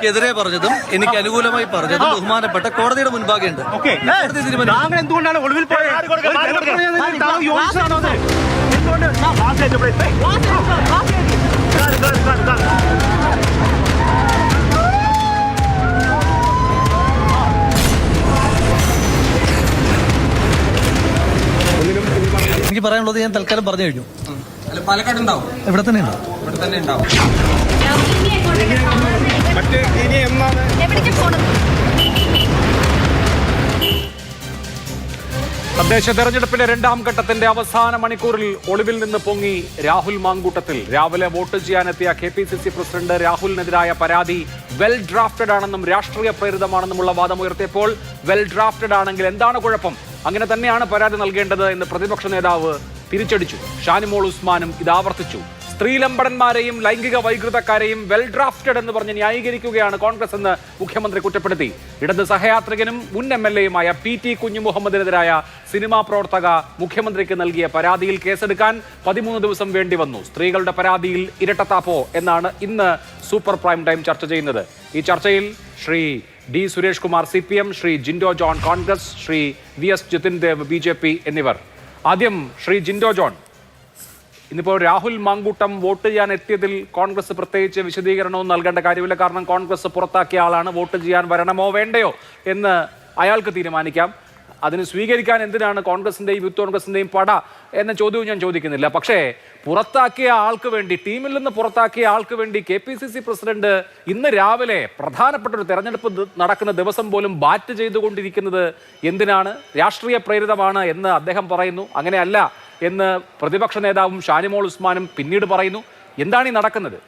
എനിക്കെതിരെ പറഞ്ഞതും എനിക്ക് അനുകൂലമായി പറഞ്ഞതും ബഹുമാനപ്പെട്ട കോടതിയുടെ മുൻപാകെ ഉണ്ട്. എന്തുകൊണ്ടാണ് ഒളിവിൽ എനിക്ക് പറയാനുള്ളത് ഞാൻ തൽക്കാലം പറഞ്ഞു കഴിഞ്ഞു. പാലക്കാട് ഉണ്ടാവും, ഇവിടെ തന്നെ ഉണ്ടാവും, ഇവിടെ തന്നെ ഉണ്ടാവും. തദ്ദേശ തെരഞ്ഞെടുപ്പിന്റെ രണ്ടാം ഘട്ടത്തിന്റെ അവസാന മണിക്കൂറിൽ ഒളിവിൽ നിന്ന് പൊങ്ങി രാഹുൽ മാങ്കൂട്ടത്തിൽ. രാവിലെ വോട്ട് ചെയ്യാനെത്തിയ KPCC പ്രസിഡന്റ് രാഹുലിനെതിരായ പരാതി വെൽ ഡ്രാഫ്റ്റഡ് ആണെന്നും രാഷ്ട്രീയ പ്രേരിതമാണെന്നുമുള്ള വാദമുയർത്തിയപ്പോൾ വെൽ ഡ്രാഫ്റ്റഡ് ആണെങ്കിൽ എന്താണ് കുഴപ്പം, അങ്ങനെ തന്നെയാണ് പരാതി നൽകേണ്ടത് എന്ന് പ്രതിപക്ഷ നേതാവ് തിരിച്ചടിച്ചു. ഷാനിമോൾ ഉസ്മാനും ഇത് ആവർത്തിച്ചു. സ്ത്രീലമ്പടന്മാരെയും ലൈംഗിക വൈകൃതക്കാരെയും വെൽ ഡ്രാഫ്റ്റഡ് എന്ന് പറഞ്ഞ് ന്യായീകരിക്കുകയാണ് കോൺഗ്രസ് എന്ന് മുഖ്യമന്ത്രി കുറ്റപ്പെടുത്തി. ഇടത് സഹയാത്രികനും മുൻ MLA-യുമായ PT കുഞ്ഞുമുഹമ്മദിനെതിരായ സിനിമാ പ്രവർത്തക മുഖ്യമന്ത്രിക്ക് നൽകിയ പരാതിയിൽ കേസെടുക്കാൻ 13 ദിവസം വേണ്ടി വന്നു. സ്ത്രീകളുടെ പരാതിയിൽ ഇരട്ടത്താപ്പോ എന്നാണ് ഇന്ന് സൂപ്പർ പ്രൈം ടൈം ചർച്ച ചെയ്യുന്നത്. ഈ ചർച്ചയിൽ Shri D. Suresh Kumar CPM, Shri Jinto John Congress, Shri VS Jithin Dev BJP എന്നിവർ. ആദ്യം ശ്രീ ജിൻഡോ ജോൺ, ഇന്നിപ്പോൾ രാഹുൽ മാങ്കൂട്ടം വോട്ട് ചെയ്യാൻ എത്തിയതിൽ കോൺഗ്രസ് പ്രത്യേകിച്ച് വിശദീകരണവും നൽകേണ്ട കാര്യമില്ല. കാരണം കോൺഗ്രസ് പുറത്താക്കിയ ആളാണ്. വോട്ട് ചെയ്യാൻ വരണമോ വേണ്ടയോ എന്ന് അയാൾക്ക് തീരുമാനിക്കാം. അതിന് സ്വീകരിക്കാൻ എന്തിനാണ് കോൺഗ്രസിന്റെയും യൂത്ത് കോൺഗ്രസിന്റെയും പട എന്ന ചോദ്യവും ഞാൻ ചോദിക്കുന്നില്ല. പക്ഷേ പുറത്താക്കിയ ആൾക്ക് വേണ്ടി, ടീമിൽ നിന്ന് പുറത്താക്കിയ ആൾക്ക് വേണ്ടി KPCC പ്രസിഡന്റ് ഇന്ന് രാവിലെ പ്രധാനപ്പെട്ട ഒരു തെരഞ്ഞെടുപ്പ് നടക്കുന്ന ദിവസം പോലും ബാറ്റ് ചെയ്തുകൊണ്ടിരിക്കുന്നത് എന്തിനാണ്? രാഷ്ട്രീയ പ്രേരിതമാണ് എന്ന് അദ്ദേഹം പറയുന്നു. അങ്ങനെയല്ല എന്ന് പ്രതിപക്ഷ നേതാവും ഷാനിമോൾ ഉസ്മാനും പിന്നീട് പറയുന്നു. എന്താണ് ഈ നടക്കുന്നത്?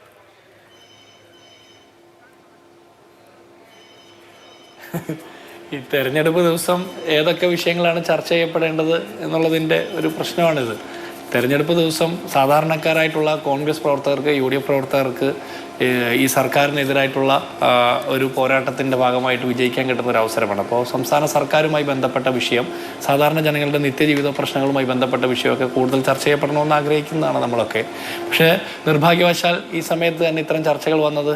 ഈ തെരഞ്ഞെടുപ്പ് ദിവസം ഏതൊക്കെ വിഷയങ്ങളാണ് ചർച്ച ചെയ്യപ്പെടേണ്ടത് എന്നുള്ളതിൻ്റെ ഒരു പ്രശ്നമാണിത്. തെരഞ്ഞെടുപ്പ് ദിവസം സാധാരണക്കാരായിട്ടുള്ള കോൺഗ്രസ് പ്രവർത്തകർക്ക്, UDF പ്രവർത്തകർക്ക് ഈ സർക്കാരിനെതിരായിട്ടുള്ള ഒരു പോരാട്ടത്തിൻ്റെ ഭാഗമായിട്ട് വിജയിക്കാൻ കിട്ടുന്ന ഒരു അവസരമാണ്. അപ്പോൾ സംസ്ഥാന സർക്കാരുമായി ബന്ധപ്പെട്ട വിഷയം, സാധാരണ ജനങ്ങളുടെ നിത്യജീവിത പ്രശ്നങ്ങളുമായി ബന്ധപ്പെട്ട വിഷയമൊക്കെ കൂടുതൽ ചർച്ച ചെയ്യപ്പെടണമെന്ന് ആഗ്രഹിക്കുന്നതാണ് നമ്മളൊക്കെ. പക്ഷേ നിർഭാഗ്യവശാൽ ഈ സമയത്ത് തന്നെ ഇത്തരം ചർച്ചകൾ വന്നത്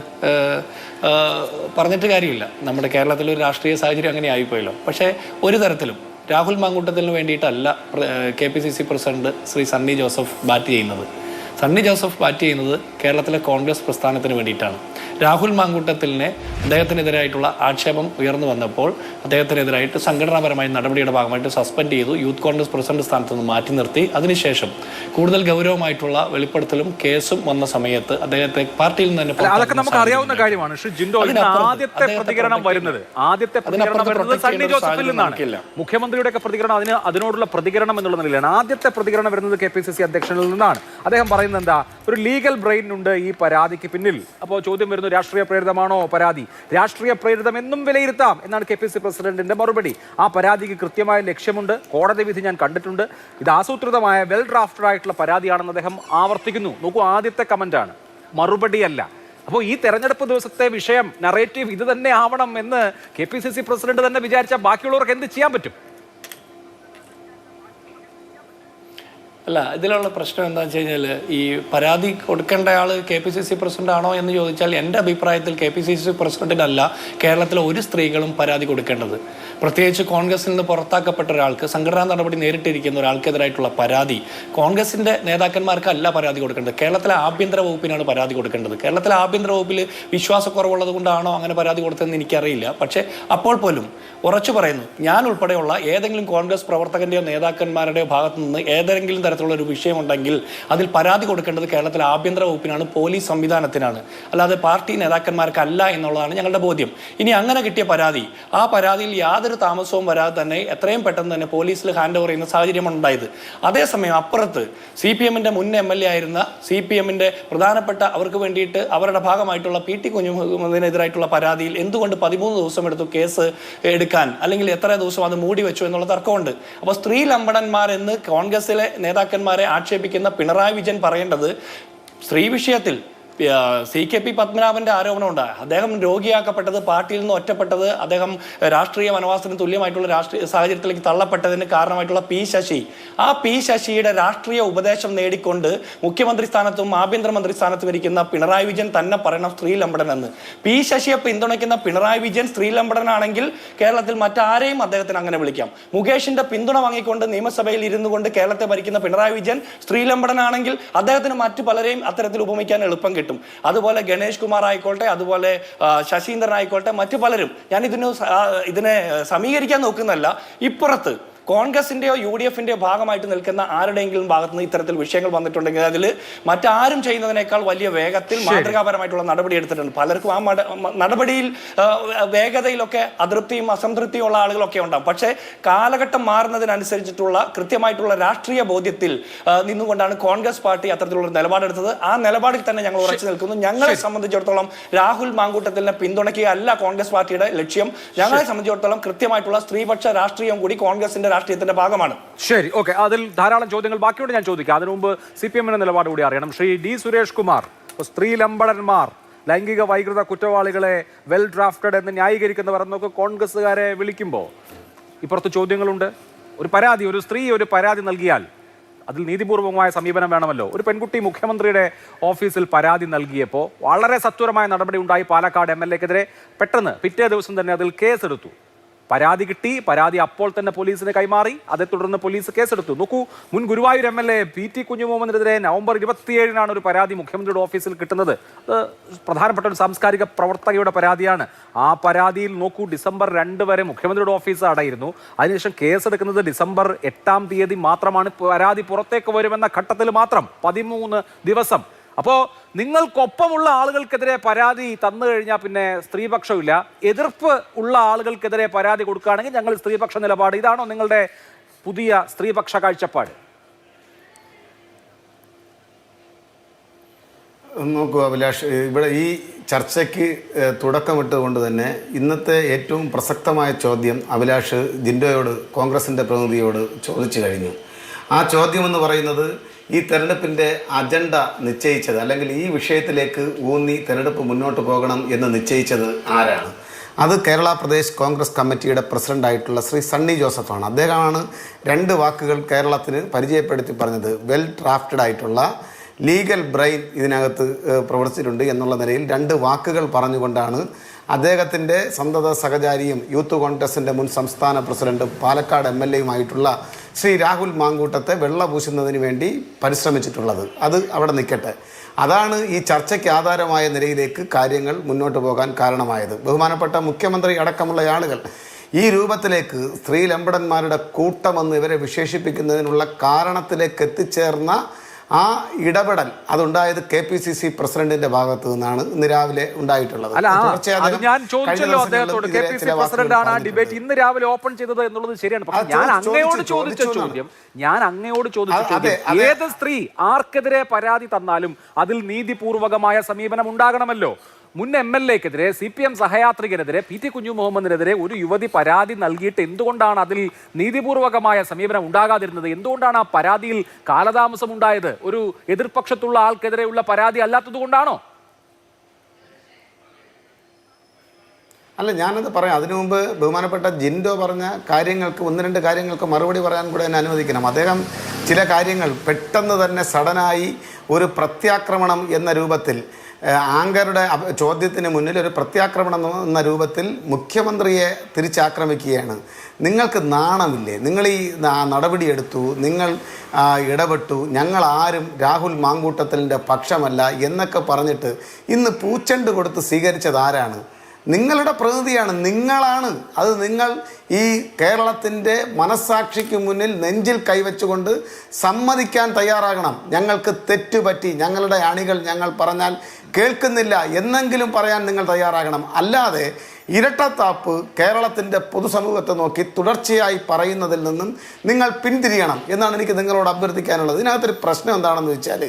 പറഞ്ഞിട്ട് കാര്യമില്ല. നമ്മുടെ കേരളത്തിലൊരു രാഷ്ട്രീയ സാഹചര്യം അങ്ങനെ ആയിപ്പോയല്ലോ. പക്ഷേ ഒരു തരത്തിലും രാഹുൽ മാങ്കൂട്ടത്തിന് വേണ്ടിയിട്ടല്ല KPCC president Shri Sunny Joseph bat ചെയ്യുന്നത്. സണ്ണി ജോസഫ് ബാറ്റ് ചെയ്യുന്നത് കേരളത്തിലെ കോൺഗ്രസ് പ്രസ്ഥാനത്തിന് വേണ്ടിയിട്ടാണ്. രാഹുൽ മാങ്കൂട്ടത്തിനെ അദ്ദേഹത്തിനെതിരായിട്ടുള്ള ആക്ഷേപം ഉയർന്നു വന്നപ്പോൾ അദ്ദേഹത്തിനെതിരായിട്ട് സംഘടനാപരമായ നടപടിയുടെ ഭാഗമായിട്ട് സസ്പെൻഡ് ചെയ്തു. യൂത്ത് കോൺഗ്രസ് പ്രസിഡന്റ് സ്ഥാനത്ത് നിന്ന് മാറ്റി നിർത്തി. അതിനുശേഷം കൂടുതൽ ഗൗരവമായിട്ടുള്ള വെളിപ്പെടുത്തലും കേസും വന്ന സമയത്ത് അദ്ദേഹത്തെ പാർട്ടിയിൽ നിന്ന് തന്നെ അതൊക്കെ നമുക്ക് അറിയാവുന്ന കാര്യമാണ്. ആദ്യത്തെ പ്രതികരണം വരുന്നത് സണ്ണി ജോസഫിൽ നിന്നാണ്. മുഖ്യമന്ത്രിയുടെ ഒക്കെ പ്രതികരണം അതിനോടുള്ള പ്രതികരണം എന്നുള്ള നിലയിലാണ്. ആദ്യത്തെ പ്രതികരണം വരുന്നത് KPCC അധ്യക്ഷനിൽ നിന്നാണ്. അദ്ദേഹം പറയുന്നത് എന്താ, ഒരു ലീഗൽ ബ്രെയിൻ ഉണ്ട് ഈ പരാതിക്ക് പിന്നിൽ. അപ്പോൾ ചോദ്യം വരുന്നു, രാഷ്ട്രീയ പ്രേരിതമാണോ പരാതി? രാഷ്ട്രീയ പ്രേരിതം എന്നും വിലയിരുത്താം എന്നാണ് KPCC പ്രസിഡന്റിന്റെ മറുപടി. ആ പരാതിക്ക് കൃത്യമായ ലക്ഷ്യമുണ്ട്. കോടതി വിധി ഞാൻ കണ്ടിട്ടുണ്ട്. ഇത് ആസൂത്രിതമായ വെൽ ഡ്രാഫ്റ്റഡ് ആയിട്ടുള്ള പരാതിയാണെന്ന് അദ്ദേഹം ആവർത്തിക്കുന്നു. നോക്കൂ, ആദ്യത്തെ കമന്റാണ്, മറുപടിയല്ല. അപ്പോൾ ഈ തെരഞ്ഞെടുപ്പ് ദിവസത്തെ വിഷയം, നറേറ്റീവ് ഇത് തന്നെ ആവണം എന്ന് KPCC പ്രസിഡന്റ് തന്നെ വിചാരിച്ചാൽ ബാക്കിയുള്ളവർക്ക് എന്ത് ചെയ്യാൻ പറ്റും? അല്ല, ഇതിലുള്ള പ്രശ്നം എന്താണെന്ന് വെച്ച് കഴിഞ്ഞാൽ, ഈ പരാതി കൊടുക്കേണ്ട ആൾ KPCC പ്രസിഡന്റ് ആണോ എന്ന് ചോദിച്ചാൽ എൻ്റെ അഭിപ്രായത്തിൽ KPCC പ്രസിഡന്റിനല്ല കേരളത്തിലെ ഒരു സ്ത്രീകളും പരാതി കൊടുക്കേണ്ടത്. പ്രത്യേകിച്ച് കോൺഗ്രസിൽ നിന്ന് പുറത്താക്കപ്പെട്ട ഒരാൾക്ക്, സംഘടനാ നടപടി നേരിട്ടിരിക്കുന്ന ഒരാൾക്കെതിരായിട്ടുള്ള പരാതി കോൺഗ്രസിൻ്റെ നേതാക്കന്മാർക്കല്ല പരാതി കൊടുക്കേണ്ടത്. കേരളത്തിലെ ആഭ്യന്തര വകുപ്പിനാണ് പരാതി കൊടുക്കേണ്ടത്. കേരളത്തിലെ ആഭ്യന്തര വകുപ്പിൽ വിശ്വാസക്കുറവുള്ളത് കൊണ്ടാണോ അങ്ങനെ പരാതി കൊടുത്തതെന്ന് എനിക്കറിയില്ല. പക്ഷേ അപ്പോൾ പോലും ഉറച്ചു പറയുന്നു, ഞാൻ ഉൾപ്പെടെയുള്ള ഏതെങ്കിലും കോൺഗ്രസ് പ്രവർത്തകൻ്റെയോ നേതാക്കന്മാരുടെയോ ഭാഗത്തു നിന്ന് ഏതെങ്കിലും തരത്തിലുള്ള ഒരു വിഷയമുണ്ടെങ്കിൽ അതിൽ പരാതി കൊടുക്കേണ്ടത് കേരളത്തിലെ ആഭ്യന്തര വകുപ്പിനാണ്, പോലീസ് സംവിധാനത്തിനാണ്, അല്ലാതെ പാർട്ടി നേതാക്കന്മാർക്കല്ല എന്നുള്ളതാണ് ഞങ്ങളുടെ ബോധ്യം. ഇനി അങ്ങനെ കിട്ടിയ പരാതി, ആ പരാതിയിൽ യാതൊരു താമസവും വരാതെ തന്നെ എത്രയും പെട്ടെന്ന് തന്നെ പോലീസിൽ ഹാൻഡ് ഓവർ ചെയ്യുന്ന സാഹചര്യമാണ് ഉണ്ടായത്. അതേസമയം അപ്പുറത്ത് CPM-ന്റെ മുൻ MLA ആയിരുന്ന, CPM-ന്റെ പ്രധാനപ്പെട്ട അവർക്ക് വേണ്ടിയിട്ട് അവരുടെ ഭാഗമായിട്ടുള്ള PT കുഞ്ഞുമുഹമ്മദിനെതിരായിട്ടുള്ള പരാതിയിൽ എന്തുകൊണ്ട് 13 ദിവസം എടുത്തു കേസ് എടുക്കാൻ, അല്ലെങ്കിൽ എത്ര ദിവസം അത് മൂടി വെച്ചു എന്നുള്ള തർക്കമുണ്ട്. അപ്പോൾ സ്ത്രീ ലംബടന്മാരെന്ന് കോൺഗ്രസിലെ നേതാക്കന്മാരെ ആക്ഷേപിക്കുന്ന പിണറായി വിജയൻ പറയേണ്ടത്, സ്ത്രീ വിഷയത്തിൽ CKP പത്മനാഭന്റെ ആരോപണമുണ്ട്. അദ്ദേഹം രോഗിയാക്കപ്പെട്ടത്, പാർട്ടിയിൽ നിന്ന് ഒറ്റപ്പെട്ടത്, അദ്ദേഹം രാഷ്ട്രീയ വനവാസത്തിന് തുല്യമായിട്ടുള്ള രാഷ്ട്രീയ സാഹചര്യത്തിലേക്ക് തള്ളപ്പെട്ടതിന് കാരണമായിട്ടുള്ള പി ശശി. ആ പി ശശിയുടെ രാഷ്ട്രീയ ഉപദേശം നേടിക്കൊണ്ട് മുഖ്യമന്ത്രി സ്ഥാനത്തും ആഭ്യന്തരമന്ത്രി സ്ഥാനത്തും ഇരിക്കുന്ന പിണറായി വിജയൻ തന്നെ പറയണം സ്ത്രീലമ്പടൻ എന്ന്. പി ശശിയെ പിന്തുണയ്ക്കുന്ന പിണറായി വിജയൻ സ്ത്രീലമ്പടനാണെങ്കിൽ കേരളത്തിൽ മറ്റാരെയും അദ്ദേഹത്തിന് അങ്ങനെ വിളിക്കാം. മുകേഷിന്റെ പിന്തുണ വാങ്ങിക്കൊണ്ട് നിയമസഭയിൽ ഇരുന്നു കൊണ്ട് കേരളത്തെ ഭരിക്കുന്ന പിണറായി വിജയൻ സ്ത്രീലമ്പടനാണെങ്കിൽ അദ്ദേഹത്തിന് മറ്റു പലരെയും അത്തരത്തിൽ ഉപമിക്കാൻ എളുപ്പം കിട്ടും. അതുപോലെ ഗണേഷ് കുമാർ ആയിക്കോട്ടെ, അതുപോലെ ശശീന്ദ്രൻ ആയിക്കോട്ടെ, മറ്റു പലരും. ഞാൻ ഇതിനെ സമീകരിക്കാൻ നോക്കുന്നല്ല. ഇപ്പുറത്ത് കോൺഗ്രസിന്റെയോ UDFന്റെയോ ഭാഗമായിട്ട് നിൽക്കുന്ന ആരുടെയെങ്കിലും ഭാഗത്ത് നിന്ന് ഇത്തരത്തിൽ വിഷയങ്ങൾ വന്നിട്ടുണ്ടെങ്കിൽ അതിൽ മറ്റാരും ചെയ്യുന്നതിനേക്കാൾ വലിയ വേഗത്തിൽ മാതൃകാപരമായിട്ടുള്ള നടപടി എടുത്തിട്ടുണ്ട്. പലർക്കും ആ നടപടിയിൽ വേഗതയിലൊക്കെ അതൃപ്തിയും അസംതൃപ്തിയും ഉള്ള ആളുകളൊക്കെ ഉണ്ടാകും. പക്ഷേ കാലഘട്ടം മാറുന്നതിനനുസരിച്ചിട്ടുള്ള കൃത്യമായിട്ടുള്ള രാഷ്ട്രീയ ബോധ്യത്തിൽ നിന്നുകൊണ്ടാണ് കോൺഗ്രസ് പാർട്ടി അത്തരത്തിലുള്ള നിലപാടെടുത്തത്. ആ നിലപാടിൽ തന്നെ ഞങ്ങൾ ഉറച്ചു നിൽക്കുന്നു. ഞങ്ങളെ സംബന്ധിച്ചിടത്തോളം രാഹുൽ മാങ്കൂട്ടത്തിനെ പിന്തുണയ്ക്കുകയല്ല കോൺഗ്രസ് പാർട്ടിയുടെ ലക്ഷ്യം. ഞങ്ങളെ സംബന്ധിച്ചിടത്തോളം കൃത്യമായിട്ടുള്ള സ്ത്രീപക്ഷ രാഷ്ട്രീയം കൂടി കോൺഗ്രസിന്റെ രാഷ്ട്രീയത്തിന്റെ ഭാഗമാണ്. ശരി, ഓക്കെ. അതിൽ ധാരാളം ചോദ്യങ്ങൾ ബാക്കിയോട് ഞാൻ ചോദിക്കാം. അതിനു മുമ്പ് CPMന്റെ നിലപാട് കൂടി അറിയണം. ശ്രീ D. സുരേഷ് കുമാർ, സ്ത്രീലമ്പടന്മാർ, ലൈംഗിക വൈകൃത കുറ്റവാളികളെ വെൽ ഡ്രാഫ്റ്റഡ് എന്ന് ന്യായീകരിക്കുന്നവർ എന്നൊക്കെ കോൺഗ്രസ്സുകാരെ വിളിക്കുമ്പോൾ ഇപ്പുറത്ത് ചോദ്യങ്ങളുണ്ട്. ഒരു പരാതി, ഒരു സ്ത്രീ ഒരു പരാതി നൽകിയാൽ അതിൽ നീതിപൂർവമായ സമീപനം വേണമല്ലോ. ഒരു പെൺകുട്ടി മുഖ്യമന്ത്രിയുടെ ഓഫീസിൽ പരാതി നൽകിയപ്പോൾ വളരെ സത്വരമായ നടപടി ഉണ്ടായി. പാലക്കാട് MLAക്കെതിരെ പെട്ടെന്ന് പിറ്റേ ദിവസം തന്നെ അതിൽ കേസെടുത്തു. പരാതി കിട്ടി, പരാതി അപ്പോൾ തന്നെ പോലീസിന് കൈമാറി, അതേ തുടർന്ന് പോലീസ് കേസെടുത്തു. നോക്കൂ, മുൻ ഗുരുവായൂർ MLA PT കുഞ്ഞുമുഹമ്മദിനെതിരെ നവംബർ 27-നാണ് ഒരു പരാതി മുഖ്യമന്ത്രിയുടെ ഓഫീസിൽ കിട്ടുന്നത്. അത് പ്രധാനപ്പെട്ട ഒരു സാംസ്കാരിക പ്രവർത്തകയുടെ പരാതിയാണ്. ആ പരാതിയിൽ നോക്കൂ, ഡിസംബർ 2 വരെ മുഖ്യമന്ത്രിയുടെ ഓഫീസ് അടയിരുന്നു. അതിനുശേഷം കേസെടുക്കുന്നത് ഡിസംബർ 8-ാം തീയതി മാത്രമാണ്. പരാതി പുറത്തേക്ക് വരുമെന്ന ഘട്ടത്തിൽ മാത്രം 13 ദിവസം. അപ്പോൾ നിങ്ങൾക്കൊപ്പമുള്ള ആളുകൾക്കെതിരെ പരാതി തന്നു കഴിഞ്ഞാൽ പിന്നെ സ്ത്രീപക്ഷമില്ല. എതിർപ്പ് ഉള്ള ആളുകൾക്കെതിരെ പരാതി കൊടുക്കുകയാണെങ്കിൽ ഞങ്ങൾ സ്ത്രീപക്ഷ നിലപാട്. ഇതാണോ നിങ്ങളുടെ പുതിയ സ്ത്രീപക്ഷ കാഴ്ചപ്പാട്? നോക്കൂ അഭിലാഷ്, ഇവിടെ ഈ ചർച്ചയ്ക്ക് തുടക്കമിട്ടുകൊണ്ട് തന്നെ ഇന്നത്തെ ഏറ്റവും പ്രസക്തമായ ചോദ്യം അഭിലാഷ് ജിൻഡോയോട്, കോൺഗ്രസിൻ്റെ പ്രതിനിധിയോട് ചോദിച്ചു കഴിഞ്ഞു. ആ ചോദ്യം എന്ന് പറയുന്നത് ഈ തെരഞ്ഞെടുപ്പിൻ്റെ അജണ്ട നിശ്ചയിച്ചത്, അല്ലെങ്കിൽ ഈ വിഷയത്തിലേക്ക് ഊന്നി തെരഞ്ഞെടുപ്പ് മുന്നോട്ട് പോകണം എന്ന് നിശ്ചയിച്ചത് ആരാണ്? അത് കേരള പ്രദേശ് കോൺഗ്രസ് കമ്മിറ്റിയുടെ പ്രസിഡൻ്റായിട്ടുള്ള ശ്രീ സണ്ണി ജോസഫാണ്. അദ്ദേഹമാണ് 2 വാക്കുകൾ കേരളത്തിന് പരിചയപ്പെടുത്തി പറഞ്ഞത്. വെൽ ഡ്രാഫ്റ്റഡ് ആയിട്ടുള്ള ലീഗൽ ബ്രെയിൻ ഇതിനകത്ത് പ്രവർത്തിച്ചിട്ടുണ്ട് എന്നുള്ള നിലയിൽ 2 വാക്കുകൾ പറഞ്ഞുകൊണ്ടാണ് അദ്ദേഹത്തിൻ്റെ സന്തത സഹചാരിയും യൂത്ത് കോൺഗ്രസിൻ്റെ മുൻ സംസ്ഥാന പ്രസിഡന്റും പാലക്കാട് MLAയുമായിട്ടുള്ള ശ്രീ രാഹുൽ മാങ്കൂട്ടത്തെ വെള്ളപൂശുന്നതിന് വേണ്ടി പരിശ്രമിച്ചിട്ടുള്ളത്. അത് അവിടെ നിൽക്കട്ടെ. അതാണ് ഈ ചർച്ചയ്ക്ക് ആധാരമായ നിലയിലേക്ക് കാര്യങ്ങൾ മുന്നോട്ട് പോകാൻ കാരണമായത്. ബഹുമാനപ്പെട്ട മുഖ്യമന്ത്രി അടക്കമുള്ള ആളുകൾ ഈ രൂപത്തിലേക്ക് സ്ത്രീലമ്പടന്മാരുടെ കൂട്ടമെന്ന് ഇവരെ വിശേഷിപ്പിക്കുന്നതിനുള്ള കാരണത്തിലേക്ക് എത്തിച്ചേർന്ന ആ ഇടപെടൽ അതുണ്ടായത് KPCC പ്രസിഡന്റിന്റെ ഭാഗത്ത് നിന്നാണ് ഇന്ന് രാവിലെ ഉണ്ടായിട്ടുള്ളത്. ഞാൻ ചോദിച്ചല്ലോ അദ്ദേഹത്തോട്, KPCC പ്രസിഡന്റാണ് ആ ഡിബേറ്റ് ഇന്ന് രാവിലെ ഓപ്പൺ ചെയ്തത് എന്നുള്ളത് ശരിയാണ്. പക്ഷേ ഞാൻ അങ്ങയോട് ചോദിച്ച ചോദ്യം ഏത് സ്ത്രീ ആർക്കെതിരെ പരാതി തന്നാലും അതിൽ നീതിപൂർവകമായ സമീപനം ഉണ്ടാകണമല്ലോ. മുൻ MLAക്കെതിരെ, CPM സഹയാത്രികനെതിരെ, PT കുഞ്ഞുമുഹമ്മദിനെതിരെ ഒരു യുവതി പരാതി നൽകിയിട്ട് എന്തുകൊണ്ടാണ് അതിൽ നീതിപൂർവകമായ സമീപനം ഉണ്ടാകാതിരുന്നത്? എന്തുകൊണ്ടാണ് ആ പരാതിയിൽ കാലതാമസം ഉണ്ടായത്? ഒരു എതിർപക്ഷത്തുള്ള ആൾക്കെതിരെയുള്ള പരാതി അല്ലാത്തത് കൊണ്ടാണോ? അല്ല, ഞാനത് പറയാം. അതിനു മുമ്പ് ബഹുമാനപ്പെട്ട ജിൻഡോ പറഞ്ഞ കാര്യങ്ങൾക്ക് 1-2 കാര്യങ്ങൾക്ക് മറുപടി പറയാൻ കൂടെ എന്നെ അനുവദിക്കണം. അദ്ദേഹം ചില കാര്യങ്ങൾ പെട്ടെന്ന് തന്നെ സഡനായി ഒരു പ്രത്യാക്രമണം എന്ന രൂപത്തിൽ, ആങ്കറുടെ ചോദ്യത്തിന് മുന്നിൽ ഒരു പ്രത്യാക്രമണം എന്ന രൂപത്തിൽ മുഖ്യമന്ത്രിയെ തിരിച്ചാക്രമിക്കുകയാണ്. നിങ്ങൾക്ക് നാണമില്ലേ? നിങ്ങൾ ഈ നടപടിയെടുത്തു, നിങ്ങൾ ഇടപെട്ടു, ഞങ്ങൾ ആരും രാഹുൽ മാങ്കൂട്ടത്തിൻ്റെ പക്ഷമല്ല എന്നൊക്കെ പറഞ്ഞിട്ട് ഇന്ന് പൂച്ചെണ്ട് കൊടുത്ത് സ്വീകരിച്ചത് ആരാണ്? നിങ്ങളുടെ പ്രതിനിധിയാണ്, നിങ്ങളാണ്. അത് നിങ്ങൾ ഈ കേരളത്തിൻ്റെ മനസ്സാക്ഷിക്ക് മുന്നിൽ നെഞ്ചിൽ കൈവച്ചുകൊണ്ട് സമ്മതിക്കാൻ തയ്യാറാകണം. ഞങ്ങൾക്ക് തെറ്റുപറ്റി, ഞങ്ങളുടെ അണികൾ ഞങ്ങൾ പറഞ്ഞാൽ കേൾക്കുന്നില്ല എന്നെങ്കിലും പറയാൻ നിങ്ങൾ തയ്യാറാകണം. അല്ലാതെ ഇരട്ടത്താപ്പ് കേരളത്തിൻ്റെ പൊതുസമൂഹത്തെ നോക്കി തുടർച്ചയായി പറയുന്നതിൽ നിന്നും നിങ്ങൾ പിന്തിരിയണം എന്നാണ് എനിക്ക് നിങ്ങളോട് അഭ്യർത്ഥിക്കാനുള്ളത്. ഇതിനകത്തൊരു പ്രശ്നം എന്താണെന്ന് വെച്ചാൽ,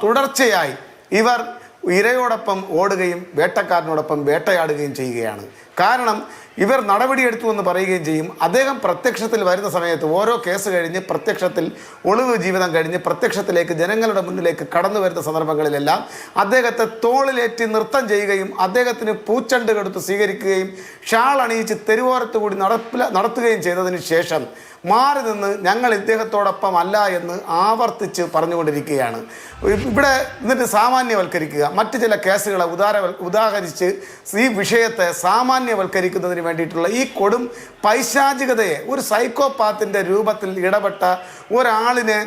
തുടർച്ചയായി ഇവർ ഇരയോടൊപ്പം ഓടുകയും വേട്ടക്കാരനോടൊപ്പം വേട്ടയാടുകയും ചെയ്യുകയാണ്. കാരണം ഇവർ നടപടിയെടുത്തു എന്ന് പറയുകയും ചെയ്യും. അദ്ദേഹം പ്രത്യക്ഷത്തിൽ വരുന്ന സമയത്ത് ഓരോ കേസ് കഴിഞ്ഞ് പ്രത്യക്ഷത്തിൽ ഒളിവ് ജീവിതം കഴിഞ്ഞ് പ്രത്യക്ഷത്തിലേക്ക് ജനങ്ങളുടെ മുന്നിലേക്ക് കടന്നു വരുന്ന സന്ദർഭങ്ങളിലെല്ലാം അദ്ദേഹത്തെ തോളിലേറ്റി നൃത്തം ചെയ്യുകയും അദ്ദേഹത്തിന് പൂച്ചണ്ട് കൊടുത്ത് സ്വീകരിക്കുകയും ഷാൾ അണിയിച്ച് തെരുവോരത്ത് കൂടി നടത്തുകയും ചെയ്തതിന് ശേഷം മാറി നിന്ന് ഞങ്ങൾ ഇദ്ദേഹത്തോടൊപ്പം അല്ല എന്ന് ആവർത്തിച്ച് പറഞ്ഞുകൊണ്ടിരിക്കുകയാണ്. ഇവിടെ എന്നിട്ട് സാമാന്യവൽക്കരിക്കുക, മറ്റു ചില കേസുകളെ ഉദാഹരിച്ച് ഈ വിഷയത്തെ സാമാന്യവൽക്കരിക്കുന്നതിന് വേണ്ടിയിട്ടുള്ള ഈ കൊടും പൈശാചികതയെ, ഒരു സൈക്കോപാത്തിൻ്റെ രൂപത്തിൽ ഇടപെട്ട ഒരാളിനെ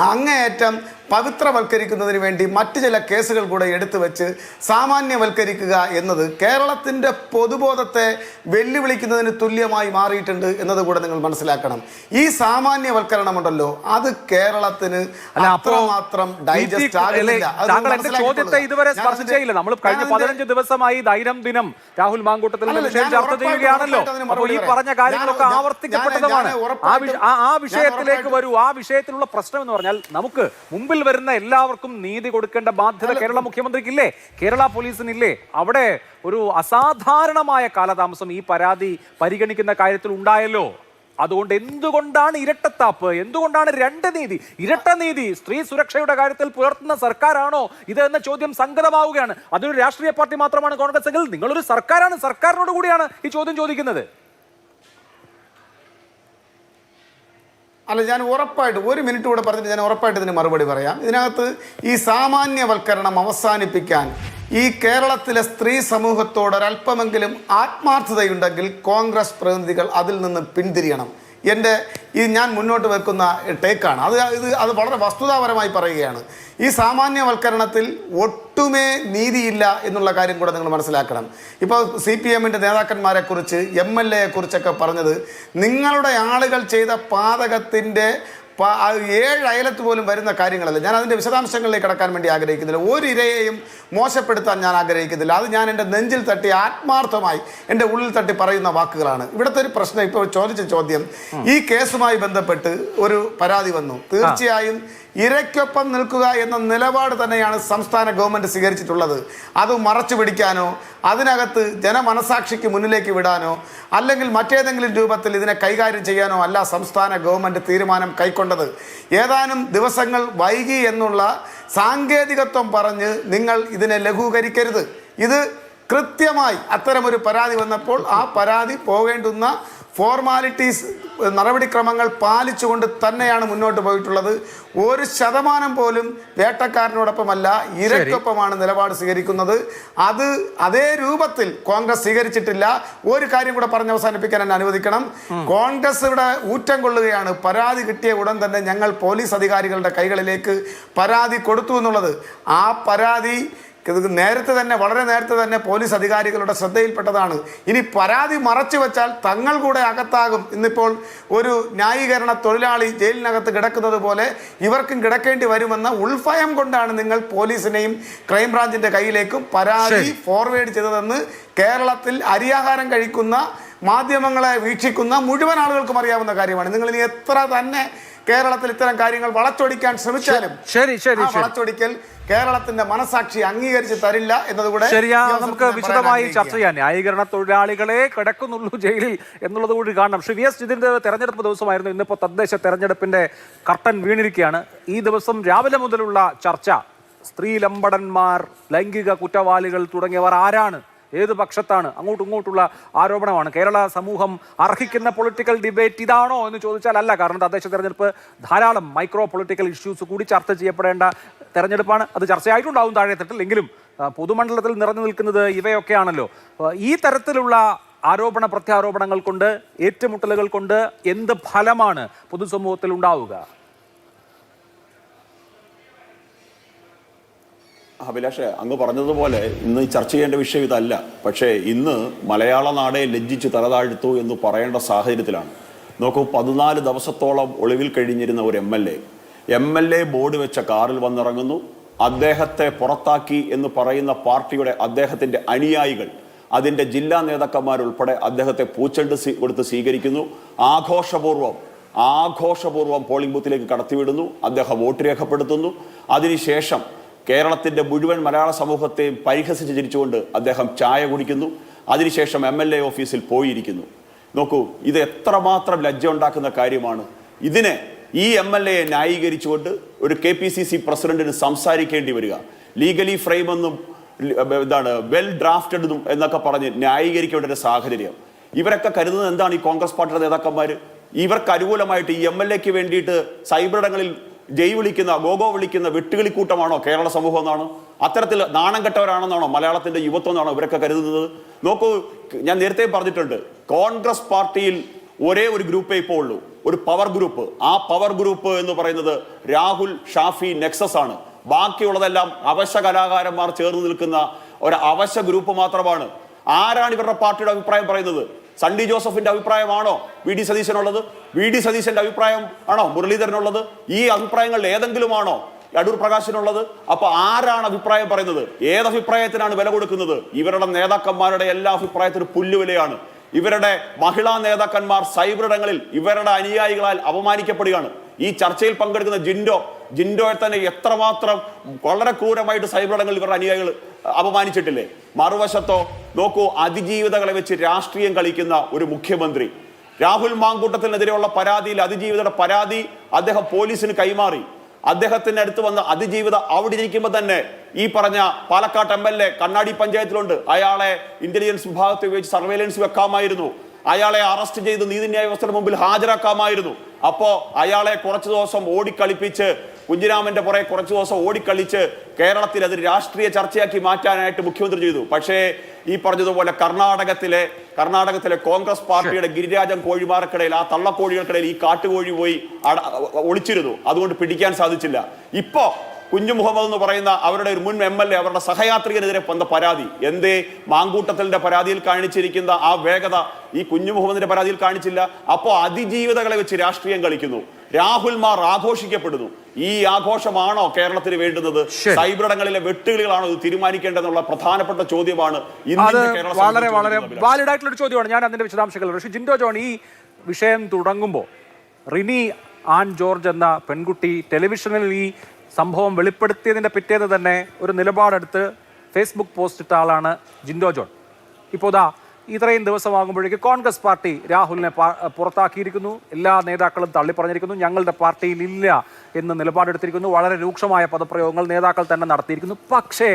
അങ്ങേയറ്റം പവിത്രവൽക്കരിക്കുന്നതിന് വേണ്ടി മറ്റു ചില കേസുകൾ കൂടെ എടുത്തു വെച്ച് സാമാന്യവൽക്കരിക്കുക എന്നത് കേരളത്തിൻ്റെ പൊതുബോധത്തെ വെല്ലുവിളിക്കുന്നതിന് തുല്യമായി മാറിയിട്ടുണ്ട് എന്നത് കൂടെ നിങ്ങൾ മനസ്സിലാക്കണം. ഈ സാമാന്യവൽക്കരണമുണ്ടല്ലോ അത് കേരളത്തിന് അത്രമാത്രം ഡൈജസ്റ്റ് ആകുന്നില്ല. ചോദ്യത്തെ ഇതുവരെ സ്പർശം ചെയ്യില്ല. നമ്മൾ കഴിഞ്ഞ 15 ദിവസമായി ദൈനംദിനം രാഹുൽ മാങ്കൂട്ടത്തിൽ വിഷയം ചർച്ച ചെയ്യുകയാണല്ലോ. അപ്പോൾ ഈ പറഞ്ഞ കാര്യങ്ങളൊക്കെ ആവർത്തിക്കപ്പെട്ടതുമാണ്. ആ വിഷയത്തിലേക്ക് വരൂ. ആ വിഷയത്തിലുള്ള പ്രശ്നം എന്ന് പറഞ്ഞാൽ നമുക്ക് മുമ്പിൽ വരുന്ന എല്ലാവർക്കും നീതി കൊടുക്കേണ്ട ബാധ്യത കേരള മുഖ്യമന്ത്രിക്കില്ലേ, കേരള പോലീസിനില്ലേ? അവിടെ ഒരു അസാധാരണമായ കാലതാമസം ഈ പരാതി പരിഗണിക്കുന്ന കാര്യത്തിൽ ഉണ്ടായല്ലോ. അതുകൊണ്ട് എന്തുകൊണ്ടാണ് ഇരട്ടത്താപ്പ്, എന്തുകൊണ്ടാണ് രണ്ട് നീതി, ഇരട്ട നീതി സ്ത്രീ സുരക്ഷയുടെ കാര്യത്തിൽ പുലർത്തുന്ന സർക്കാരാണോ ഇത് എന്ന ചോദ്യം സംഗതമാവുകയാണ്. അതൊരു രാഷ്ട്രീയ പാർട്ടി മാത്രമാണ് കോൺഗ്രസ് എങ്കിൽ നിങ്ങളൊരു സർക്കാരാണ്, സർക്കാരിനോട് കൂടിയാണ് ഈ ചോദ്യം ചോദിക്കുന്നത്. അല്ല, ഞാൻ ഉറപ്പായിട്ട് 1 മിനിറ്റ് കൂടെ പറഞ്ഞിട്ട് ഞാൻ ഉറപ്പായിട്ട് ഇതിന് മറുപടി പറയാം. ഇതിനകത്ത് ഈ സാമാന്യവൽക്കരണം അവസാനിപ്പിക്കാൻ ഈ കേരളത്തിലെ സ്ത്രീ സമൂഹത്തോടൊരല്പമെങ്കിലും ആത്മാർത്ഥതയുണ്ടെങ്കിൽ കോൺഗ്രസ് പ്രതിനിധികൾ അതിൽ നിന്ന് പിന്തിരിയണം. ഞാൻ മുന്നോട്ട് വെക്കുന്ന ടേക്കാണ് അത് വളരെ വസ്തുതാപരമായി പറയുകയാണ്. ഈ സാമാന്യവൽക്കരണത്തിൽ ഒട്ടുമേ നീതിയില്ല എന്നുള്ള കാര്യം കൂടെ നിങ്ങൾ മനസ്സിലാക്കണം. ഇപ്പോൾ CPM-ൻ്റെ നേതാക്കന്മാരെ കുറിച്ച് MLA കുറിച്ചൊക്കെ പറഞ്ഞത് നിങ്ങളുടെ ആളുകൾ ചെയ്ത പാതകത്തിൻ്റെ 7 അയലത്ത് പോലും വരുന്ന കാര്യങ്ങളല്ല. ഞാൻ അതിൻ്റെ വിശദാംശങ്ങളിലേക്ക് കടക്കാൻ വേണ്ടി ആഗ്രഹിക്കുന്നില്ല. ഒരു ഇരയെയും മോശപ്പെടുത്താൻ ഞാൻ ആഗ്രഹിക്കുന്നില്ല. അത് ഞാൻ എൻ്റെ നെഞ്ചിൽ തട്ടി ആത്മാർത്ഥമായി എൻ്റെ ഉള്ളിൽ തട്ടി പറയുന്ന വാക്കുകളാണ്. ഇവിടുത്തെ ഒരു പ്രശ്നം, ഇപ്പോൾ ചോദിച്ച ചോദ്യം, ഈ കേസുമായി ബന്ധപ്പെട്ട് ഒരു പരാതി വന്നു. തീർച്ചയായും ഇരയ്ക്കൊപ്പം നിൽക്കുക എന്ന നിലപാട് തന്നെയാണ് സംസ്ഥാന ഗവൺമെൻറ് സ്വീകരിച്ചിട്ടുള്ളത്. അത് മറച്ചു പിടിക്കാനോ അതിനകത്ത് ജനമനസാക്ഷിക്ക് മുന്നിലേക്ക് വിടാനോ അല്ലെങ്കിൽ മറ്റേതെങ്കിലും രൂപത്തിൽ ഇതിനെ കൈകാര്യം ചെയ്യാനോ അല്ല സംസ്ഥാന ഗവൺമെൻറ് തീരുമാനം കൈക്കൊണ്ടത്. ഏതാനും ദിവസങ്ങൾ വൈകി എന്നുള്ള സാങ്കേതികത്വം പറഞ്ഞ് നിങ്ങൾ ഇതിനെ ലഘൂകരിക്കരുത്. ഇത് കൃത്യമായി അത്തരമൊരു പരാതി വന്നപ്പോൾ ആ പരാതി പോകേണ്ടുന്ന ഫോർമാലിറ്റീസ് നടപടിക്രമങ്ങൾ പാലിച്ചുകൊണ്ട് തന്നെയാണ് മുന്നോട്ട് പോയിട്ടുള്ളത്. 1% പോലും വേട്ടക്കാരനോടൊപ്പമല്ല ഇരയ്ക്കൊപ്പമാണ് നിലപാട് സ്വീകരിക്കുന്നത്. അത് അതേ രൂപത്തിൽ കോൺഗ്രസ് സ്വീകരിച്ചിട്ടില്ല. ഒരു കാര്യം കൂടെ പറഞ്ഞ് അവസാനിപ്പിക്കാൻ എന്നെ അനുവദിക്കണം. കോൺഗ്രസ് ഇവിടെ ഊറ്റം കൊള്ളുകയാണ്. പരാതി കിട്ടിയ ഉടൻ തന്നെ ഞങ്ങൾ പോലീസ് അധികാരികളുടെ കൈകളിലേക്ക് പരാതി കൊടുത്തു എന്നുള്ളത്. ആ പരാതി വളരെ നേരത്തെ തന്നെ പോലീസ് അധികാരികളുടെ ശ്രദ്ധയിൽപ്പെട്ടതാണ്. ഇനി പരാതി മറച്ചു വെച്ചാൽ തങ്ങൾ കൂടെ അകത്താകും. ഇന്നിപ്പോൾ ഒരു ന്യായീകരണ തൊഴിലാളി ജയിലിനകത്ത് കിടക്കുന്നത് പോലെ ഇവർക്കും കിടക്കേണ്ടി വരുമെന്ന ഉൾഭയം കൊണ്ടാണ് നിങ്ങൾ പോലീസിനെയും ക്രൈംബ്രാഞ്ചിന്റെ കയ്യിലേക്കും പരാതി ഫോർവേഡ് ചെയ്തതെന്ന് കേരളത്തിൽ അരിയാഹാരം കഴിക്കുന്ന മാധ്യമങ്ങളെ വീക്ഷിക്കുന്ന മുഴുവൻ ആളുകൾക്കും അറിയാവുന്ന കാര്യമാണ്. നിങ്ങൾ ഇനി എത്ര തന്നെ കേരളത്തിൽ ഇത്തരം കാര്യങ്ങൾ വളച്ചൊടിക്കാൻ ശ്രമിച്ചാലും വളച്ചൊടിക്കൽ കേരളത്തിന്റെ മനസാക്ഷി അംഗീകരിച്ച് തരില്ല എന്നതുകൂടെ നമുക്ക് വിശദമായി ചർച്ച ചെയ്യാൻ. ന്യായീകരണ തൊഴിലാളികളെ കിടക്കുന്നുള്ളൂ ജയിലിൽ എന്നുള്ളത് കൂടി കാണണം. ശ്രീ VS ജിതിന്റെ തെരഞ്ഞെടുപ്പ് ദിവസമായിരുന്നു. ഇന്നിപ്പോൾ തദ്ദേശ തെരഞ്ഞെടുപ്പിന്റെ കർട്ടൻ വീണിരിക്കുകയാണ്. ഈ ദിവസം രാവിലെ മുതലുള്ള ചർച്ച സ്ത്രീലമ്പടന്മാർ, ലൈംഗിക കുറ്റവാളികൾ തുടങ്ങിയവർ ആരാണ്, ഏത് പക്ഷത്താണ്, അങ്ങോട്ടും ഇങ്ങോട്ടുള്ള ആരോപണമാണ്. കേരള സമൂഹം അർഹിക്കുന്ന പൊളിറ്റിക്കൽ ഡിബേറ്റ് ഇതാണോ എന്ന് ചോദിച്ചാൽ അല്ല. കാരണം തദ്ദേശ തെരഞ്ഞെടുപ്പ് ധാരാളം മൈക്രോ പൊളിറ്റിക്കൽ ഇഷ്യൂസ് കൂടി ചർച്ച ചെയ്യപ്പെടേണ്ട തെരഞ്ഞെടുപ്പാണ്. അത് ചർച്ചയായിട്ടുണ്ടാവും താഴെത്തട്ടിൽ. എങ്കിലും പൊതുമണ്ഡലത്തിൽ നിറഞ്ഞു നിൽക്കുന്നത് ഇവയൊക്കെയാണല്ലോ. ഈ തരത്തിലുള്ള ആരോപണ പ്രത്യാരോപണങ്ങൾ കൊണ്ട്, ഏറ്റുമുട്ടലുകൾ കൊണ്ട് എന്ത് ഫലമാണ് പൊതുസമൂഹത്തിൽ ഉണ്ടാവുക? അഭിലാഷ്, അങ്ങ് പറഞ്ഞതുപോലെ ഇന്ന് ചർച്ച ചെയ്യേണ്ട വിഷയം ഇതല്ല. പക്ഷേ ഇന്ന് മലയാള നാടെ ലജ്ജിച്ച് തലതാഴ്ത്തു എന്ന് പറയേണ്ട സാഹചര്യത്തിലാണ്. നോക്കൂ, 14 ദിവസത്തോളം ഒളിവിൽ കഴിഞ്ഞിരുന്ന ഒരു MLA ബോർഡ് വെച്ച കാറിൽ വന്നിറങ്ങുന്നു. അദ്ദേഹത്തെ പുറത്താക്കി എന്ന് പറയുന്ന പാർട്ടിയുടെ അദ്ദേഹത്തിൻ്റെ അനുയായികൾ, അതിൻ്റെ ജില്ലാ നേതാക്കന്മാരുൾപ്പെടെ അദ്ദേഹത്തെ പൂച്ചെണ്ട് കൊടുത്ത് സ്വീകരിക്കുന്നു. ആഘോഷപൂർവ്വം പോളിംഗ് ബൂത്തിലേക്ക് കടത്തിവിടുന്നു. അദ്ദേഹം വോട്ട് രേഖപ്പെടുത്തുന്നു. അതിനുശേഷം കേരളത്തിൻ്റെ മുഴുവൻ മലയാള സമൂഹത്തെയും പരിഹസിച്ച് ചിരിച്ചുകൊണ്ട് അദ്ദേഹം ചായ കുടിക്കുന്നു. അതിനുശേഷം MLA ഓഫീസിൽ പോയിരിക്കുന്നു. നോക്കൂ, ഇത് എത്രമാത്രം ലജ്ജ ഉണ്ടാക്കുന്ന കാര്യമാണ്. ഇതിനെ ഈ MLA ന്യായീകരിച്ചുകൊണ്ട് ഒരു KPCC പ്രസിഡന്റിന് സംസാരിക്കേണ്ടി വരിക. ലീഗലി ഫ്രെയിം എന്നും വെൽ ഡ്രാഫ്റ്റഡും എന്നൊക്കെ പറഞ്ഞ് ന്യായീകരിക്കേണ്ട ഒരു സാഹചര്യം. ഇവരൊക്കെ കരുതുന്നത് എന്താണ്? ഈ കോൺഗ്രസ് പാർട്ടിയുടെ നേതാക്കന്മാർ ഇവർക്ക് അനുകൂലമായിട്ട് ഈ MLAക്ക് വേണ്ടിയിട്ട് സൈബറിടങ്ങളിൽ ജയ് വിളിക്കുന്ന, ഗോഗോ വിളിക്കുന്ന വെട്ടുകിളിക്കൂട്ടമാണോ കേരള സമൂഹം എന്നാണ്? അത്തരത്തിൽ നാണം കെട്ടവരാണെന്നാണോ മലയാളത്തിന്റെ യുവത്വം എന്നാണോ ഇവരൊക്കെ കരുതുന്നത്? നോക്കൂ, ഞാൻ നേരത്തെ പറഞ്ഞിട്ടുണ്ട്, കോൺഗ്രസ് പാർട്ടിയിൽ ഒരേ ഒരു ഗ്രൂപ്പേ ഇപ്പോൾ ഉള്ളൂ, ഒരു പവർ ഗ്രൂപ്പ്. ആ പവർ ഗ്രൂപ്പ് എന്ന് പറയുന്നത് രാഹുൽ, ഷാഫി, നെക്സസ് ആണ്. ബാക്കിയുള്ളതെല്ലാം അവശ്യ കലാകാരന്മാർ ചേർന്ന് നിൽക്കുന്ന ഒരു അവശ്യ ഗ്രൂപ്പ് മാത്രമാണ്. ആരാണ് ഇവരുടെ പാർട്ടിയുടെ അഭിപ്രായം പറയുന്നത്? സണ്ണി ജോസഫിന്റെ അഭിപ്രായമാണോ VD സതീശനുള്ളത്? VD സതീശന്റെ അഭിപ്രായം ആണോ മുരളീധരനുള്ളത്? ഈ അഭിപ്രായങ്ങളിൽ ഏതെങ്കിലും ആണോ അടൂർ പ്രകാശിനുള്ളത്? അപ്പൊ ആരാണ് അഭിപ്രായം പറയുന്നത്? ഏതഭിപ്രായത്തിനാണ് വില കൊടുക്കുന്നത്? ഇവരുടെ നേതാക്കന്മാരുടെ എല്ലാ അഭിപ്രായത്തിനും പുല്ലുവിലയാണ്. ഇവരുടെ മഹിളാ നേതാക്കന്മാർ സൈബറിടങ്ങളിൽ ഇവരുടെ അനുയായികളാൽ അപമാനിക്കപ്പെടുകയാണ്. ഈ ചർച്ചയിൽ പങ്കെടുക്കുന്ന ജിൻഡോയെ തന്നെ എത്രമാത്രം വളരെ ക്രൂരമായിട്ട് സൈബറിടങ്ങളിൽ ഇവരുടെ അനുയായികൾ അപമാനിച്ചിട്ടില്ലേ? മറുവശത്തോ നോക്കൂ, അതിജീവിതകളെ വെച്ച് രാഷ്ട്രീയം കളിക്കുന്ന ഒരു മുഖ്യമന്ത്രി. രാഹുൽ മാങ്കൂട്ടത്തിനെതിരെയുള്ള പരാതിയിൽ അതിജീവിതയുടെ പരാതി അദ്ദേഹം പോലീസിന് കൈമാറി. അദ്ദേഹത്തിന്റെ അടുത്ത് വന്ന് അതിജീവിത അവിടെ ഇരിക്കുമ്പോൾ തന്നെ ഈ പറഞ്ഞ പാലക്കാട് MLA കണ്ണാടി പഞ്ചായത്തിലുണ്ട്, അയാളെ ഇന്റലിജൻസ് വിഭാഗത്തെ ഉപയോഗിച്ച് സർവൈലൻസ് വെക്കാമായിരുന്നു. അയാളെ അറസ്റ്റ് ചെയ്ത് നീതിന്യായ വ്യവസ്ഥയുടെ മുമ്പിൽ ഹാജരാക്കാമായിരുന്നു. അപ്പോ അയാളെ കുറച്ചു ദിവസം ഓടിക്കളിപ്പിച്ച്, കുഞ്ഞിരാമന്റെ പുറകെ കുറച്ചു ദിവസം ഓടിക്കളിച്ച് കേരളത്തിൽ അത് രാഷ്ട്രീയ ചർച്ചയാക്കി മാറ്റാനായിട്ട് മുഖ്യമന്ത്രി ചെയ്തു. പക്ഷേ ഈ പറഞ്ഞതുപോലെ കർണാടകത്തിലെ കോൺഗ്രസ് പാർട്ടിയുടെ ഗിരിരാജൻ കോഴിമാർക്കിടയിൽ, ആ തള്ളക്കോഴികൾക്കിടയിൽ ഈ കാട്ടുകോഴി പോയി ഒളിച്ചിരുന്നു. അതുകൊണ്ട് പിടിക്കാൻ സാധിച്ചില്ല. ഇപ്പോ കുഞ്ഞു മുഹമ്മദ് എന്ന് പറയുന്ന അവരുടെ ഒരു മുൻ MLA അവരുടെ സഹയാത്രികനെതിരെ വന്ന പരാതി, എന്തേ മാങ്കൂട്ടത്തിന്റെ പരാതിയിൽ കാണിച്ചിരിക്കുന്ന ആ വേഗത ഈ കുഞ്ഞു മുഹമ്മദിന്റെ പരാതിയിൽ കാണിച്ചില്ല? അപ്പോ അതിജീവിതകളെ വെച്ച് രാഷ്ട്രീയം കളിക്കുന്നു. രാഹുൽമാർ ആഘോഷിക്കപ്പെടുന്നു. ഈ ആഘോഷമാണോ കേരളത്തിന് വേണ്ടുന്നത്? സൈബറിടങ്ങളിലെ വെട്ടുകളികളാണോ ഇത് തീരുമാനിക്കേണ്ടതെന്നുള്ള പ്രധാനപ്പെട്ട ചോദ്യമാണ്. വളരെ വളരെ വാലിഡ് ആയിട്ടുള്ള ഒരു ചോദ്യമാണ്. ഞാൻ അതിന്റെ വിശദാംശങ്ങൾ ജിൻഡോ ജോൺ, ഈ വിഷയം തുടങ്ങുമ്പോൾ റിനി ആൻ ജോർജ് എന്ന പെൺകുട്ടി ടെലിവിഷനിൽ ഈ സംഭവം വെളിപ്പെടുത്തിയതിൻ്റെ പിറ്റേന്ന് തന്നെ ഒരു നിലപാടെടുത്ത് ഫേസ്ബുക്ക് പോസ്റ്റ് ഇട്ട ആളാണ് ജിൻഡോ ജോൺ. ഇപ്പോൾ ഇത്രയും ദിവസമാകുമ്പോഴേക്ക് കോൺഗ്രസ് പാർട്ടി രാഹുലിനെ പുറത്താക്കിയിരിക്കുന്നു. എല്ലാ നേതാക്കളും തള്ളിപ്പറഞ്ഞിരിക്കുന്നു. ഞങ്ങളുടെ പാർട്ടിയിൽ ഇല്ല എന്ന് നിലപാടെടുത്തിരിക്കുന്നു. വളരെ രൂക്ഷമായ പദപ്രയോഗങ്ങൾ നേതാക്കൾ തന്നെ നടത്തിയിരിക്കുന്നു. പക്ഷേ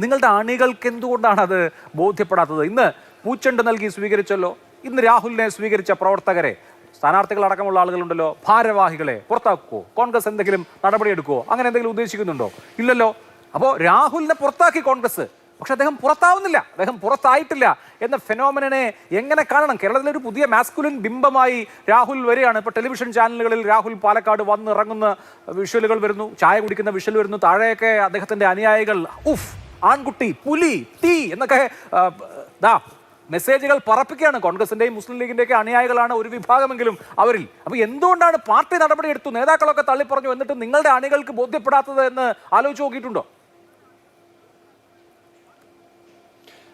നിങ്ങളുടെ അണികൾക്ക് എന്തുകൊണ്ടാണ് അത് ബോധ്യപ്പെടാത്തത്? ഇന്ന് പൂച്ചെണ്ട് നൽകി സ്വീകരിച്ചല്ലോ. ഇന്ന് രാഹുലിനെ സ്വീകരിച്ച പ്രവർത്തകരെ, സ്ഥാനാർത്ഥികളടക്കമുള്ള ആളുകളുണ്ടല്ലോ, ഭാരവാഹികളെ പുറത്താക്കുമോ? കോൺഗ്രസ് എന്തെങ്കിലും നടപടിയെടുക്കുമോ? അങ്ങനെ എന്തെങ്കിലും ഉദ്ദേശിക്കുന്നുണ്ടോ? ഇല്ലല്ലോ. അപ്പോൾ രാഹുലിനെ പുറത്താക്കി കോൺഗ്രസ്, പക്ഷെ അദ്ദേഹം പുറത്താവുന്നില്ല, അദ്ദേഹം പുറത്തായിട്ടില്ല എന്ന ഫെനോമിനെ എങ്ങനെ കാണണം? കേരളത്തിലൊരു പുതിയ മാസ്കുലിൻ ബിംബമായി രാഹുൽ വരികയാണ്. ഇപ്പോൾ ടെലിവിഷൻ ചാനലുകളിൽ രാഹുൽ പാലക്കാട് വന്നിറങ്ങുന്ന വിഷ്വലുകൾ വരുന്നു, ചായ കുടിക്കുന്ന വിഷ്വൽ വരുന്നു. താഴെയൊക്കെ അദ്ദേഹത്തിന്റെ അനുയായികൾ ഉഫ്, ആൺകുട്ടി, പുലി, തീ എന്നൊക്കെ മെസ്സേജുകൾ പറപ്പിക്കുകയാണ്. കോൺഗ്രസിന്റെയും മുസ്ലിം ലീഗിന്റെയൊക്കെ അനുയായികളാണ് ഒരു വിഭാഗമെങ്കിലും അവരിൽ. അപ്പൊ എന്തുകൊണ്ടാണ് പാർട്ടി നടപടിയെടുത്തു, നേതാക്കളൊക്കെ തള്ളിപ്പറഞ്ഞു, എന്നിട്ട് നിങ്ങളുടെ അണികൾക്ക് ബോധ്യപ്പെടാത്തത് എന്ന് ആലോചിച്ച് നോക്കിയിട്ടുണ്ടോ?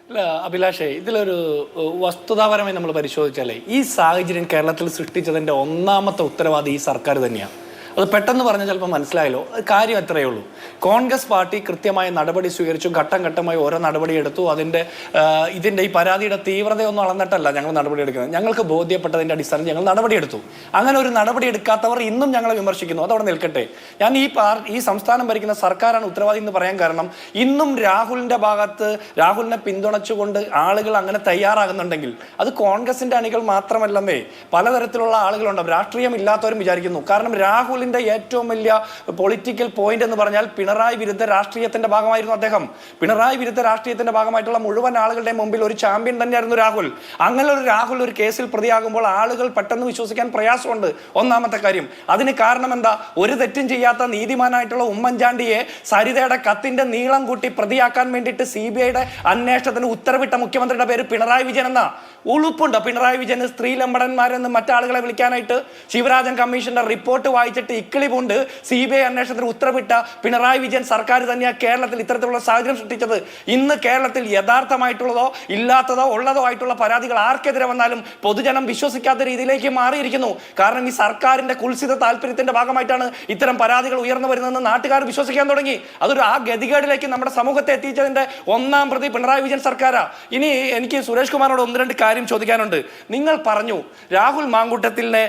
അല്ല അഭിലാഷേ, ഇതിലൊരു വസ്തുതാപരമായി നമ്മൾ പരിശോധിച്ചാലേ ഈ സാഹചര്യം കേരളത്തിൽ സൃഷ്ടിച്ചതിൻ്റെ ഒന്നാമത്തെ ഉത്തരവാദി ഈ സർക്കാർ തന്നെയാണ്. അത് പെട്ടെന്ന് പറഞ്ഞാൽ ചിലപ്പോൾ മനസ്സിലായല്ലോ. കാര്യം എത്രയേ ഉള്ളൂ. കോൺഗ്രസ് പാർട്ടി കൃത്യമായ നടപടി സ്വീകരിച്ചു, ഘട്ടം ഘട്ടമായി ഓരോ നടപടി എടുത്തു. ഇതിൻ്റെ ഈ പരാതിയുടെ തീവ്രതയൊന്നും അളന്നിട്ടല്ല ഞങ്ങൾ നടപടിയെടുക്കുന്നത്. ഞങ്ങൾക്ക് ബോധ്യപ്പെട്ടതിൻ്റെ അടിസ്ഥാനത്തിൽ ഞങ്ങൾ നടപടിയെടുത്തു. അങ്ങനെ ഒരു നടപടി എടുക്കാത്തവർ ഇന്നും ഞങ്ങളെ വിമർശിക്കുന്നു. അതവിടെ നിൽക്കട്ടെ. ഞാൻ ഈ സംസ്ഥാനം ഭരിക്കുന്ന സർക്കാരാണ് ഉത്തരവാദി എന്ന് പറയാൻ കാരണം, ഇന്നും രാഹുലിൻ്റെ ഭാഗത്ത് രാഹുലിനെ പിന്തുണച്ചുകൊണ്ട് ആളുകൾ അങ്ങനെ തയ്യാറാകുന്നുണ്ടെങ്കിൽ അത് കോൺഗ്രസിൻ്റെ അണികൾ മാത്രമല്ലെന്നേ, പലതരത്തിലുള്ള ആളുകളുണ്ടാവും. രാഷ്ട്രീയം ഇല്ലാത്തവരും വിചാരിക്കുന്നു. കാരണം രാഹുൽ ഏറ്റവും വലിയ പൊളിറ്റിക്കൽ പോയിന്റ് എന്ന് പറഞ്ഞാൽ പിണറായി വിരുദ്ധ രാഷ്ട്രീയത്തിന്റെ ഭാഗമായിരുന്നു അദ്ദേഹം. പിണറായി വിരുദ്ധ രാഷ്ട്രീയത്തിന്റെ ഭാഗമായിട്ടുള്ള മുഴുവൻ ആളുകളുടെ മുമ്പിൽ ഒരു ചാമ്പ്യൻ തന്നെയായിരുന്നു രാഹുൽ. അങ്ങനെ ഒരു രാഹുൽ ഒരു കേസിൽ പ്രതിയാകുമ്പോൾ ആളുകൾ പെട്ടെന്ന് വിശ്വസിക്കാൻ പ്രയാസമുണ്ട്. ഒന്നാമത്തെ കാര്യം. അതിന് കാരണം എന്താ? ഒരു തെറ്റും ചെയ്യാത്ത നീതിമാനായിട്ടുള്ള ഉമ്മൻചാണ്ടിയെ സരിതയുടെ കത്തിന്റെ നീളം കൂട്ടി പ്രതിയാക്കാൻ വേണ്ടിയിട്ട് CBIയുടെ അന്വേഷണത്തിന് ഉത്തരവിട്ട മുഖ്യമന്ത്രിയുടെ പേര് പിണറായി വിജയൻ എന്നാ. ഉളുപ്പുണ്ടോ പിണറായി വിജയന് സ്ത്രീലമ്പടന്മാരെന്ന് മറ്റാളുകളെ വിളിക്കാനായിട്ട്? ശിവരാജൻ കമ്മീഷന്റെ റിപ്പോർട്ട് വായിച്ചിട്ട് ഇക്കിളിപുണ്ട് CBI അന്വേഷണത്തിന് ഉത്തരവിട്ട പിണറായി വിജയൻ സർക്കാർ തന്നെയാണ് കേരളത്തിൽ ഇത്തരത്തിലുള്ള സാഹചര്യം സൃഷ്ടിച്ചത്. ഇന്ന് കേരളത്തിൽ യഥാർത്ഥമായിട്ടുള്ളതോ ഇല്ലാത്തതോ ഉള്ളതോ ആയിട്ടുള്ള പരാതികൾ ആർക്കെതിരെ വന്നാലും പൊതുജനം വിശ്വസിക്കാത്ത രീതിയിലേക്ക് മാറിയിരിക്കുന്നു. കാരണം ഈ സർക്കാരിന്റെ കുൽസിത താല്പര്യത്തിന്റെ ഭാഗമായിട്ടാണ് ഇത്തരം പരാതികൾ ഉയർന്നു വരുന്നതെന്ന് നാട്ടുകാർ വിശ്വസിക്കാൻ തുടങ്ങി. അതൊരു ആ ഗതികേടിലേക്ക് നമ്മുടെ സമൂഹത്തെ എത്തിച്ചതിന്റെ ഒന്നാം പ്രതി പിണറായി വിജയൻ സർക്കാരാ. ഇനി എനിക്ക് സുരേഷ് കുമാറിനോട് ഒന്ന് രണ്ട് കാര്യം ചോദിക്കാനുണ്ട്. നിങ്ങൾ പറഞ്ഞു രാഹുൽ മാങ്കൂട്ടത്തിനെ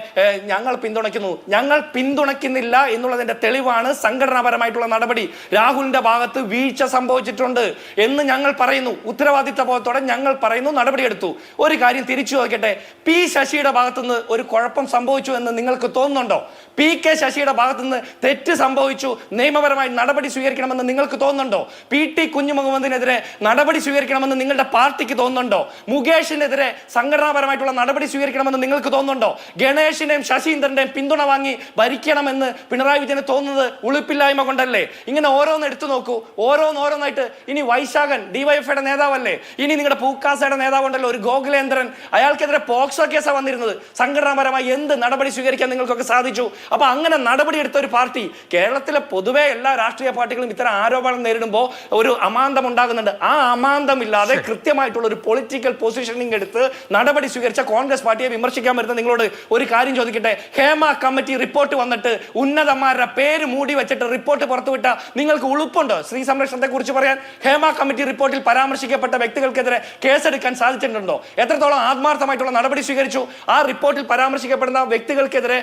ഞങ്ങൾ പിന്തുണയ്ക്കുന്നു. ഞങ്ങൾ പിന്തുണയ്ക്കുന്നില്ല എന്നുള്ളതിന്റെ തെളിവാണ് സംഘടനാപരമായിട്ടുള്ള നടപടി. രാഹുലിന്റെ ഭാഗത്ത് വീഴ്ച സംഭവിച്ചിട്ടുണ്ട് എന്ന് ഞങ്ങൾ പറയുന്നു. ഉത്തരവാദിത്ത ബോധത്തോടെ ഞങ്ങൾ പറയുന്നു, നടപടിയെടുത്തു. ഒരു കാര്യം തിരിച്ചു ചോദിക്കട്ടെ, P ശശിയുടെ ഭാഗത്തുനിന്ന് ഒരു കുഴപ്പം സംഭവിച്ചു എന്ന് നിങ്ങൾക്ക് തോന്നുന്നുണ്ടോ? PK ശശിയുടെ ഭാഗത്തുനിന്ന് തെറ്റ് സംഭവിച്ചു, നിയമപരമായി നടപടി സ്വീകരിക്കണമെന്ന് നിങ്ങൾക്ക് തോന്നുന്നുണ്ടോ? PT കുഞ്ഞുമുഹമ്മദിനെതിരെ നടപടി സ്വീകരിക്കണമെന്ന് നിങ്ങളുടെ പാർട്ടിക്ക് തോന്നുന്നുണ്ടോ? മുകേഷിനെതിരെ സംഘടനാപരമായിട്ടുള്ള നടപടി സ്വീകരിക്കണമെന്ന് നിങ്ങൾക്ക് തോന്നുന്നുണ്ടോ? ഗണേഷിന്റെയും ശശീന്ദ്രന്റെയും പിന്തുണ വാങ്ങി ഭരിക്കണമെന്ന് പിണറായി വിജയന് തോന്നുന്നത് ഉളുപ്പില്ലായ്മ കൊണ്ടല്ലേ? ഇങ്ങനെ ഓരോന്ന് എടുത്തു നോക്കൂ, ഓരോന്നായിട്ട്. ഇനി വൈശാഖൻ DYFIയുടെ നേതാവല്ലേ? ഇനി നിങ്ങളുടെ പൂക്കാസയുടെ നേതാവുണ്ടല്ലോ ഒരു ഗോകുലേന്ദ്രൻ, അയാൾക്കെതിരെ പോക്സോ കേസാണ് വന്നിരുന്നത്. സംഘടനാപരമായി എന്ത് നടപടി സ്വീകരിക്കാൻ നിങ്ങൾക്കൊക്കെ സാധിച്ചു? അപ്പൊ അങ്ങനെ നടപടി എടുത്ത ഒരു പാർട്ടി, കേരളത്തിലെ പൊതുവെ എല്ലാ രാഷ്ട്രീയ പാർട്ടികളും ഇത്തരം ആരോപണം നേരിടുമ്പോൾ ഒരു അമാന്തം ഉണ്ടാകുന്നുണ്ട്. ആ അമാന്തമില്ലാതെ കൃത്യമായിട്ടുള്ള ഒരു പൊളിറ്റിക്കൽ പൊസിഷനിങ് എടുത്ത് നടപടി സ്വീകരിച്ച കോൺഗ്രസ് പാർട്ടിയെ വിമർശിക്കാൻ വരുന്ന നിങ്ങളോട് ഒരു കാര്യം ചോദിക്കട്ടെ. ഹേമ കമ്മിറ്റി റിപ്പോർട്ട് വന്നിട്ട് ഉന്നതന്മാരുടെ പേര് മൂടി വെച്ചിട്ട് റിപ്പോർട്ട് പുറത്തുവിട്ട നിങ്ങൾക്ക് ഉളുപ്പുണ്ടോ സ്ത്രീ സംരക്ഷണത്തെ കുറിച്ച് പറയാൻ? ഹേമ കമ്മിറ്റി റിപ്പോർട്ടിൽ പരാമർശിക്കപ്പെട്ട വ്യക്തികൾക്കെതിരെ കേസെടുക്കാൻ സാധിച്ചിട്ടുണ്ടോ? എത്രത്തോളം ആത്മാർത്ഥമായിട്ടുള്ള നടപടി സ്വീകരിച്ചു? ആ റിപ്പോർട്ടിൽ പരാമർശിക്കപ്പെടുന്ന വ്യക്തികൾക്കെതിരെ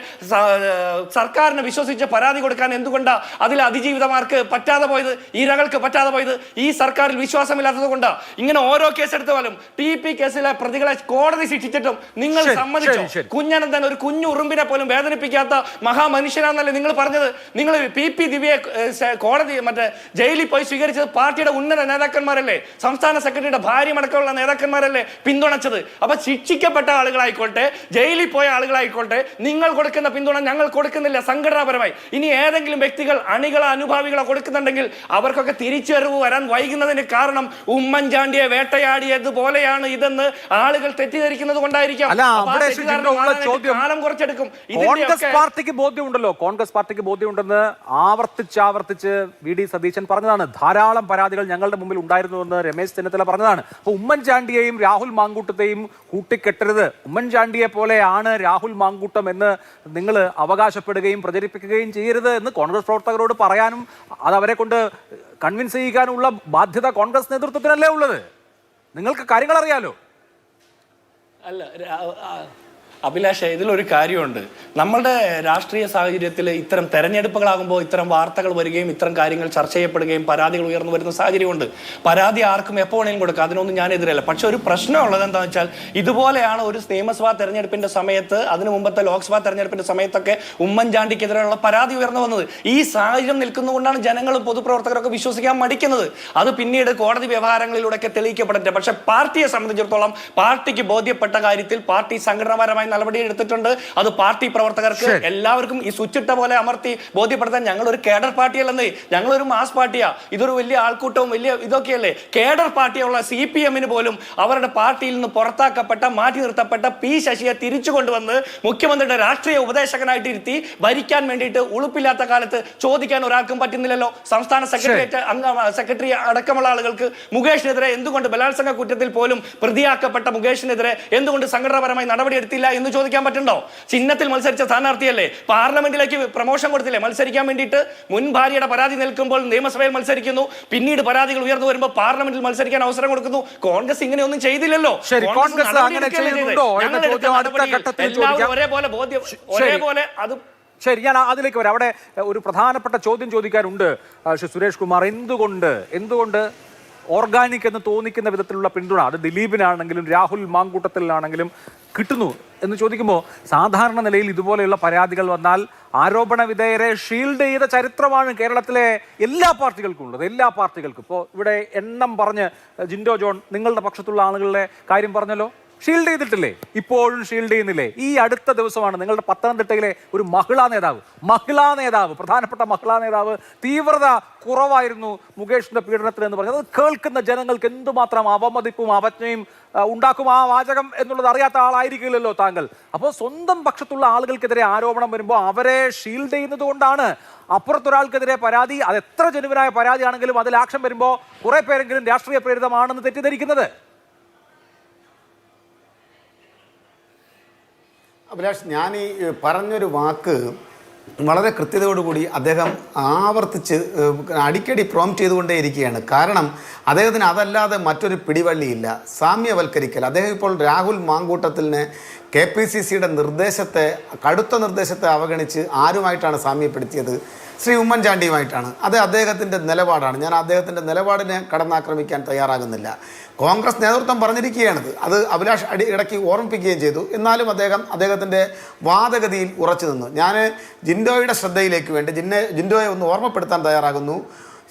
സർക്കാരിനെ വിശ്വസിച്ച് പരാതി കൊടുക്കാൻ എന്തുകൊണ്ടാ അതിൽ അതിജീവിതമാർക്ക് പറ്റാതെ പോയത്, ഇരകൾക്ക് പറ്റാതെ പോയത്? ഈ സർക്കാരിൽ വിശ്വാസമില്ലാത്തത് കൊണ്ടാ. ഇങ്ങനെ ഓരോ കേസെടുത്താലും TP കേസിലെ പ്രതികളെ കോടതി ശിക്ഷിച്ചിട്ടും നിങ്ങൾ സമ്മതിച്ചോ? കുഞ്ഞനന്തൻ ഒരു കുഞ്ഞു ഉറുമ്പിനെ പോലും വേദനിപ്പിക്കാത്ത മഹാമനുഷ്യനാന്നല്ലേ നിങ്ങൾ പറഞ്ഞത്? നിങ്ങൾ PP ദിവ്യയെ കോടതി ജയിലിൽ പോയി സ്വീകരിച്ചത് പാർട്ടിയുടെ ഉന്നത നേതാക്കന്മാരല്ലേ? സംസ്ഥാന സെക്രട്ടറിയുടെ ഭാര്യമടക്കമുള്ള നേതാക്കന്മാരല്ലേ പിന്തുണച്ചത്? അപ്പൊ ശിക്ഷിക്കപ്പെട്ട ആളുകളായിക്കോട്ടെ, ജയിലിൽ പോയ ആളുകളായിക്കോട്ടെ, നിങ്ങൾ കൊടുക്കുന്ന പിന്തുണ ഞങ്ങൾ കൊടുക്കുന്നില്ല സംഘടനാപരമായി. ഇനി ഏതെങ്കിലും വ്യക്തികൾ അണികളോ അനുഭാവികളോ കൊടുക്കുന്നുണ്ടെങ്കിൽ അവർക്കൊക്കെ തിരിച്ചുവരവ് വരാൻ വൈകുന്നതിന് കാരണം ഉമ്മൻചാണ്ടിയെ വേട്ടയാടിയതുപോലെയാണ് ഇതെന്ന് ആളുകൾ തെറ്റിദ്ധരിക്കുന്നത് കൊണ്ടായിരിക്കാം. കാലം കുറച്ചെടുക്കും. കോൺഗ്രസ് പാർട്ടിക്ക് ബോധ്യമുണ്ടല്ലോ, കോൺഗ്രസ് പാർട്ടിക്ക് ബോധ്യമുണ്ടെന്ന് ആവർത്തിച്ച് VD സതീശൻ പറഞ്ഞതാണ്. ധാരാളം പരാതികൾ ഞങ്ങളുടെ മുമ്പിൽ ഉണ്ടായിരുന്നുവെന്ന് രമേശ് ചെന്നിത്തല പറഞ്ഞതാണ്. അപ്പൊ ഉമ്മൻചാണ്ടിയെയും രാഹുൽ മാങ്കൂട്ടത്തെയും കൂട്ടിക്കെട്ടരുത്, ഉമ്മൻചാണ്ടിയെ പോലെയാണ് രാഹുൽ മാങ്കൂട്ടം എന്ന് നിങ്ങൾ അവകാശപ്പെടുകയും പ്രചരിപ്പിക്കുകയും ചെയ്യരുത് എന്ന് കോൺഗ്രസ് പ്രവർത്തകരോട് പറയാനും അത് അവരെ കൊണ്ട് കൺവിൻസ് ചെയ്യിക്കാനുള്ള ബാധ്യത കോൺഗ്രസ് നേതൃത്വത്തിനല്ലേ ഉള്ളത്? നിങ്ങൾക്ക് കാര്യങ്ങൾ അറിയാലോ. അല്ല അഭിലാഷ്, ഇതിലൊരു കാര്യമുണ്ട്. നമ്മളുടെ രാഷ്ട്രീയ സാഹചര്യത്തിൽ ഇത്തരം തെരഞ്ഞെടുപ്പുകളാകുമ്പോൾ ഇത്തരം വാർത്തകൾ വരികയും ഇത്തരം കാര്യങ്ങൾ ചർച്ച ചെയ്യപ്പെടുകയും പരാതികൾ ഉയർന്നു വരുന്ന സാഹചര്യമുണ്ട്. പരാതി ആർക്കും എപ്പോൾ വേണമെങ്കിലും കൊടുക്കാം, അതിനൊന്നും ഞാൻ എതിരല്ല. പക്ഷെ ഒരു പ്രശ്നമുള്ളത് എന്താണെന്ന് വെച്ചാൽ, ഇതുപോലെയാണ് ഒരു നിയമസഭാ തെരഞ്ഞെടുപ്പിന്റെ സമയത്ത്, അതിനു മുമ്പത്തെ ലോക്സഭാ തെരഞ്ഞെടുപ്പിന്റെ സമയത്തൊക്കെ ഉമ്മൻചാണ്ടിക്കെതിരെയുള്ള പരാതി ഉയർന്നു വന്നത്. ഈ സാഹചര്യം നിൽക്കുന്നതുകൊണ്ടാണ് ജനങ്ങളും പൊതുപ്രവർത്തകരൊക്കെ വിശ്വസിക്കാൻ മടിക്കുന്നത്. അത് പിന്നീട് കോടതി വ്യവഹാരങ്ങളിലൂടെയൊക്കെ തെളിയിക്കപ്പെടട്ടെ. പക്ഷെ പാർട്ടിയെ സംബന്ധിച്ചിടത്തോളം പാർട്ടിക്ക് ബോധ്യപ്പെട്ട കാര്യത്തിൽ പാർട്ടി സംഘടനാപരമായി നടപടി എടുത്തിട്ടുണ്ട്. അത് പാർട്ടി പ്രവർത്തകർക്ക് എല്ലാവർക്കും ഈ സ്വിച്ചിട്ട പോലെ അമർത്തി ബോധ്യപ്പെടുത്താൻ ഞങ്ങൾ ഒരു കേഡർ പാർട്ടിയല്ലെന്ന്, ഞങ്ങളൊരു മാസ് പാർട്ടിയാ. ഇതൊരു വലിയ ആൾക്കൂട്ടവും വലിയ ഇതൊക്കെയല്ലേ. കേഡർ പാർട്ടിയുള്ള CPM പോലും അവരുടെ പാർട്ടിയിൽ നിന്ന് പുറത്താക്കപ്പെട്ട, മാറ്റി നിർത്തപ്പെട്ട P ശശിയെ തിരിച്ചു കൊണ്ടുവന്ന് മുഖ്യമന്ത്രിയുടെ രാഷ്ട്രീയ ഉപദേശകനായിട്ട് ഇരുത്തി ഭരിക്കാൻ വേണ്ടിയിട്ട് ഉളുപ്പില്ലാത്ത കാലത്ത് ചോദിക്കാൻ ഒരാൾക്കും പറ്റുന്നില്ലല്ലോ. സംസ്ഥാന സെക്രട്ടറി അടക്കമുള്ള ആളുകൾക്ക് മുകേഷിനെതിരെ എന്തുകൊണ്ട് ബലാത്സംഗ കുറ്റത്തിൽ പോലും പ്രതിയാക്കപ്പെട്ട മുകേഷിനെതിരെ എന്തുകൊണ്ട് സംഘടനാപരമായി നടപടിയെടുത്തില്ല എന്ന് ചോദിക്കാൻ പറ്റുണ്ടോ? ചിഹ്നത്തിൽ മത്സരിച്ച സ്ഥാനാർത്ഥിയല്ലേ, പാർലമെന്റിലേക്ക് പ്രമോഷൻ കൊടുത്തില്ലേ മത്സരിക്കാൻ വേണ്ടിയിട്ട്? മുൻ ഭാര്യയുടെ പരാതി നിൽക്കുമ്പോൾ നിയമസഭയിൽ മത്സരിക്കുന്നു, പിന്നീട് പരാതികൾ ഉയർന്നു വരുമ്പോൾ പാർലമെന്റിൽ മത്സരിക്കാൻ അവസരം കൊടുക്കുന്നു. കോൺഗ്രസ് ഇങ്ങനെയൊന്നും ചെയ്തില്ലല്ലോ. ഒരേപോലെ അത് ശരി, ഞാൻ അതിലേക്ക് വരാം. അവിടെ ഒരു പ്രധാനപ്പെട്ട ചോദ്യം ചോദിക്കാനുണ്ട് സുരേഷ് കുമാർ. എന്തുകൊണ്ട് ഓർഗാനിക് എന്ന് തോന്നിക്കുന്ന വിധത്തിലുള്ള പിന്തുണ അത് ദിലീപിനാണെങ്കിലും രാഹുൽ മാങ്കൂട്ടത്തിലാണെങ്കിലും കിട്ടുന്നു എന്ന് ചോദിക്കുമ്പോൾ, സാധാരണ നിലയിൽ ഇതുപോലെയുള്ള പരാതികൾ വന്നാൽ ആരോപണ വിധേയരെ ഷീൽഡ് ചെയ്ത ചരിത്രമാണ് കേരളത്തിലെ എല്ലാ പാർട്ടികൾക്കും ഉള്ളത്. എല്ലാ പാർട്ടികൾക്കും. ഇപ്പോൾ ഇവിടെ എണ്ണം പറഞ്ഞ് ജിൻഡോ ജോൺ നിങ്ങളുടെ പക്ഷത്തുള്ള ആളുകളുടെ കാര്യം പറഞ്ഞല്ലോ. ഷീൽഡ് ചെയ്തിട്ടില്ലേ? ഇപ്പോഴും ഷീൽഡ് ചെയ്യുന്നില്ലേ? ഈ അടുത്ത ദിവസമാണ് നിങ്ങളുടെ പത്തനംതിട്ടയിലെ ഒരു മഹിളാ നേതാവ് പ്രധാനപ്പെട്ട മഹിളാ നേതാവ് തീവ്രത കുറവായിരുന്നു മുകേഷിന്റെ പീഡനത്തിന് എന്ന് പറഞ്ഞത്. അത് കേൾക്കുന്ന ജനങ്ങൾക്ക് എന്തുമാത്രം അവമതിപ്പും അവജ്ഞയും ഉണ്ടാക്കും ആ വാചകം എന്നുള്ളത് അറിയാത്ത ആളായിരിക്കില്ലല്ലോ താങ്കൾ. അപ്പോൾ സ്വന്തം പക്ഷത്തുള്ള ആളുകൾക്കെതിരെ ആരോപണം വരുമ്പോൾ അവരെ ഷീൽഡ് ചെയ്യുന്നത് കൊണ്ടാണ് അപ്പുറത്തൊരാൾക്കെതിരെ പരാതി, അത് എത്ര ജനുവിനായ പരാതിയാണെങ്കിലും അതിൽ ആക്ഷൻ വരുമ്പോൾ കുറെ പേരെങ്കിലും രാഷ്ട്രീയ പ്രേരിതമാണെന്ന് തെറ്റിദ്ധരിക്കുന്നത്. അഭിലാഷ്, ഞാൻ ഈ പറഞ്ഞൊരു വാക്ക് വളരെ കൃത്യതയോടുകൂടി അദ്ദേഹം ആവർത്തിച്ച് അടിക്കടി പ്രോംപ്റ്റ് ചെയ്തുകൊണ്ടേയിരിക്കുകയാണ്. കാരണം അദ്ദേഹത്തിന് അതല്ലാതെ മറ്റൊരു പിടിവള്ളിയില്ല. സാമ്യവൽക്കരിക്കൽ. അദ്ദേഹം ഇപ്പോൾ രാഹുൽ മാങ്കൂട്ടത്തിലിനെ KPCCയുടെ കടുത്ത നിർദ്ദേശത്തെ അവഗണിച്ച് ആരുമായിട്ടാണ് സാമ്യപ്പെടുത്തിയത്? ശ്രീ ഉമ്മൻചാണ്ടിയുമായിട്ടാണ്. അത് അദ്ദേഹത്തിൻ്റെ നിലപാടാണ്. ഞാൻ അദ്ദേഹത്തിൻ്റെ നിലപാടിനെ കടന്നാക്രമിക്കാൻ തയ്യാറാകുന്നില്ല. കോൺഗ്രസ് നേതൃത്വം പറഞ്ഞിരിക്കുകയാണത്. അത് അഭിലാഷ് ഇടയ്ക്ക് ഓർമ്മിപ്പിക്കുകയും ചെയ്തു. എന്നാലും അദ്ദേഹത്തിൻ്റെ വാദഗതിയിൽ ഉറച്ചു നിന്നു. ഞാൻ ജിൻഡോയുടെ ശ്രദ്ധയിലേക്ക് വേണ്ടി ജിൻഡോയെ ഒന്ന് ഓർമ്മപ്പെടുത്താൻ തയ്യാറാകുന്നു.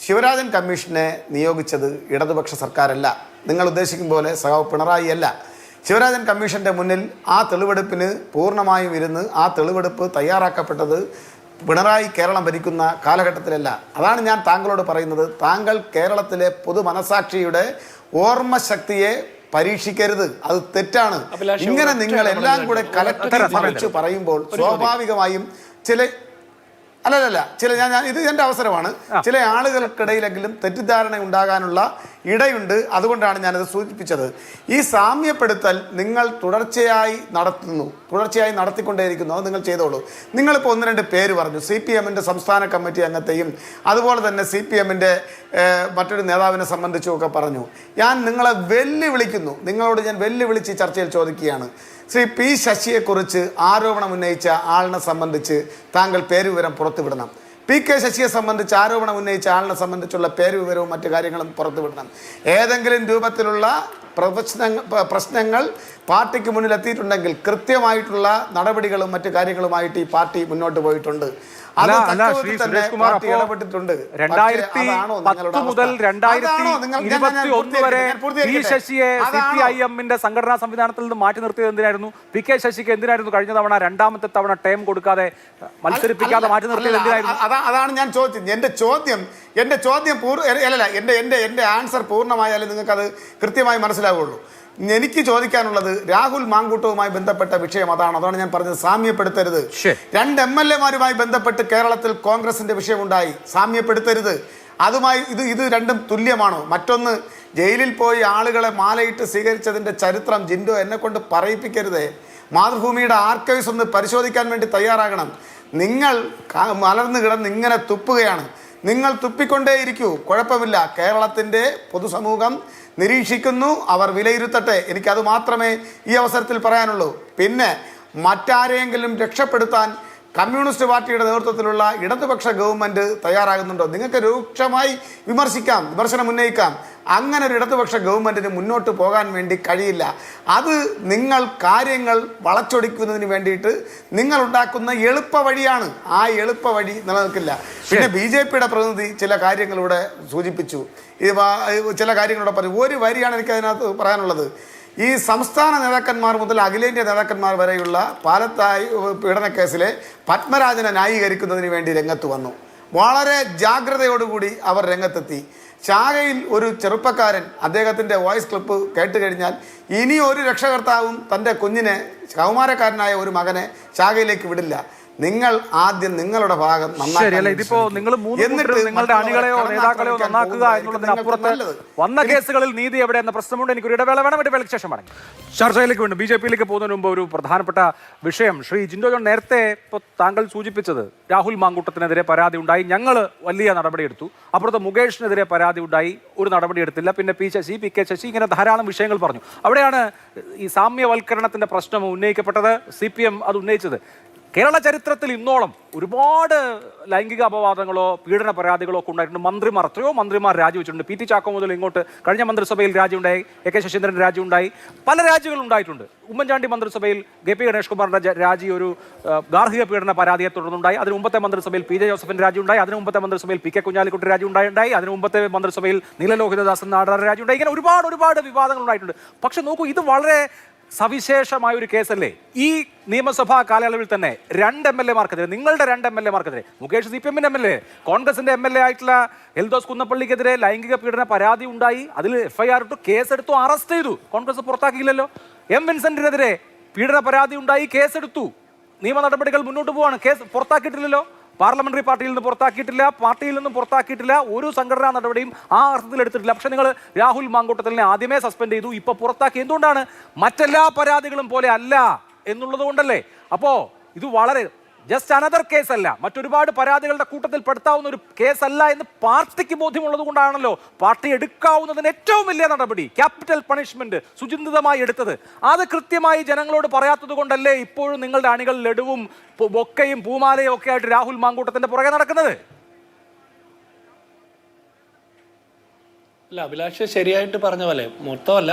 ശിവരാജൻ കമ്മീഷനെ നിയോഗിച്ചത് ഇടതുപക്ഷ സർക്കാരല്ല. നിങ്ങൾ ഉദ്ദേശിക്കും പോലെ സഖാവ് പിണറായി അല്ല. ശിവരാജൻ കമ്മീഷൻ്റെ മുന്നിൽ ആ തെളിവെടുപ്പിന് പൂർണ്ണമായും ഇരുന്ന് ആ തെളിവെടുപ്പ് തയ്യാറാക്കപ്പെട്ടത് പിണറായി കേരളം ഭരിക്കുന്ന കാലഘട്ടത്തിലല്ല. അതാണ് ഞാൻ താങ്കളോട് പറയുന്നത്. താങ്കൾ കേരളത്തിലെ പൊതുമനസാക്ഷിയുടെ ഓർമ്മശക്തിയെ പരീക്ഷിക്കരുത്. അത് തെറ്റാണ്. ഇങ്ങനെ നിങ്ങൾ എല്ലാം കൂടെ കലക്ടറിച്ച് പറയുമ്പോൾ സ്വാഭാവികമായും ഇത് എൻ്റെ അവസരമാണ്. ചില ആളുകൾക്കിടയിലെങ്കിലും തെറ്റിദ്ധാരണ ഉണ്ടാകാനുള്ള ഇടയുണ്ട്. അതുകൊണ്ടാണ് ഞാനത് സൂചിപ്പിച്ചത്. ഈ സാമ്യപ്പെടുത്തൽ നിങ്ങൾ തുടർച്ചയായി നടത്തിക്കൊണ്ടേയിരിക്കുന്നു. അത് നിങ്ങൾ ചെയ്തോളൂ. നിങ്ങളിപ്പോൾ 1-2 പേര് പറഞ്ഞു. CPMൻ്റെ സംസ്ഥാന കമ്മിറ്റി അംഗത്തെയും അതുപോലെ തന്നെ CPMൻ്റെ മറ്റൊരു നേതാവിനെ സംബന്ധിച്ചുമൊക്കെ പറഞ്ഞു. ഞാൻ നിങ്ങളെ നിങ്ങളോട് ഞാൻ വെല്ലുവിളിച്ച് ചർച്ചയിൽ ചോദിക്കുകയാണ്. ശ്രീ P. ശശിയെക്കുറിച്ച് ആരോപണം ഉന്നയിച്ച ആളിനെ സംബന്ധിച്ച് താങ്കൾ പേരുവിവരം പുറത്തുവിടണം. PK ശശിയെ സംബന്ധിച്ച് ആരോപണം ഉന്നയിച്ച ആളിനെ സംബന്ധിച്ചുള്ള പേരുവിവരവും മറ്റു കാര്യങ്ങളും പുറത്തുവിടണം. ഏതെങ്കിലും രൂപത്തിലുള്ള പ്രശ്നങ്ങൾ പാർട്ടിക്ക് മുന്നിൽ എത്തിയിട്ടുണ്ടെങ്കിൽ കൃത്യമായിട്ടുള്ള നടപടികളും മറ്റു കാര്യങ്ങളുമായിട്ട് ഈ പാർട്ടി മുന്നോട്ട് പോയിട്ടുണ്ട്. മുതൽ 2021 വരെ P. ശശിയെ CPIMന്റെ സംഘടനാ സംവിധാനത്തിൽ നിന്ന് മാറ്റി നിർത്തിയത് എന്തിനായിരുന്നു? PK ശശിക്ക് എന്തിനായിരുന്നു കഴിഞ്ഞ തവണ രണ്ടാമത്തെ തവണ ടേം കൊടുക്കാതെ മത്സരിപ്പിക്കാതെ മാറ്റി നിർത്തിയത് എന്തിനായിരുന്നു? അതാണ് ഞാൻ ചോദിച്ചത്. എന്റെ ചോദ്യം എന്റെ ആൻസർ പൂർണ്ണമായാലും നിങ്ങൾക്കത് കൃത്യമായി മനസ്സിലാവുള്ളൂ. എനിക്ക് ചോദിക്കാനുള്ളത് രാഹുൽ മാങ്കൂട്ടവുമായി ബന്ധപ്പെട്ട വിഷയം അതാണ് ഞാൻ പറഞ്ഞത്. സാമ്യപ്പെടുത്തരുത്. 2 MLA-മാരുമായി ബന്ധപ്പെട്ട് കേരളത്തിൽ കോൺഗ്രസിന്റെ വിഷയമുണ്ടായി. സാമ്യപ്പെടുത്തരുത്. അതുമായി ഇത് രണ്ടും തുല്യമാണോ? മറ്റൊന്ന്, ജയിലിൽ പോയി ആളുകളെ മാലയിട്ട് സ്വീകരിച്ചതിന്റെ ചരിത്രം ജിൻഡോ എന്നെ കൊണ്ട് പറയിപ്പിക്കരുതേ. മാതൃഭൂമിയുടെ ആർക്കൈവ്സ് ഒന്ന് പരിശോധിക്കാൻ വേണ്ടി തയ്യാറാകണം. നിങ്ങൾ മലർന്നു കിടന്ന് ഇങ്ങനെ തുപ്പുകയാണ്. നിങ്ങൾ തുപ്പിക്കൊണ്ടേയിരിക്കൂ, കുഴപ്പമില്ല. കേരളത്തിൻ്റെ പൊതുസമൂഹം നിരീക്ഷിക്കുന്നു, അവർ വിലയിരുത്തട്ടെ. എനിക്കത് മാത്രമേ ഈ അവസരത്തിൽ പറയാനുള്ളൂ. പിന്നെ മറ്റാരെയെങ്കിലും രക്ഷപ്പെടുത്താൻ കമ്മ്യൂണിസ്റ്റ് പാർട്ടിയുടെ നേതൃത്വത്തിലുള്ള ഇടതുപക്ഷ ഗവൺമെൻറ് തയ്യാറാകുന്നുണ്ടോ? നിങ്ങൾക്ക് രൂക്ഷമായി വിമർശനം ഉന്നയിക്കാം. അങ്ങനെ ഒരു ഇടതുപക്ഷ ഗവൺമെൻറ്റിന് മുന്നോട്ട് പോകാൻ വേണ്ടി കഴിയില്ല. അത് നിങ്ങൾ കാര്യങ്ങൾ വളച്ചൊടിക്കുന്നതിന് വേണ്ടിയിട്ട് നിങ്ങൾ ഉണ്ടാക്കുന്ന എളുപ്പ വഴിയാണ്. ആ എളുപ്പ വഴി നിലനിൽക്കില്ല. പിന്നെ BJPയുടെ പ്രതിനിധി ചില കാര്യങ്ങളിലൂടെ സൂചിപ്പിച്ചു, ചില കാര്യങ്ങളിലൂടെ പറഞ്ഞു. ഒരു വരിയാണ് എനിക്ക് അതിനകത്ത് പറയാനുള്ളത്. ഈ സംസ്ഥാന നേതാക്കന്മാർ മുതൽ അഖിലേന്ത്യാ നേതാക്കന്മാർ വരെയുള്ള പാലത്തായി പീഡനക്കേസിലെ പത്മരാജനെ ന്യായീകരിക്കുന്നതിന് വേണ്ടി രംഗത്ത് വന്നു. വളരെ ജാഗ്രതയോടുകൂടി അവർ രംഗത്തെത്തി. ശാഖയിൽ ഒരു ചെറുപ്പക്കാരൻ അദ്ദേഹത്തിൻ്റെ വോയിസ് ക്ലിപ്പ് കേട്ട് കഴിഞ്ഞാൽ ഇനി ഒരു രക്ഷകർത്താവും തൻ്റെ കുഞ്ഞിനെ, കൗമാരക്കാരനായ ഒരു മകനെ ശാഖയിലേക്ക് വിടില്ല. നിങ്ങൾ ആദ്യം നിങ്ങളുടെ ഭാഗം ഇതിപ്പോ നിങ്ങൾ നിങ്ങളുടെ അണികളെയോ നേതാക്കളെയോ നന്നാക്കുക എന്നുള്ളതിനപ്പുറത്ത് വന്ന കേസുകളിൽ നീതി എവിടെ എന്ന പ്രശ്നമുണ്ട്. എനിക്കൊരു ഇടവേള വേണം. ഇടവേളയ്ക്ക് ശേഷമാണ് ചർച്ചയിലേക്ക് വേണ്ടി BJPയിലേക്ക് പോകുന്നതിന് മുമ്പ് ഒരു പ്രധാനപ്പെട്ട വിഷയം ശ്രീ ജിൻഡോ ജോൺ നേരത്തെ ഇപ്പോൾ താങ്കൾ സൂചിപ്പിച്ചത് രാഹുൽ മാങ്കൂട്ടത്തിനെതിരെ പരാതി ഉണ്ടായി, ഞങ്ങൾ വലിയ നടപടിയെടുത്തു. അപ്പുറത്ത് മുകേഷിനെതിരെ പരാതി ഉണ്ടായി, ഒരു നടപടി എടുത്തില്ല. പിന്നെ PK ശശി ഇങ്ങനെ ധാരാളം വിഷയങ്ങൾ പറഞ്ഞു. അവിടെയാണ് ഈ സാമ്യവൽക്കരണത്തിന്റെ പ്രശ്നം ഉന്നയിക്കപ്പെട്ടത്. CPM അത് ഉന്നയിച്ചത്. കേരള ചരിത്രത്തിൽ ഇന്നോളം ഒരുപാട് ലൈംഗിക അപവാദങ്ങളോ പീഡന പരാതികളോ ഒക്കെ ഉണ്ടായിട്ടുണ്ട്. എത്രയോ മന്ത്രിമാർ രാജിവെച്ചിട്ടുണ്ട്. PT ചാക്കോ മുതൽ ഇങ്ങോട്ട് കഴിഞ്ഞ മന്ത്രിസഭയിൽ രാജിയുണ്ടായി, AK ശശീന്ദ്രൻ രാജിയുണ്ടായി, പല രാജികൾ ഉണ്ടായിട്ടുണ്ട്. ഉമ്മൻചാണ്ടി മന്ത്രിസഭയിൽ KP ഗണേഷ് കുമാറിന്റെ രാജി ഒരു ഗാർഹിക പീഡന പരാതിയെ തുടർന്നുണ്ടായി. അതിന് മുമ്പത്തെ മന്ത്രിസഭയിൽ PJ ജോസഫിന്റെ രാജി ഉണ്ടായി. അതിന് മുമ്പത്തെ മന്ത്രിസഭയിൽ PK കുഞ്ഞാലിക്കുട്ടി രാജി ഉണ്ടായി. അതിന് മുമ്പത്തെ മന്ത്രിസഭയിൽ നീലലോഹിതദാസൻ നാടാർ രാജി ഉണ്ടായി. ഇങ്ങനെ ഒരുപാട് വിവാദങ്ങൾ ഉണ്ടായിട്ടുണ്ട്. പക്ഷെ നോക്കൂ, ഇത് വളരെ സവിശേഷമായ ഒരു കേസല്ലേ? ഈ നിയമസഭാ കാലയളവിൽ തന്നെ 2 MLA-മാർക്കെതിരെ, നിങ്ങളുടെ 2 MLA-മാർക്കെതിരെ, മുകേഷ് CPM-ന്റെ MLA, കോൺഗ്രസിന്റെ MLA ആയിട്ടുള്ള എൽദോസ് കുന്നപ്പള്ളിക്കെതിരെ ലൈംഗിക പീഡന പരാതി ഉണ്ടായി. അതിൽ FIR ഇട്ടു, കേസെടുത്തു, അറസ്റ്റ് ചെയ്തു. കോൺഗ്രസ് പുറത്താക്കിയില്ലല്ലോ. M. വിൻസെന്റിനെതിരെ പീഡന പരാതി ഉണ്ടായി, കേസെടുത്തു. നിയമ നടപടികൾ മുന്നോട്ട് പോവാണ്. കേസ് പുറത്താക്കിയിട്ടില്ലല്ലോ. പാർലമെന്ററി പാർട്ടിയിൽ നിന്ന് പുറത്താക്കിയിട്ടില്ല, പാർട്ടിയിൽ നിന്നും പുറത്താക്കിയിട്ടില്ല, ഒരു സംഘടനാ നടപടിയും ആ അർത്ഥത്തിൽ എടുത്തിട്ടില്ല. പക്ഷെ നിങ്ങൾ രാഹുൽ മാങ്കൂട്ടത്തിലിനെ ആദ്യമേ സസ്പെൻഡ് ചെയ്തു, ഇപ്പൊ പുറത്താക്കി. എന്തുകൊണ്ടാണ്? മറ്റെല്ലാ പരാതികളും പോലെ അല്ല എന്നുള്ളത് കൊണ്ടല്ലേ. അപ്പോ ഇത് വളരെ ജസ്റ്റ് അനദർ കേസല്ല, മറ്റൊരുപാട് പരാതികളുടെ കൂട്ടത്തിൽ പെടുത്താവുന്ന ഒരു കേസല്ല എന്ന് പാർട്ടിക്ക് ബോധ്യമുള്ളത് കൊണ്ടാണല്ലോ പാർട്ടി എടുക്കാവുന്നതിന് ഏറ്റവും വലിയ നടപടി, ക്യാപിറ്റൽ പണിഷ്മെന്റ് സുചിന്തിതമായി എടുത്തത്. അത് കൃത്യമായി ജനങ്ങളോട് പറയാത്തത് കൊണ്ടല്ലേ ഇപ്പോഴും നിങ്ങളുടെ അണികൾ ലഡുവും ബൊക്കയും പൂമാലയും ഒക്കെ ആയിട്ട് രാഹുൽ മാങ്കൂട്ടത്തിന്റെ പുറകെ നടക്കുന്നത്. അല്ല, അഭിലാഷ് ശരിയായിട്ട് പറഞ്ഞ പോലെ, മൊത്തമല്ല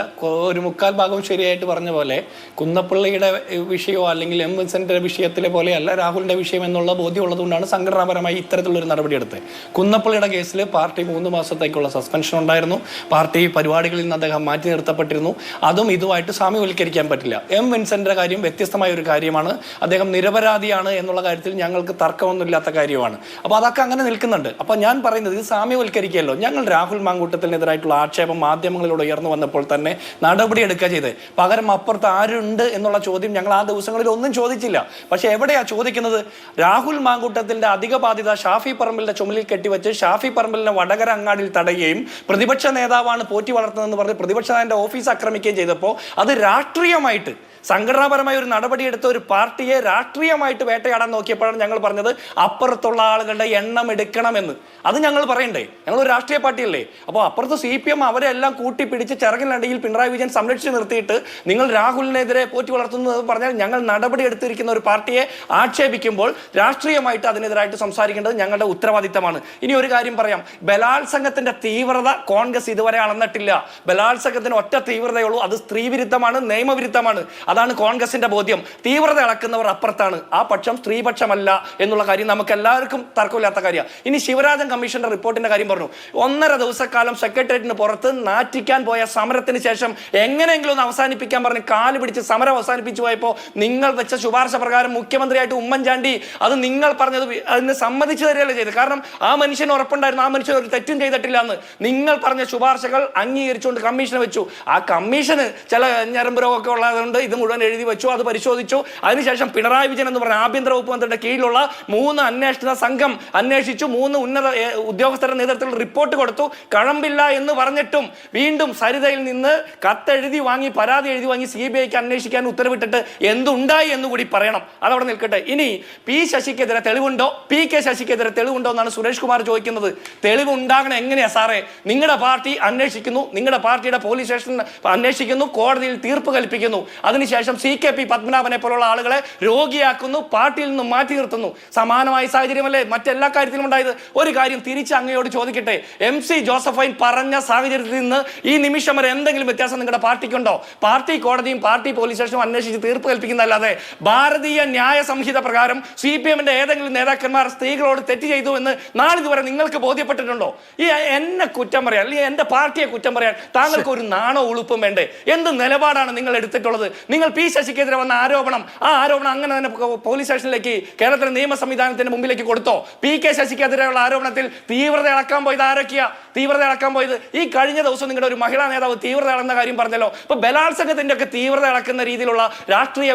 ഒരു 3/4 ഭാഗവും ശരിയായിട്ട് പറഞ്ഞ പോലെ, കുന്നപ്പള്ളിയുടെ വിഷയമോ അല്ലെങ്കിൽ M. വിൻസെന്റിന്റെ വിഷയത്തിലെ പോലെയല്ല രാഹുലിന്റെ വിഷയം എന്നുള്ള ബോധ്യം ഉള്ളതുകൊണ്ടാണ് സംഘടനാപരമായി ഇത്തരത്തിലുള്ളൊരു നടപടിയെടുത്തത്. കുന്നപ്പള്ളിയുടെ കേസിൽ പാർട്ടി 3 മാസത്തേക്കുള്ള സസ്പെൻഷൻ ഉണ്ടായിരുന്നു. പാർട്ടി പരിപാടികളിൽ നിന്ന് അദ്ദേഹം മാറ്റി നിർത്തപ്പെട്ടിരുന്നു. അതും ഇതുമായിട്ട് സാമ്യവൽക്കരിക്കാൻ പറ്റില്ല. M. വിൻസെന്റിന്റെ കാര്യം വ്യത്യസ്തമായ ഒരു കാര്യമാണ്. അദ്ദേഹം നിരപരാധിയാണ് എന്നുള്ള കാര്യത്തിൽ ഞങ്ങൾക്ക് തർക്കമൊന്നുമില്ലാത്ത കാര്യമാണ്. അപ്പോൾ അതൊക്കെ അങ്ങനെ നിൽക്കുന്നുണ്ട്. അപ്പോൾ ഞാൻ പറയുന്നത് ഇത് സാമ്യവൽക്കരിക്കുകയല്ലോ. ഞങ്ങൾ രാഹുൽ മാങ്കൂട്ടത്തിനെതിരെ ായിട്ടുള്ള ആക്ഷേപം മാധ്യമങ്ങളിലൂടെ ഉയർന്നു വന്നപ്പോൾ തന്നെ നടപടി എടുക്കുക ചെയ്തത്. പകരം അപ്പുറത്ത് ആരുണ്ട് എന്നുള്ള ചോദ്യം ഞങ്ങൾ ആ ദിവസങ്ങളിൽ ഒന്നും ചോദിച്ചില്ല. പക്ഷെ എവിടെയാ ചോദിക്കുന്നത്? രാഹുൽ മാങ്കൂട്ടത്തിന്റെ അധിക ബാധ്യത ഷാഫി പറമ്പിലിന്റെ ചുമലിൽ കെട്ടിവെച്ച് ഷാഫി പറമ്പിലിനെ വടകര അങ്ങാടിയിൽ തടയുകയും പ്രതിപക്ഷ നേതാവാണ് പോറ്റി വളർത്തുന്നതെന്ന് പറഞ്ഞ് പ്രതിപക്ഷ നേതാവിന്റെ ഓഫീസ് ആക്രമിക്കുകയും ചെയ്തപ്പോൾ അത് രാഷ്ട്രീയമായിട്ട് സംഘടനാപരമായ ഒരു നടപടിയെടുത്ത ഒരു പാർട്ടിയെ രാഷ്ട്രീയമായിട്ട് വേട്ടയാടാൻ നോക്കിയപ്പോഴാണ് ഞങ്ങൾ പറഞ്ഞത് അപ്പുറത്തുള്ള ആളുകളുടെ എണ്ണം എടുക്കണമെന്ന്. അത് ഞങ്ങൾ പറയണ്ടേ? ഞങ്ങൾ ഒരു രാഷ്ട്രീയ പാർട്ടിയല്ലേ? അപ്പോൾ അപ്പുറത്ത് CPM അവരെല്ലാം കൂട്ടിപ്പിടിച്ച് ചിറകിനടിയിൽ പിണറായി വിജയൻ സംരക്ഷിച്ച് നിർത്തിയിട്ട് നിങ്ങൾ രാഹുലിനെതിരെ പോറ്റി വളർത്തുന്നത് പറഞ്ഞാൽ ഞങ്ങൾ നടപടി എടുത്തിരിക്കുന്ന ഒരു പാർട്ടിയെ ആക്ഷേപിക്കുമ്പോൾ രാഷ്ട്രീയമായിട്ട് അതിനെതിരായിട്ട് സംസാരിക്കേണ്ടത് ഞങ്ങളുടെ ഉത്തരവാദിത്തമാണ്. ഇനി ഒരു കാര്യം പറയാം, ബലാത്സംഗത്തിന്റെ തീവ്രത കോൺഗ്രസ് ഇതുവരെ അളന്നിട്ടില്ല. ബലാത്സംഗത്തിന് ഒറ്റ തീവ്രതയുള്ളൂ, അത് സ്ത്രീവിരുദ്ധമാണ്, നിയമവിരുദ്ധമാണ്. അതാണ് കോൺഗ്രസിന്റെ ബോധ്യം. തീവ്രത അളക്കുന്നവർ അപ്പുറത്താണ്, ആ പക്ഷം സ്ത്രീപക്ഷമല്ല എന്നുള്ള കാര്യം നമുക്ക് എല്ലാവർക്കും തർക്കമില്ലാത്ത കാര്യമാണ്. ഇനി ശിവരാജൻ കമ്മീഷന്റെ റിപ്പോർട്ടിന്റെ കാര്യം പറഞ്ഞു. 1.5 ദിവസക്കാലം സെക്രട്ടേറിയറ്റിന് പുറത്ത് നാറ്റിക്കാൻ പോയ സമരത്തിന് ശേഷം എങ്ങനെയെങ്കിലും ഒന്ന് അവസാനിപ്പിക്കാൻ പറഞ്ഞ് കാല് പിടിച്ച് സമരം അവസാനിപ്പിച്ചു പോയപ്പോൾ നിങ്ങൾ വെച്ച ശുപാർശ പ്രകാരം മുഖ്യമന്ത്രിയായിട്ട് ഉമ്മൻചാണ്ടി അത് നിങ്ങൾ പറഞ്ഞത് അതിന് സമ്മതിച്ചു തരികയല്ലേ ചെയ്ത്. കാരണം ആ മനുഷ്യന് ഉറപ്പുണ്ടായിരുന്നു, ആ മനുഷ്യൻ ഒരു തെറ്റും ചെയ്തിട്ടില്ല എന്ന്. നിങ്ങൾ പറഞ്ഞ ശുപാർശകൾ അംഗീകരിച്ചുകൊണ്ട് കമ്മീഷനെ വെച്ചു. ആ കമ്മീഷന് ചില ഞരമ്പ് രോഗമൊക്കെ ഉള്ളതുകൊണ്ട് ഇത് മുഴുവൻ എഴുതി വെച്ചു, അത് പരിശോധിച്ചു. അതിനുശേഷം പിണറായി വിജയൻ എന്ന് പറഞ്ഞ ആഭ്യന്തര വകുപ്പ് മന്ത്രിയുടെ കീഴിലുള്ള 3 അന്വേഷണ സംഘം അന്വേഷിച്ചു. 3 ഉന്നത ഉദ്യോഗസ്ഥരുടെ നേതൃത്വത്തിൽ റിപ്പോർട്ട് കൊടുത്തു. കഴമ്പില്ല എന്ന് പറഞ്ഞിട്ടും വീണ്ടും സരിതയിൽ നിന്ന് കത്തെഴുതി വാങ്ങി, പരാതി എഴുതി വാങ്ങി CBIക്ക് അന്വേഷിക്കാൻ ഉത്തരവിട്ടിട്ട് എന്തുണ്ടായി എന്നുകൂടി പറയണം. അതവിടെ നിൽക്കട്ടെ. ഇനി P. ശശിക്കെതിരെ തെളിവുണ്ടോ, PK ശശിക്കെതിരെ തെളിവുണ്ടോ എന്നാണ് സുരേഷ് കുമാർ ചോദിക്കുന്നത്. തെളിവ് ഉണ്ടാകണം എങ്ങനെയാ സാറേ? നിങ്ങളുടെ പാർട്ടി അന്വേഷിക്കുന്നു, നിങ്ങളുടെ പാർട്ടിയുടെ പോലീസ് സ്റ്റേഷൻ അന്വേഷിക്കുന്നു, കോടതിയിൽ തീർപ്പ് കൽപ്പിക്കുന്നു. അതിനുശേഷം CKP പത്മനാഭനെ പോലുള്ള ആളുകളെ രോഗിയാക്കുന്നു, പാർട്ടിയിൽ നിന്നും മാറ്റി നിർത്തുന്നു. സമാനമായ സാഹചര്യമല്ലേ മറ്റെല്ലാ കാര്യത്തിലും ഉണ്ടായത്? ഒരു കാര്യം തിരിച്ച് അങ്ങയോട് ചോദിക്കട്ടെ, MC ജോസഫൈൻ പറഞ്ഞ സാഹചര്യത്തിൽ നിന്ന് ഈ നിമിഷം വരെ എന്തെങ്കിലും വ്യത്യാസം നിങ്ങളുടെ പാർട്ടിക്കുണ്ടോ? പാർട്ടി കോടതിയും പാർട്ടി പോലീസ് സ്റ്റേഷനും അന്വേഷിച്ച് തീർപ്പ് കൽപ്പിക്കുന്നതല്ലാതെ ഭാരതീയ ന്യായ സംഹിത പ്രകാരം CPM-ന്റെ ഏതെങ്കിലും നേതാക്കന്മാർ സ്ത്രീകളോട് തെറ്റ് ചെയ്തു എന്ന് നാളിതുവരെ നിങ്ങൾക്ക് ബോധ്യപ്പെട്ടിട്ടുണ്ടോ? ഈ എന്നെ കുറ്റം പറയാൻ, അല്ലെങ്കിൽ എന്റെ പാർട്ടിയെ കുറ്റം പറയാൻ താങ്കൾക്ക് ഒരു നാണോ ഉളുപ്പും വേണ്ടേ? എന്ത് നിലപാടാണ് നിങ്ങൾ എടുത്തിട്ടുള്ളത്? നിങ്ങൾ P. ശശിക്കെതിരെ വന്ന ആരോപണം, ആ ആരോപണം അങ്ങനെ തന്നെ പോലീസ് സ്റ്റേഷനിലേക്ക് കേരളത്തിലെ നിയമ സംവിധാനത്തിന്റെ മുമ്പിലേക്ക് കൊടുത്തോ? PK ശശിക്കെതിരെയുള്ള ആരോപണത്തിൽ തീവ്രത അളക്കാൻ പോയത് ആരൊക്കെയാ? തീവ്രത അളക്കാൻ പോയത് ഈ കഴിഞ്ഞ ദിവസം നിങ്ങളുടെ ഒരു മഹിളാ നേതാവ് തീവ്രത അളന്ന കാര്യം പറഞ്ഞല്ലോ. ഇപ്പൊ ബലാത്സംഗത്തിന്റെ ഒക്കെ തീവ്രത അളക്കുന്ന രീതിയിലുള്ള രാഷ്ട്രീയ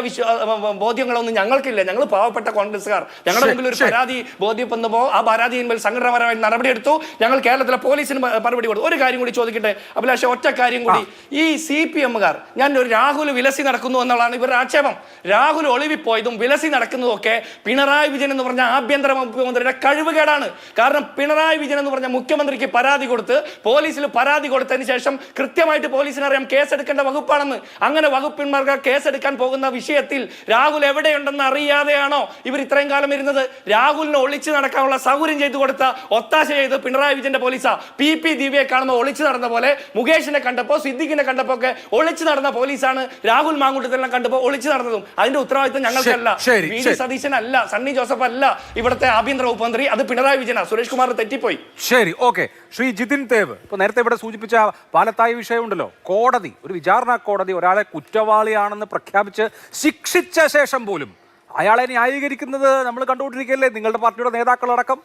ബോധ്യങ്ങളൊന്നും ഞങ്ങൾക്കില്ല. ഞങ്ങൾ പാവപ്പെട്ട കോൺഗ്രസ്സുകാർ, ഞങ്ങളുടെ മുമ്പിൽ ഒരു പരാതി ബോധ്യപ്പെടുന്നപ്പോൾ ആ പരാതിയിന്മേൽ സംഘടനാപരമായി നടപടിയെടുത്തു. ഞങ്ങൾ കേരളത്തിലെ പോലീസിന് മറുപടി കൊടുത്തു. ഒരു കാര്യം കൂടി ചോദിക്കട്ടെ അഭിലാഷ്, ഒറ്റ കാര്യം കൂടി. ഈ CPM-കാർ ഞാൻ ഒരു രാഹുൽ വിലസി നടക്കുന്നു എന്നുള്ളതാണ് ഇവരുടെ ആക്ഷേപം. രാഹുൽ ഒളിവിപ്പോയതും വിലസി നടക്കുന്നതും ഒക്കെ പിണറായി വിജയൻ എന്ന് പറഞ്ഞ ആഭ്യന്തര മുഖ്യമന്ത്രിയുടെ കഴിവുകേടാണ്. കാരണം പിണറായി വിജയൻ എന്ന് പറഞ്ഞ മുഖ്യമന്ത്രിക്ക് പരാതി കൊടുത്ത് പോലീസിൽ പരാതി കൊടുത്തതിന് ശേഷം കൃത്യമായിട്ട് പോലീസിനറിയാം കേസെടുക്കേണ്ട വകുപ്പാണെന്ന്. അങ്ങനെ വകുപ്പിന്മാർക്ക് കേസെടുക്കാൻ പോകുന്ന വിഷയത്തിൽ രാഹുൽ എവിടെയുണ്ടെന്ന് അറിയാതെയാണോ ഇവർ ഇത്രയും കാലം ഇരുന്നത്? രാഹുലിനെ ഒളിച്ചു നടക്കാനുള്ള സൗകര്യം ചെയ്തു കൊടുത്ത ഒത്താശ ചെയ്ത് പിണറായി വിജയന്റെ പോലീസാ. PP ദിവ്യയെ കാണുമ്പോൾ ഒളിച്ചു നടന്ന പോലെ മുകേഷിനെ കണ്ടപ്പോ സിദ്ദിഖിനെ കണ്ടപ്പോ ഒക്കെ ഒളിച്ചു നടന്ന പോലീസാണ് രാഹുൽ മാങ്കൂട്ട കൂടുതലെല്ലാം കണ്ടപ്പോൾ ഒളിച്ചു നടന്നതും അതിന്റെ ഉത്തരവാദിത്വം ഞങ്ങൾക്കല്ല. വി ഡി സതീശനല്ല, സണ്ണി ജോസഫ് അല്ല ഇവിടുത്തെ ആഭ്യന്തര വകുപ്പ് മന്ത്രി, അത് പിണറായി വിജയനാ. സുരേഷ് കുമാർ തെറ്റിപ്പോയി. ശരി, ഓക്കെ. ശ്രീ ജിതിൻ ദേവ്, ഇപ്പൊ നേരത്തെ ഇവിടെ സൂചിപ്പിച്ച പാലത്തായി വിഷയമുണ്ടല്ലോ, കോടതി, ഒരു വിചാരണ കോടതി ഒരാളെ കുറ്റവാളിയാണെന്ന് പ്രഖ്യാപിച്ച് ശിക്ഷിച്ച ശേഷം പോലും അയാളെ ന്യായീകരിക്കുന്നത് നമ്മൾ കണ്ടുകൊണ്ടിരിക്കുകയല്ലേ, നിങ്ങളുടെ പാർട്ടിയുടെ നേതാക്കളടക്കം.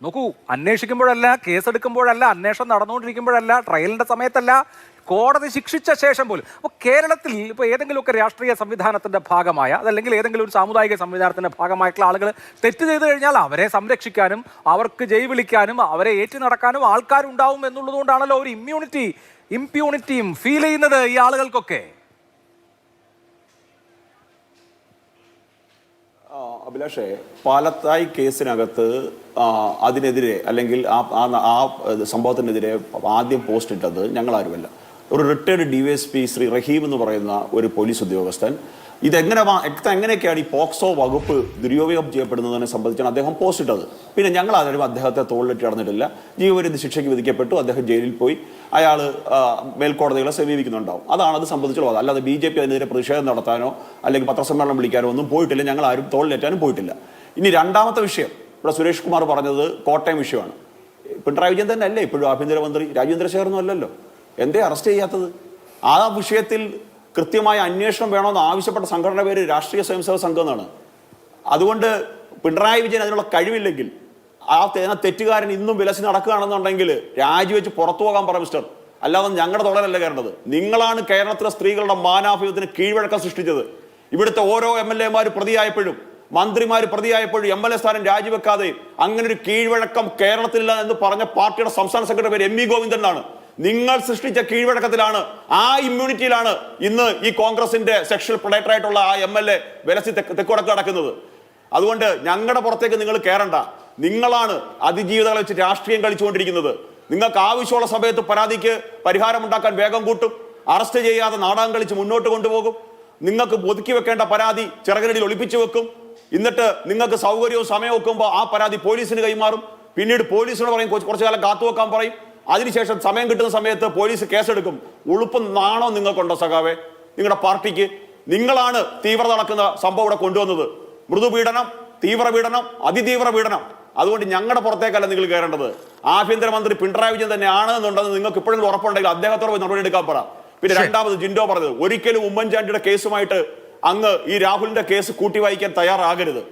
നോക്കൂ, അന്വേഷിക്കുമ്പോഴല്ല, കേസെടുക്കുമ്പോഴല്ല, അന്വേഷണം നടന്നുകൊണ്ടിരിക്കുമ്പോഴല്ല, ട്രയലിന്റെ സമയത്തല്ല, കോടതി ശിക്ഷിച്ച ശേഷം പോലും. അപ്പോൾ കേരളത്തിൽ ഇപ്പോൾ ഏതെങ്കിലുമൊക്കെ രാഷ്ട്രീയ സംവിധാനത്തിന്റെ ഭാഗമായ, അതല്ലെങ്കിൽ ഏതെങ്കിലും ഒരു സാമുദായിക സംവിധാനത്തിന്റെ ഭാഗമായിട്ടുള്ള ആളുകൾ തെറ്റ് ചെയ്തു കഴിഞ്ഞാൽ അവരെ സംരക്ഷിക്കാനും അവർക്ക് ജയ് വിളിക്കാനും അവരെ ഏറ്റി നടക്കാനും ആൾക്കാരുണ്ടാവും എന്നുള്ളതുകൊണ്ടാണല്ലോ ഒരു ഇമ്പ്യൂണിറ്റിയും ഫീൽ ചെയ്യുന്നത് ഈ ആളുകൾക്കൊക്കെ. അഭിലാഷേ, പാലത്തായി കേസിനകത്ത് അതിനെതിരെ അല്ലെങ്കിൽ ആ സംഭവത്തിനെതിരെ ആദ്യം പോസ്റ്റ് ഇട്ടത് ഞങ്ങളാരുമല്ല, ഒരു റിട്ടയർഡ് DYSP ശ്രീ റഹീം എന്ന് പറയുന്ന ഒരു പോലീസ് ഉദ്യോഗസ്ഥൻ. എങ്ങനെയൊക്കെയാണ് ഈ പോക്സോ വകുപ്പ് ദുരുപയോഗം ചെയ്യപ്പെടുന്നതിനെ സംബന്ധിച്ചാണ് അദ്ദേഹം പോസ്റ്റ് ഇട്ടത്. പിന്നെ ഞങ്ങൾ ആരും അദ്ദേഹത്തെ തോളിലിട്ട് നടന്നിട്ടില്ല. ജീവപര്യന്ത ശിക്ഷയ്ക്ക് വിധിക്കപ്പെട്ടു, അദ്ദേഹം ജയിലിൽ പോയി, അയാൾ മേൽക്കോടതികളെ സമീപിക്കുന്നുണ്ടാവും. അതാണ് അത് സംബന്ധിച്ചുള്ളത്. അല്ലാതെ BJP അതിനെതിരെ പ്രതിഷേധം നടത്താനോ അല്ലെങ്കിൽ പത്രസമ്മേളനം വിളിക്കാനോ ഒന്നും പോയിട്ടില്ല. ഞങ്ങൾ ആരും തോളിലേറ്റാനും പോയിട്ടില്ല. ഇനി രണ്ടാമത്തെ വിഷയം, ഇവിടെ സുരേഷ് കുമാർ പറഞ്ഞത് കോട്ടയം വിഷയമാണ്. പിണറായി വിജയൻ തന്നെ അല്ലേ ഇപ്പോഴും ആഭ്യന്തരമന്ത്രി? രാജേന്ദ്രശേഖരൊന്നും അല്ലല്ലോ. എന്തേ അറസ്റ്റ് ചെയ്യാത്തത്? ആ വിഷയത്തിൽ കൃത്യമായ അന്വേഷണം വേണമെന്ന് ആവശ്യപ്പെട്ട സംഘടന പേര് രാഷ്ട്രീയ സ്വയംസേവക സംഘം എന്നാണ്. അതുകൊണ്ട് പിണറായി വിജയൻ അതിനുള്ള കഴിവില്ലെങ്കിൽ, ആ തെറ്റുകാരൻ ഇന്നും വിലസി നടക്കുകയാണെന്നുണ്ടെങ്കിൽ രാജിവെച്ച് പുറത്തു പോകാൻ പറ മിസ്റ്റർ. അല്ലാതെ ഞങ്ങളുടെ തുടരല്ല കയറേണ്ടത്. നിങ്ങളാണ് കേരളത്തിലെ സ്ത്രീകളുടെ മാനാഭിയത്തിന് കീഴ്വഴക്കം സൃഷ്ടിച്ചത്. ഇവിടുത്തെ ഓരോ MLA പ്രതിയായപ്പോഴും മന്ത്രിമാർ പ്രതിയായപ്പോഴും MLA സ്ഥാനം രാജിവെക്കാതെ അങ്ങനെ ഒരു കീഴ്വഴക്കം കേരളത്തിലില്ല എന്ന് പറഞ്ഞ പാർട്ടിയുടെ സംസ്ഥാന സെക്രട്ടറി പേര് MV ഗോവിന്ദനാണ്. നിങ്ങൾ സൃഷ്ടിച്ച കീഴ്വഴക്കത്തിലാണ്, ആ ഇമ്മ്യൂണിറ്റിയിലാണ് ഇന്ന് ഈ കോൺഗ്രസിന്റെ സെക്ഷൽ പ്രൊഡക്ടർ ആയിട്ടുള്ള ആ MLA വിലസി തെക്കുവടക്ക് നടക്കുന്നത്. അതുകൊണ്ട് ഞങ്ങളുടെ പുറത്തേക്ക് നിങ്ങൾ കയറണ്ട. നിങ്ങളാണ് അതിജീവിതകളെ വെച്ച് രാഷ്ട്രീയം കളിച്ചുകൊണ്ടിരിക്കുന്നത്. നിങ്ങൾക്ക് ആവശ്യമുള്ള സമയത്ത് പരാതിക്ക് പരിഹാരമുണ്ടാക്കാൻ വേഗം കൂട്ടും, അറസ്റ്റ് ചെയ്യാതെ നാടകം കളിച്ച് മുന്നോട്ട് കൊണ്ടുപോകും. നിങ്ങൾക്ക് ഒതുക്കി വെക്കേണ്ട പരാതി ചിറകരടിയിൽ ഒളിപ്പിച്ചു വെക്കും. എന്നിട്ട് നിങ്ങൾക്ക് സൗകര്യവും സമയവും വെക്കുമ്പോൾ ആ പരാതി പോലീസിന് കൈമാറും. പിന്നീട് പോലീസിനോട് പറയും കുറച്ചു കാലം കാത്തുവെക്കാൻ പറയും. അതിനുശേഷം സമയം കിട്ടുന്ന സമയത്ത് പോലീസ് കേസെടുക്കും. ഉളുപ്പും നാണോ നിങ്ങൾക്കുണ്ടോ സഖാവേ? നിങ്ങളുടെ പാർട്ടിക്ക് നിങ്ങളാണ് തീവ്രത നടക്കുന്ന സംഭവം ഇവിടെ കൊണ്ടുവന്നത്. മൃദുപീഡനം, തീവ്രപീഡനം, അതിതീവ്ര പീഡനം. അതുകൊണ്ട് ഞങ്ങളുടെ പുറത്തേക്കല്ല നിങ്ങൾ കയറേണ്ടത്. ആഭ്യന്തരമന്ത്രി പിണറായി വിജയൻ തന്നെയാണ് എന്നുണ്ടെന്ന് നിങ്ങൾക്ക് ഇപ്പോഴും ഉറപ്പുണ്ടെങ്കിൽ അദ്ദേഹത്തോട് പോയി നടപടി എടുക്കാൻ പറ. പിന്നെ രണ്ടാമത് ജിൻഡോ പറഞ്ഞത്, ഒരിക്കലും ഉമ്മൻചാണ്ടിയുടെ കേസുമായിട്ട് അങ്ങ് ഈ രാഹുലിന്റെ കേസ് കൂട്ടി വായിക്കാൻ തയ്യാറാകരുത്.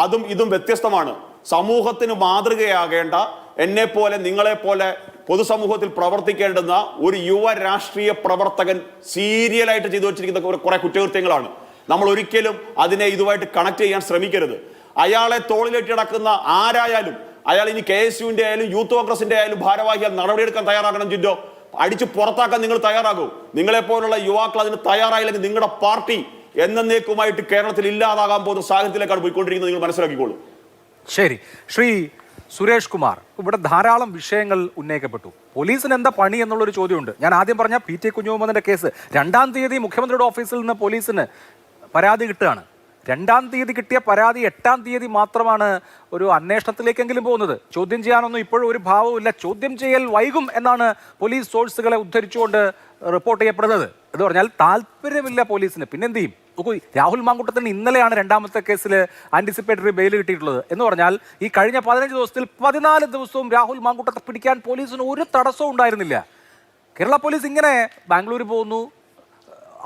അതും ഇതും വ്യത്യസ്തമാണ്. സമൂഹത്തിന് മാതൃകയാകേണ്ട, എന്നെ പോലെ നിങ്ങളെ പോലെ പൊതുസമൂഹത്തിൽ പ്രവർത്തിക്കേണ്ടുന്ന ഒരു യുവ രാഷ്ട്രീയ പ്രവർത്തകൻ സീരിയലായിട്ട് ചെയ്തു വെച്ചിരിക്കുന്ന കുറെ കുറ്റകൃത്യങ്ങളാണ്. നമ്മൾ ഒരിക്കലും അതിനെ ഇതുമായിട്ട് കണക്ട് ചെയ്യാൻ ശ്രമിക്കരുത്. അയാളെ തോളിലേറ്റ് കിടക്കുന്ന ആരായാലും, അയാൾ ഇനി KSUവിന്റെ ആയാലും യൂത്ത് കോൺഗ്രസിന്റെ ആയാലും ഭാരവാഹിയാൽ നടപടിയെടുക്കാൻ തയ്യാറാകണം. ജിൻഡോ, അടിച്ചു പുറത്താക്കാൻ നിങ്ങൾ തയ്യാറാകൂ. നിങ്ങളെപ്പോലുള്ള യുവാക്കൾ അതിന് തയ്യാറായില്ലെങ്കിൽ നിങ്ങളുടെ പാർട്ടി എന്നേക്കുമായിട്ട് കേരളത്തിൽ ഇല്ലാതാകാൻ പോകുന്ന സാഹചര്യത്തിലേക്കാണ് പോയിക്കൊണ്ടിരിക്കുന്നത്. നിങ്ങൾ മനസ്സിലാക്കിക്കോളൂ. ശരി, ശ്രീ സുരേഷ് കുമാർ, ഇവിടെ ധാരാളം വിഷയങ്ങൾ ഉന്നയിക്കപ്പെട്ടു. പോലീസിന് എന്താ പണി എന്നുള്ളൊരു ചോദ്യമുണ്ട്. ഞാൻ ആദ്യം പറഞ്ഞ PT കുഞ്ഞുമുഹമ്മദിന്റെ കേസ് 2-ാം തീയതി മുഖ്യമന്ത്രിയുടെ ഓഫീസിൽ നിന്ന് പോലീസിന് പരാതി കിട്ടുകയാണ്. 2-ാം തീയതി കിട്ടിയ പരാതി 8-ാം തീയതി മാത്രമാണ് ഒരു അന്വേഷണത്തിലേക്കെങ്കിലും പോകുന്നത്. ചോദ്യം ചെയ്യാനൊന്നും ഇപ്പോഴും ഒരു ഭാവവുമില്ല. ചോദ്യം ചെയ്യൽ വൈകും എന്നാണ് പോലീസ് സോഴ്സുകളെ ഉദ്ധരിച്ചുകൊണ്ട് റിപ്പോർട്ട് ചെയ്യപ്പെടുന്നത്. എന്ന് പറഞ്ഞാൽ താല്പര്യമില്ല പോലീസിന്. പിന്നെന്ത് ചെയ്യും? നോക്കൂ, രാഹുൽ മാങ്കൂട്ടത്തിന് ഇന്നലെയാണ് 2-ാമത്തെ കേസിൽ ആന്റിസിപ്പേറ്ററി ബെയിൽ കിട്ടിയിട്ടുള്ളത്. എന്ന് പറഞ്ഞാൽ ഈ കഴിഞ്ഞ 15 ദിവസത്തിൽ 14 ദിവസവും രാഹുൽ മാങ്കൂട്ടത്തെ പിടിക്കാൻ പോലീസിന് ഒരു തടസ്സവും ഉണ്ടായിരുന്നില്ല. കേരള പോലീസ് ഇങ്ങനെ ബാംഗ്ലൂർ പോകുന്നു,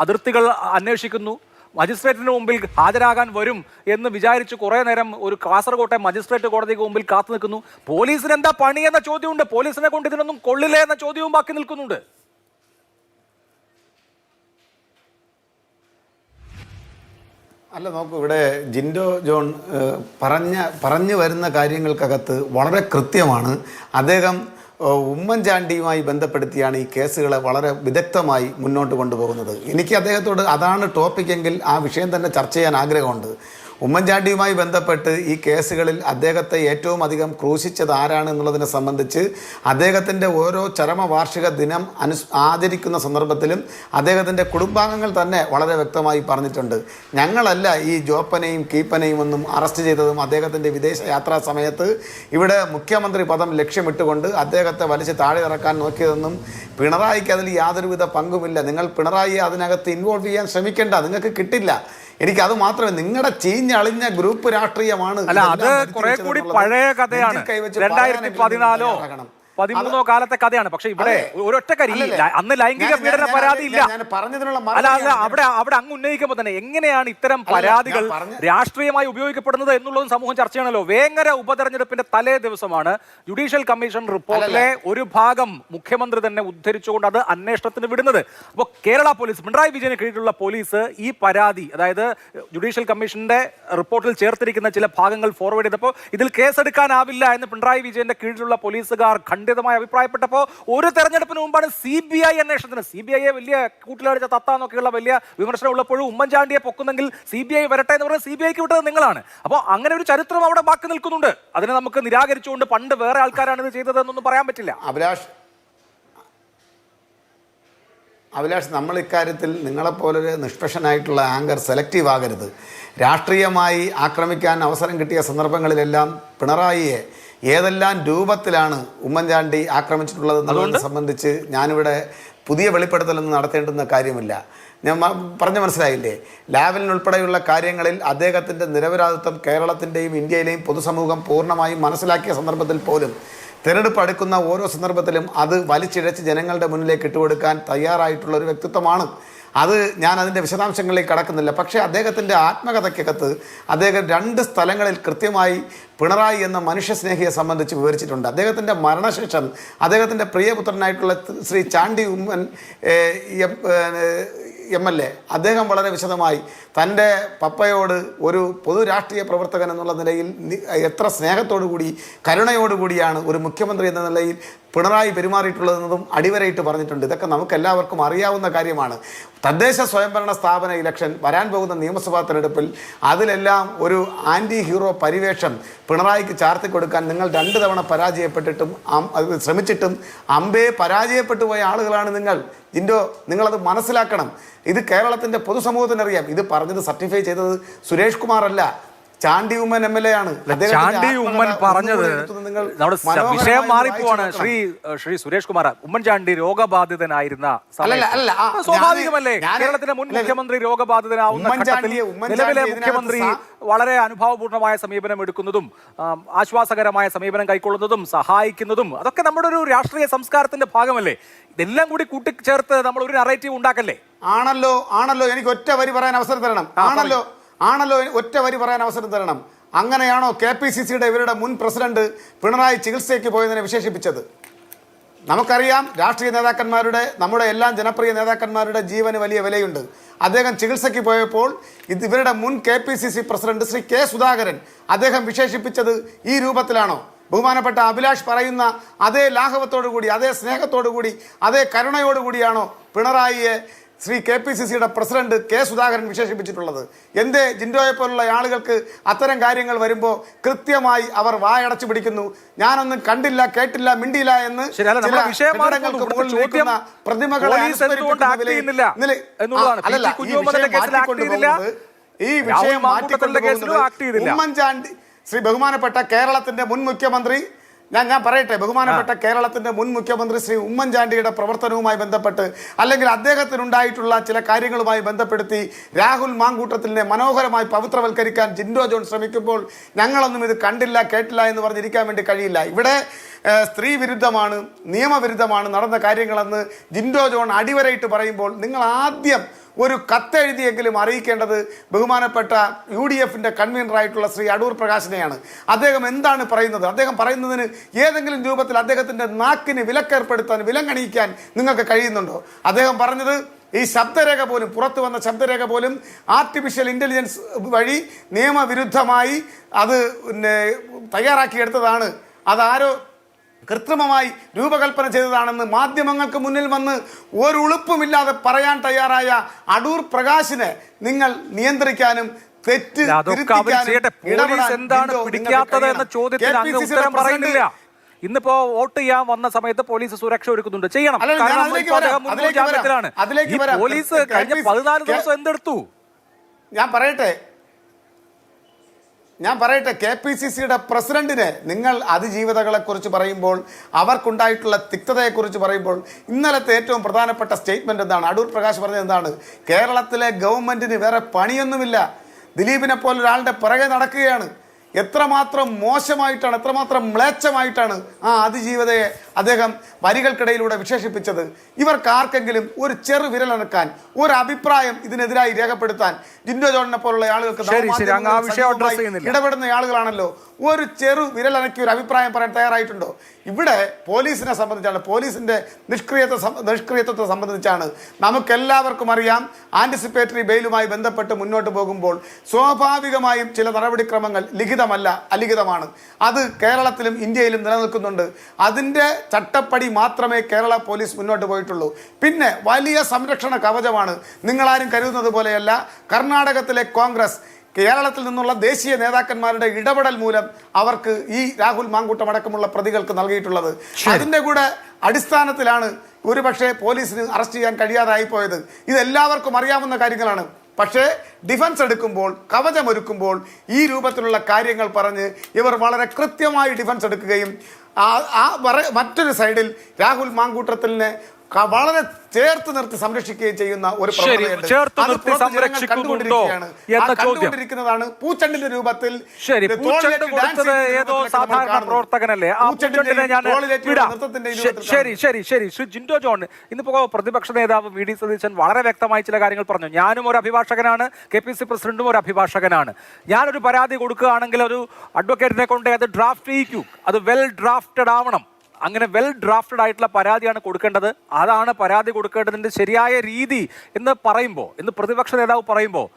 അതിർത്തികൾ അന്വേഷിക്കുന്നു, മജിസ്ട്രേറ്റിന് മുമ്പിൽ ഹാജരാകാൻ വരും എന്ന് വിചാരിച്ച് കുറേ നേരം ഒരു കാസർകോട്ടെ മജിസ്ട്രേറ്റ് കോടതിക്ക് മുമ്പിൽ കാത്തു നിൽക്കുന്നു. പോലീസിന് എന്താ പണി എന്ന ചോദ്യമുണ്ട്. പോലീസിനെ കൊണ്ട് ഇതിനൊന്നും കൊള്ളില്ലേ എന്ന ചോദ്യവും ബാക്കി നിൽക്കുന്നുണ്ട്. അല്ല, നോക്കൂ, ഇവിടെ ജിൻഡോ ജോൺ പറഞ്ഞു വരുന്ന കാര്യങ്ങൾക്കകത്ത് വളരെ കൃത്യമാണ്. അദ്ദേഹം ഉമ്മൻചാണ്ടിയുമായി ബന്ധപ്പെടുത്തിയാണ് ഈ കേസുകളെ വളരെ വിദഗ്ധമായി മുന്നോട്ട് കൊണ്ടുപോകുന്നത്. എനിക്ക് അദ്ദേഹത്തോട് അതാണ് ടോപ്പിക്കെങ്കിൽ ആ വിഷയം തന്നെ ചർച്ച ചെയ്യാൻ ആഗ്രഹമുണ്ട്. ഉമ്മൻചാണ്ടിയുമായി ബന്ധപ്പെട്ട് ഈ കേസുകളിൽ അദ്ദേഹത്തെ ഏറ്റവും അധികം ക്രൂശിച്ചത് ആരാണ് എന്നുള്ളതിനെ സംബന്ധിച്ച് അദ്ദേഹത്തിൻ്റെ ഓരോ ചരമവാർഷിക ദിനം ആചരിക്കുന്ന സന്ദർഭത്തിലും അദ്ദേഹത്തിൻ്റെ കുടുംബാംഗങ്ങൾ തന്നെ വളരെ വ്യക്തമായി പറഞ്ഞിട്ടുണ്ട്. ഞങ്ങളല്ല ഈ ജോപ്പനെയും കീപ്പനെയും ഒന്നും അറസ്റ്റ് ചെയ്തതും അദ്ദേഹത്തിൻ്റെ വിദേശ യാത്രാ സമയത്ത് ഇവിടെ മുഖ്യമന്ത്രി പദം ലക്ഷ്യമിട്ടുകൊണ്ട് അദ്ദേഹത്തെ വലിച്ച് താഴെ ഇറക്കാൻ നോക്കിയതെന്നും പിണറായിക്ക് അതിൽ യാതൊരുവിധ പങ്കുമില്ല. നിങ്ങൾ പിണറായിയെ അതിനകത്ത് ഇൻവോൾവ് ചെയ്യാൻ ശ്രമിക്കേണ്ട, നിങ്ങൾക്ക് കിട്ടില്ല. എനിക്കത് മാത്രമേ, നിങ്ങളുടെ ചീഞ്ഞളിഞ്ഞ ഗ്രൂപ്പ് രാഷ്ട്രീയമാണ്. അല്ല, അത് കുറെ കൂടി പഴയ കഥയാണ്. 2014 13 കാലത്തെ കഥയാണ്. പക്ഷെ ഇവിടെ ഒരൊറ്റ അന്ന് ലൈംഗിക പീഡന പരാതി ഇല്ല. അല്ല അവിടെ അങ്ങ് ഉന്നയിക്കുമ്പോൾ തന്നെ എങ്ങനെയാണ് ഇത്തരം പരാതികൾ രാഷ്ട്രീയമായി ഉപയോഗിക്കപ്പെടുന്നത് എന്നുള്ളതും സമൂഹം ചർച്ചയാണല്ലോ. വേങ്ങര ഉപതെരഞ്ഞെടുപ്പിന്റെ തലേ ദിവസമാണ് ജുഡീഷ്യൽ കമ്മീഷൻ റിപ്പോർട്ടിലെ ഒരു ഭാഗം മുഖ്യമന്ത്രി തന്നെ ഉദ്ധരിച്ചുകൊണ്ട് അത് അന്വേഷണത്തിന് വിടുന്നത്. അപ്പോൾ കേരള പോലീസ്, പിണറായി വിജയന് കീഴിലുള്ള പോലീസ് ഈ പരാതി, അതായത് ജുഡീഷ്യൽ കമ്മീഷന്റെ റിപ്പോർട്ടിൽ ചേർത്തിരിക്കുന്ന ചില ഭാഗങ്ങൾ ഫോർവേഡ് ചെയ്തപ്പോൾ ഇതിൽ കേസെടുക്കാനാവില്ല എന്ന് പിണറായി വിജയന്റെ കീഴിലുള്ള പോലീസുകാർ ഖണ്ഡിതമായി അഭിപ്രായപ്പെട്ടപ്പോൾ ഒരു തെരഞ്ഞെടുപ്പിന് മുമ്പാണ് CBI അന്വേഷണത്തിന്, CBIയെ വലിയ കൂട്ടിലടിച്ച തത്താന്നൊക്കെയുള്ള വലിയ വിമർശനം ഉള്ളപ്പോഴും ഉമ്മൻചാണ്ടിയെ പൊക്കുന്നെങ്കിൽ CBI വരട്ടെ എന്ന് പറഞ്ഞാൽ CBIക്ക് വിട്ടത് നിങ്ങളാണ്. അപ്പോൾ അങ്ങനെ ഒരു ചരിത്രം അവിടെ ബാക്കി നിൽക്കുന്നുണ്ട്. അതിനെ നമുക്ക് നിരാകരിച്ചുകൊണ്ട് പണ്ട് വേറെ ആൾക്കാരാണ് ഇത് ചെയ്തതെന്നൊന്നും പറയാൻ പറ്റില്ല. അഭിലാഷ്, നമ്മൾ ഇക്കാര്യത്തിൽ നിങ്ങളെപ്പോലൊരു നിഷ്പക്ഷനായിട്ടുള്ള ആങ്കർ സെലക്റ്റീവ് ആകരുത്. രാഷ്ട്രീയമായി ആക്രമിക്കാൻ അവസരം കിട്ടിയ സന്ദർഭങ്ങളിലെല്ലാം പിണറായിയെ ഏതെല്ലാം രൂപത്തിലാണ് ഉമ്മൻചാണ്ടി ആക്രമിച്ചിട്ടുള്ളതെന്നുള്ളതിനെ സംബന്ധിച്ച് ഞാനിവിടെ പുതിയ വെളിപ്പെടുത്തലൊന്നും നടത്തേണ്ടുന്ന കാര്യമില്ല. ഞാൻ പറഞ്ഞു മനസ്സിലായില്ലേ? ലാവലിനുൾപ്പെടെയുള്ള കാര്യങ്ങളിൽ അദ്ദേഹത്തിൻ്റെ നിരപരാധിത്വം കേരളത്തിൻ്റെയും ഇന്ത്യയിലെയും പൊതുസമൂഹം പൂർണ്ണമായും മനസ്സിലാക്കിയ സന്ദർഭത്തിൽ പോലും തിരഞ്ഞെടുപ്പ് അടുക്കുന്ന ഓരോ സന്ദർഭത്തിലും അത് വലിച്ചിഴച്ച് ജനങ്ങളുടെ മുന്നിലേക്ക് ഇട്ടുകൊടുക്കാൻ തയ്യാറായിട്ടുള്ള ഒരു വ്യക്തിത്വമാണ്. അത് ഞാൻ അതിൻ്റെ വിശദാംശങ്ങളിലേക്ക് കടക്കുന്നില്ല. പക്ഷേ അദ്ദേഹത്തിൻ്റെ ആത്മകഥയ്ക്കകത്ത് അദ്ദേഹം 2 സ്ഥലങ്ങളിൽ കൃത്യമായി പിണറായി എന്ന മനുഷ്യസ്നേഹിയെ സംബന്ധിച്ച് വിവരിച്ചിട്ടുണ്ട്. അദ്ദേഹത്തിൻ്റെ മരണശേഷം അദ്ദേഹത്തിൻ്റെ പ്രിയപുത്രനായിട്ടുള്ള ശ്രീ ചാണ്ടി ഉമ്മൻ MLA അദ്ദേഹം വളരെ വിശദമായി തൻ്റെ പപ്പയോട് ഒരു പൊതു രാഷ്ട്രീയ പ്രവർത്തകൻ എന്നുള്ള നിലയിൽ എത്ര സ്നേഹത്തോടുകൂടി കരുണയോടുകൂടിയാണ് ഒരു മുഖ്യമന്ത്രി എന്ന നിലയിൽ പിണറായി പെരുമാറിയിട്ടുള്ളതെന്നതും അടിവരയിട്ട് പറഞ്ഞിട്ടുണ്ട്. ഇതൊക്കെ നമുക്ക് എല്ലാവർക്കും അറിയാവുന്ന കാര്യമാണ്. തദ്ദേശ സ്വയംഭരണ സ്ഥാപന ഇലക്ഷൻ, വരാൻ പോകുന്ന നിയമസഭാ തെരഞ്ഞെടുപ്പിൽ അതിലെല്ലാം ഒരു ആൻറ്റി ഹീറോ പരിവേഷം പിണറായിക്ക് ചാർത്തി കൊടുക്കാൻ നിങ്ങൾ 2 തവണ പരാജയപ്പെട്ടിട്ടും ശ്രമിച്ചിട്ടും അമ്പേ പരാജയപ്പെട്ടു പോയ ആളുകളാണ് നിങ്ങൾ. നിങ്ങളത് മനസ്സിലാക്കണം. ഇത് കേരളത്തിൻ്റെ പൊതുസമൂഹത്തിനറിയാം. ഇത് പറഞ്ഞത് സർട്ടിഫൈ ചെയ്തത് സുരേഷ് കുമാർ അല്ല, ചാണ്ടി ഉമ്മൻ MLA ആണ്. ചാണ്ടി ഉമ്മൻ പറഞ്ഞത് വിഷയം മാറിപ്പോവാണ്. ശ്രീ സുരേഷ് കുമാർ, ഉമ്മൻചാണ്ടി രോഗബാധിതനായിരുന്ന സ്വാഭാവികമല്ലേ? കേരളത്തിന്റെ മുൻ മുഖ്യമന്ത്രി രോഗബാധിതനാവുന്ന ഘട്ടത്തിൽ നിലവിലെ മുഖ്യമന്ത്രി വളരെ അനുഭാവപൂർണമായ സമീപനം എടുക്കുന്നതും ആശ്വാസകരമായ സമീപനം കൈക്കൊള്ളുന്നതും സഹായിക്കുന്നതും അതൊക്കെ നമ്മുടെ ഒരു രാഷ്ട്രീയ സംസ്കാരത്തിന്റെ ഭാഗമല്ലേ? ഇതെല്ലാം കൂടി കൂട്ടിച്ചേർത്ത് നമ്മൾ ഒരു നറേറ്റീവ് ഉണ്ടാക്കല്ലേ? ആണല്ലോ എനിക്ക് ഒറ്റ വരി പറയാൻ അവസരം തരണം. ആണല്ലോ ഒറ്റ വരി പറയാൻ അവസരം തരണം. അങ്ങനെയാണോ KPCCയുടെ ഇവരുടെ മുൻ പ്രസിഡന്റ് പിണറായി ചികിത്സയ്ക്ക് പോയതിനെ വിശേഷിപ്പിച്ചത്? നമുക്കറിയാം, രാഷ്ട്രീയ നേതാക്കന്മാരുടെ, നമ്മുടെ എല്ലാം ജനപ്രിയ നേതാക്കന്മാരുടെ ജീവന് വലിയ വിലയുണ്ട്. അദ്ദേഹം ചികിത്സയ്ക്ക് പോയപ്പോൾ ഇവരുടെ മുൻ KPCC president Shri K. Sudhakaran അദ്ദേഹം വിശേഷിപ്പിച്ചത് ഈ രൂപത്തിലാണോ? ബഹുമാനപ്പെട്ട അഭിലാഷ് പറയുന്ന അതേ ലാഘവത്തോടു കൂടി, അതേ സ്നേഹത്തോടു കൂടി, അതേ കരുണയോടുകൂടിയാണോ പിണറായിയെ ശ്രീ KPCCയുടെ പ്രസിഡന്റ് K. സുധാകരൻ വിശേഷിപ്പിച്ചിട്ടുള്ളത്? എന്തേ ജിൻഡോയെ പോലുള്ള ആളുകൾക്ക് അത്തരം കാര്യങ്ങൾ വരുമ്പോൾ കൃത്യമായി അവർ വായടച്ചു പിടിക്കുന്നു? ഞാനൊന്നും കണ്ടില്ല, കേട്ടില്ല, മിണ്ടിയില്ല എന്ന് പ്രതിമകളെ ഈ വിഷയം മാറ്റിക്കൊണ്ടുപോകുന്നത് ഉമ്മൻചാണ്ടി, ശ്രീ ബഹുമാനപ്പെട്ട കേരളത്തിന്റെ മുൻ മുഖ്യമന്ത്രി, ഞാൻ പറയട്ടെ, ബഹുമാനപ്പെട്ട കേരളത്തിന്റെ മുൻ മുഖ്യമന്ത്രി ശ്രീ ഉമ്മൻചാണ്ടിയുടെ പ്രവർത്തനവുമായി ബന്ധപ്പെട്ട് അല്ലെങ്കിൽ അദ്ദേഹത്തിനുണ്ടായിട്ടുള്ള ചില കാര്യങ്ങളുമായി ബന്ധപ്പെടുത്തി രാഹുൽ മാങ്കൂട്ടത്തിനെ മനോഹരമായി പവിത്രവൽക്കരിക്കാൻ ജിൻഡോ ജോൺ ശ്രമിക്കുമ്പോൾ ഞങ്ങളൊന്നും ഇത് കണ്ടില്ല, കേട്ടില്ല എന്ന് പറഞ്ഞിരിക്കാൻ വേണ്ടി കഴിയില്ല. ഇവിടെ സ്ത്രീ വിരുദ്ധമാണ്, നിയമവിരുദ്ധമാണ് നടന്ന കാര്യങ്ങളെന്ന് ജിൻഡോ ജോൺ അടിവരയിട്ട് പറയുമ്പോൾ നിങ്ങൾ ആദ്യം ഒരു കത്തെഴുതിയെങ്കിലും അറിയിക്കേണ്ടത് ബഹുമാനപ്പെട്ട UDFന്റെ കൺവീനറായിട്ടുള്ള ശ്രീ അടൂർ പ്രകാശിനെയാണ്. അദ്ദേഹം എന്താണ് പറയുന്നത്? അദ്ദേഹം പറയുന്നതിന് ഏതെങ്കിലും രൂപത്തിൽ അദ്ദേഹത്തിൻ്റെ നാക്കിന് വിലക്കേർപ്പെടുത്താൻ, വിലങ്ങണിയിക്കാൻ നിങ്ങൾക്ക് കഴിയുന്നുണ്ടോ? അദ്ദേഹം പറഞ്ഞത് ഈ ശബ്ദരേഖ പോലും, പുറത്തു വന്ന ശബ്ദരേഖ പോലും ആർട്ടിഫിഷ്യൽ ഇൻ്റലിജൻസ് വഴി നിയമവിരുദ്ധമായി അത് തയ്യാറാക്കിയെടുത്തതാണ്, അതാരോ കൃത്രിമമായി രൂപകൽപ്പന ചെയ്തതാണെന്ന് മാധ്യമങ്ങൾക്ക് മുന്നിൽ വന്ന് ഒരു ഉളുപ്പുമില്ലാതെ പറയാൻ തയ്യാറായ അടൂർ പ്രകാശിനെ നിങ്ങൾ നിയന്ത്രിക്കാനും തെറ്റ് അതൊക്കെ അവർ ചെയ്യട്ടെ. പോലീസ് എന്താണ് പിടിക്കാത്തത് എന്ന ചോദ്യത്തിന് അങ്ങ് ഉത്തരം പറയുന്നില്ല. ഇന്നിപ്പോ വോട്ട് ചെയ്യാൻ വന്ന സമയത്ത് പോലീസ് സുരക്ഷ ഒരുക്കുന്നുണ്ട്, ചെയ്യണം. ജാമ്യത്തിലാണ് പോലീസ് കഴിഞ്ഞ 14 ദിവസം എന്തെടുത്തു? ഞാൻ പറയട്ടെ KPCCയുടെ പ്രസിഡന്റിനെ നിങ്ങൾ അതിജീവിതകളെ കുറിച്ച് പറയുമ്പോൾ, അവർക്കുണ്ടായിട്ടുള്ള തിക്തതയെക്കുറിച്ച് പറയുമ്പോൾ, ഇന്നലത്തെ ഏറ്റവും പ്രധാനപ്പെട്ട സ്റ്റേറ്റ്മെന്റ് എന്താണ്? അടൂർ പ്രകാശ് പറഞ്ഞത് എന്താണ്? കേരളത്തിലെ ഗവൺമെന്റിന് വേറെ പണിയൊന്നുമില്ല, ദിലീപിനെ പോലെ ഒരാളുടെ പിറകെ നടക്കുകയാണ്. എത്രമാത്രം മോശമായിട്ടാണ്, എത്രമാത്രം മ്ലേച്ഛമായിട്ടാണ് ആ അതിജീവിതയെ അദ്ദേഹം വരികൾക്കിടയിലൂടെ വിശേഷിപ്പിച്ചത്. ഇവർക്ക് ആർക്കെങ്കിലും ഒരു ചെറു വിരലനക്കാൻ, ഒരു അഭിപ്രായം ഇതിനെതിരായി രേഖപ്പെടുത്താൻ ജിൻഡോ ജോണിനെ പോലുള്ള ആളുകൾക്ക് ഇടപെടുന്ന ആളുകളാണല്ലോ, ഒരു ചെറു വിരലനക്കി ഒരു അഭിപ്രായം പറയാൻ തയ്യാറായിട്ടുണ്ടോ? ഇവിടെ പോലീസിനെ സംബന്ധിച്ചാണ്, പോലീസിന്റെ നിഷ്ക്രിയത്വത്തെ സംബന്ധിച്ചാണ് നമുക്കെല്ലാവർക്കും അറിയാം. ആന്റിസിപ്പേറ്ററി ബെയിലുമായി ബന്ധപ്പെട്ട് മുന്നോട്ട് പോകുമ്പോൾ സ്വാഭാവികമായും ചില നടപടിക്രമങ്ങൾ ലിഖിതമല്ല, അലിഖിതമാണ്. അത് കേരളത്തിലും ഇന്ത്യയിലും നിലനിൽക്കുന്നുണ്ട്. അതിൻ്റെ ചട്ടപ്പടി മാത്രമേ കേരള പോലീസ് മുന്നോട്ട് പോയിട്ടുള്ളൂ. പിന്നെ വലിയ സംരക്ഷണ കവചമാണ്, നിങ്ങളാരും കരുതുന്നത് പോലെയല്ല. കർണാടകത്തിലെ കോൺഗ്രസ്, കേരളത്തിൽ നിന്നുള്ള ദേശീയ നേതാക്കന്മാരുടെ ഇടപെടൽ മൂലം അവർക്ക് ഈ രാഹുൽ മാങ്കൂട്ടം അടക്കമുള്ള പ്രതികൾക്ക് നൽകിയിട്ടുള്ളത്. അതിൻ്റെ കൂടെ അടിസ്ഥാനത്തിലാണ് ഒരുപക്ഷെ പോലീസിന് അറസ്റ്റ് ചെയ്യാൻ കഴിയാതായി പോയത്. ഇതെല്ലാവർക്കും അറിയാവുന്ന കാര്യങ്ങളാണ്. പക്ഷേ ഡിഫൻസ് എടുക്കുമ്പോൾ, കവചമൊരുക്കുമ്പോൾ ഈ രൂപത്തിലുള്ള കാര്യങ്ങൾ പറഞ്ഞ് ഇവർ വളരെ കൃത്യമായി ഡിഫൻസ് എടുക്കുകയും മറ്റൊരു സൈഡിൽ രാഹുൽ മാങ്കൂട്ടത്തിനെ വളരെ ചേർത്ത് നിർത്തി സംരക്ഷിക്കുകയും ചെയ്യുന്ന ഒരു കണ്ടുകൊണ്ടിരിക്കുന്നതാണ്. പൂച്ചെണ്ടിന്റെ രൂപത്തിൽ ഏതോ സാധാരണ പ്രവർത്തകനല്ലേ? ശരി ജിൻഡോ ജോൺ, ഇന്നിപ്പോ പ്രതിപക്ഷ നേതാവ് VD സതീശൻ വളരെ വ്യക്തമായി ചില കാര്യങ്ങൾ പറഞ്ഞു. ഞാനും ഒരു അഭിഭാഷകനാണ്, KPCC പ്രസിഡന്റും ഒരു അഭിഭാഷകനാണ്. ഞാനൊരു പരാതി കൊടുക്കുകയാണെങ്കിൽ ഒരു അഡ്വക്കേറ്റിനെ കൊണ്ട് അത് ഡ്രാഫ്റ്റ് ചെയ്യിക്കൂ, അത് വെൽ ഡ്രാഫ്റ്റഡ് ആവണം. അങ്ങനെ വെൽ ഡ്രാഫ്റ്റഡ് ആയിട്ടുള്ള പരാതിയാണ് കൊടുക്കേണ്ടത്. അതാണ് പരാതി കൊടുക്കേണ്ടതിൻ്റെ ശരിയായ രീതി എന്ന് പറയുമ്പോൾ, ഇന്ന് പ്രതിപക്ഷ നേതാവ് പറയുമ്പോൾ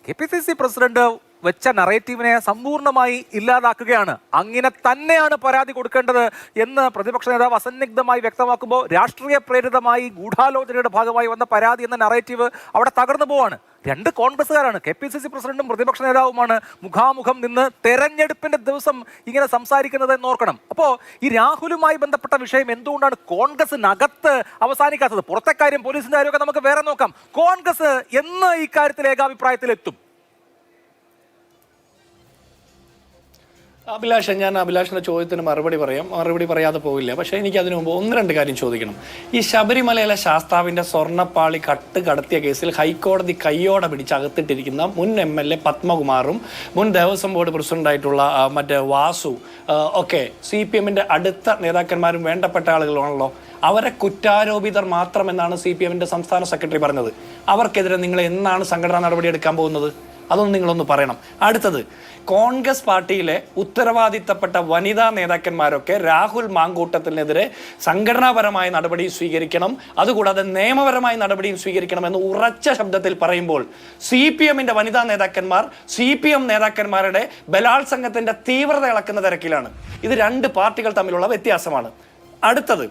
KPCC പ്രസിഡന്റ് വെച്ച നറേറ്റീവിനെ സമ്പൂർണ്ണമായി ഇല്ലാതാക്കുകയാണ്. അങ്ങനെ തന്നെയാണ് പരാതി കൊടുക്കേണ്ടത് എന്ന് പ്രതിപക്ഷ നേതാവ് അസന്നിഗ്ധമായി വ്യക്തമാക്കുമ്പോൾ രാഷ്ട്രീയ പ്രേരിതമായി ഗൂഢാലോചനയുടെ ഭാഗമായി വന്ന പരാതി എന്ന നറേറ്റീവ് അവിടെ തകർന്നു പോവാണ്. രണ്ട് കോൺഗ്രസ്സുകാരാണ്, KPCC പ്രസിഡന്റും പ്രതിപക്ഷ നേതാവുമാണ് മുഖാമുഖം നിന്ന് തെരഞ്ഞെടുപ്പിന്റെ ദിവസം ഇങ്ങനെ സംസാരിക്കുന്നത് എന്നോർക്കണം. അപ്പോൾ ഈ രാഹുലുമായി ബന്ധപ്പെട്ട വിഷയം എന്തുകൊണ്ടാണ് കോൺഗ്രസിനകത്ത് അവസാനിക്കാത്തത്? പുറത്തെ കാര്യം, പോലീസിന്റെ കാര്യമൊക്കെ നമുക്ക് വേറെ നോക്കാം. കോൺഗ്രസ് എന്ന് ഈ കാര്യത്തിൽ ഏകാഭിപ്രായത്തിലെത്തും? ഞാൻ അഭിലാഷിന്റെ ചോദ്യത്തിന് മറുപടി പറയാതെ പോകില്ല. പക്ഷേ എനിക്ക് അതിനു മുമ്പ് 1-2 കാര്യം ചോദിക്കണം. ഈ ശബരിമലയിലെ ശാസ്താവിന്റെ സ്വർണ്ണപ്പാളി കടത്തിയ കേസിൽ ഹൈക്കോടതി കയ്യോടെ പിടിച്ച് അകത്തിട്ടിരിക്കുന്ന മുൻ MLA പത്മകുമാറും മുൻ ദേവസ്വം ബോർഡ് പ്രസിഡന്റായിട്ടുള്ള വാസു ഒക്കെ CPMന്റെ അടുത്ത നേതാക്കന്മാരും വേണ്ടപ്പെട്ട ആളുകളാണല്ലോ. അവരെ കുറ്റാരോപിതർ മാത്രമെന്നാണ് CPMന്റെ സംസ്ഥാന സെക്രട്ടറി പറഞ്ഞത്. അവർക്കെതിരെ നിങ്ങൾ എന്നാണ് സംഘടനാ നടപടി എടുക്കാൻ പോകുന്നത്? അതൊന്നും നിങ്ങളൊന്ന് പറയണം. അടുത്തത്, കോൺഗ്രസ് പാർട്ടിയിലെ ഉത്തരവാദിത്തപ്പെട്ട വനിതാ നേതാക്കന്മാരൊക്കെ രാഹുൽ മാങ്കൂട്ടത്തിനെതിരെ സംഘടനാപരമായ നടപടി സ്വീകരിക്കണം, അതുകൂടാതെ നിയമപരമായ നടപടിയും സ്വീകരിക്കണമെന്ന് ഉറച്ച ശബ്ദത്തിൽ പറയുമ്പോൾ CPMന്റെ വനിതാ നേതാക്കന്മാർ CPM നേതാക്കന്മാരുടെ ബലാത്സംഗത്തിന്റെ തീവ്രത ഇളക്കുന്ന തിരക്കിലാണ്. ഇത് 2 പാർട്ടികൾ തമ്മിലുള്ള വ്യത്യാസമാണ്. അടുത്തത്,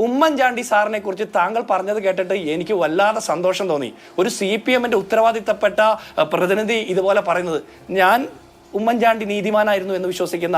ഉമ്മൻചാണ്ടി സാറിനെ കുറിച്ച് താങ്കൾ പറഞ്ഞത് കേട്ടിട്ട് എനിക്ക് വല്ലാതെ സന്തോഷം തോന്നി. ഒരു CPMന്റെ ഉത്തരവാദിത്തപ്പെട്ട പ്രതിനിധി ഇതുപോലെ പറയുന്നത്. ഞാൻ ഉമ്മൻചാണ്ടി നീതിമാനായിരുന്നു എന്ന് വിശ്വസിക്കുന്ന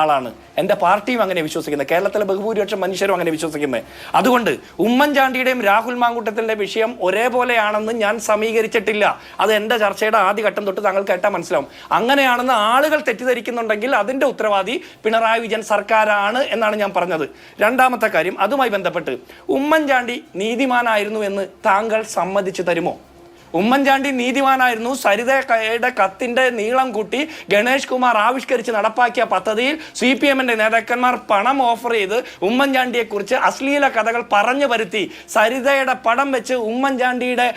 ആളാണ്, എൻ്റെ പാർട്ടിയും അങ്ങനെ വിശ്വസിക്കുന്നത്, കേരളത്തിലെ ബഹുഭൂരിപക്ഷം മനുഷ്യരും അങ്ങനെ വിശ്വസിക്കുന്നത്. അതുകൊണ്ട് ഉമ്മൻചാണ്ടിയുടെയും രാഹുൽ മാങ്കൂട്ടത്തിൻ്റെ വിഷയം ഒരേപോലെയാണെന്ന് ഞാൻ സമീകരിച്ചിട്ടില്ല. അത് എൻ്റെ ചർച്ചയുടെ ആദ്യഘട്ടം തൊട്ട് താങ്കൾ കേട്ടാൽ മനസ്സിലാവും. അങ്ങനെയാണെന്ന് ആളുകൾ തെറ്റിദ്ധരിക്കുന്നുണ്ടെങ്കിൽ അതിൻ്റെ ഉത്തരവാദി പിണറായി വിജയൻ സർക്കാരാണ് എന്നാണ് ഞാൻ പറഞ്ഞത്. രണ്ടാമത്തെ കാര്യം, അതുമായി ബന്ധപ്പെട്ട് ഉമ്മൻചാണ്ടി നീതിമാനായിരുന്നു എന്ന് താങ്കൾ സമ്മതിച്ചു തരുമോ? ഉമ്മൻചാണ്ടി നീതിമാനായിരുന്നു. സരിതയുടെ കത്തിന്റെ നീളം കൂട്ടി ഗണേഷ് കുമാർ ആവിഷ്കരിച്ച് നടപ്പാക്കിയ പദ്ധതിയിൽ CPMന്റെ നേതാക്കന്മാർ പണം ഓഫർ ചെയ്ത് ഉമ്മൻചാണ്ടിയെ കുറിച്ച് അശ്ലീല കഥകൾ പറഞ്ഞു വരുത്തി സരിതയുടെ പടം വെച്ച് ഉമ്മൻചാണ്ടിയുടെ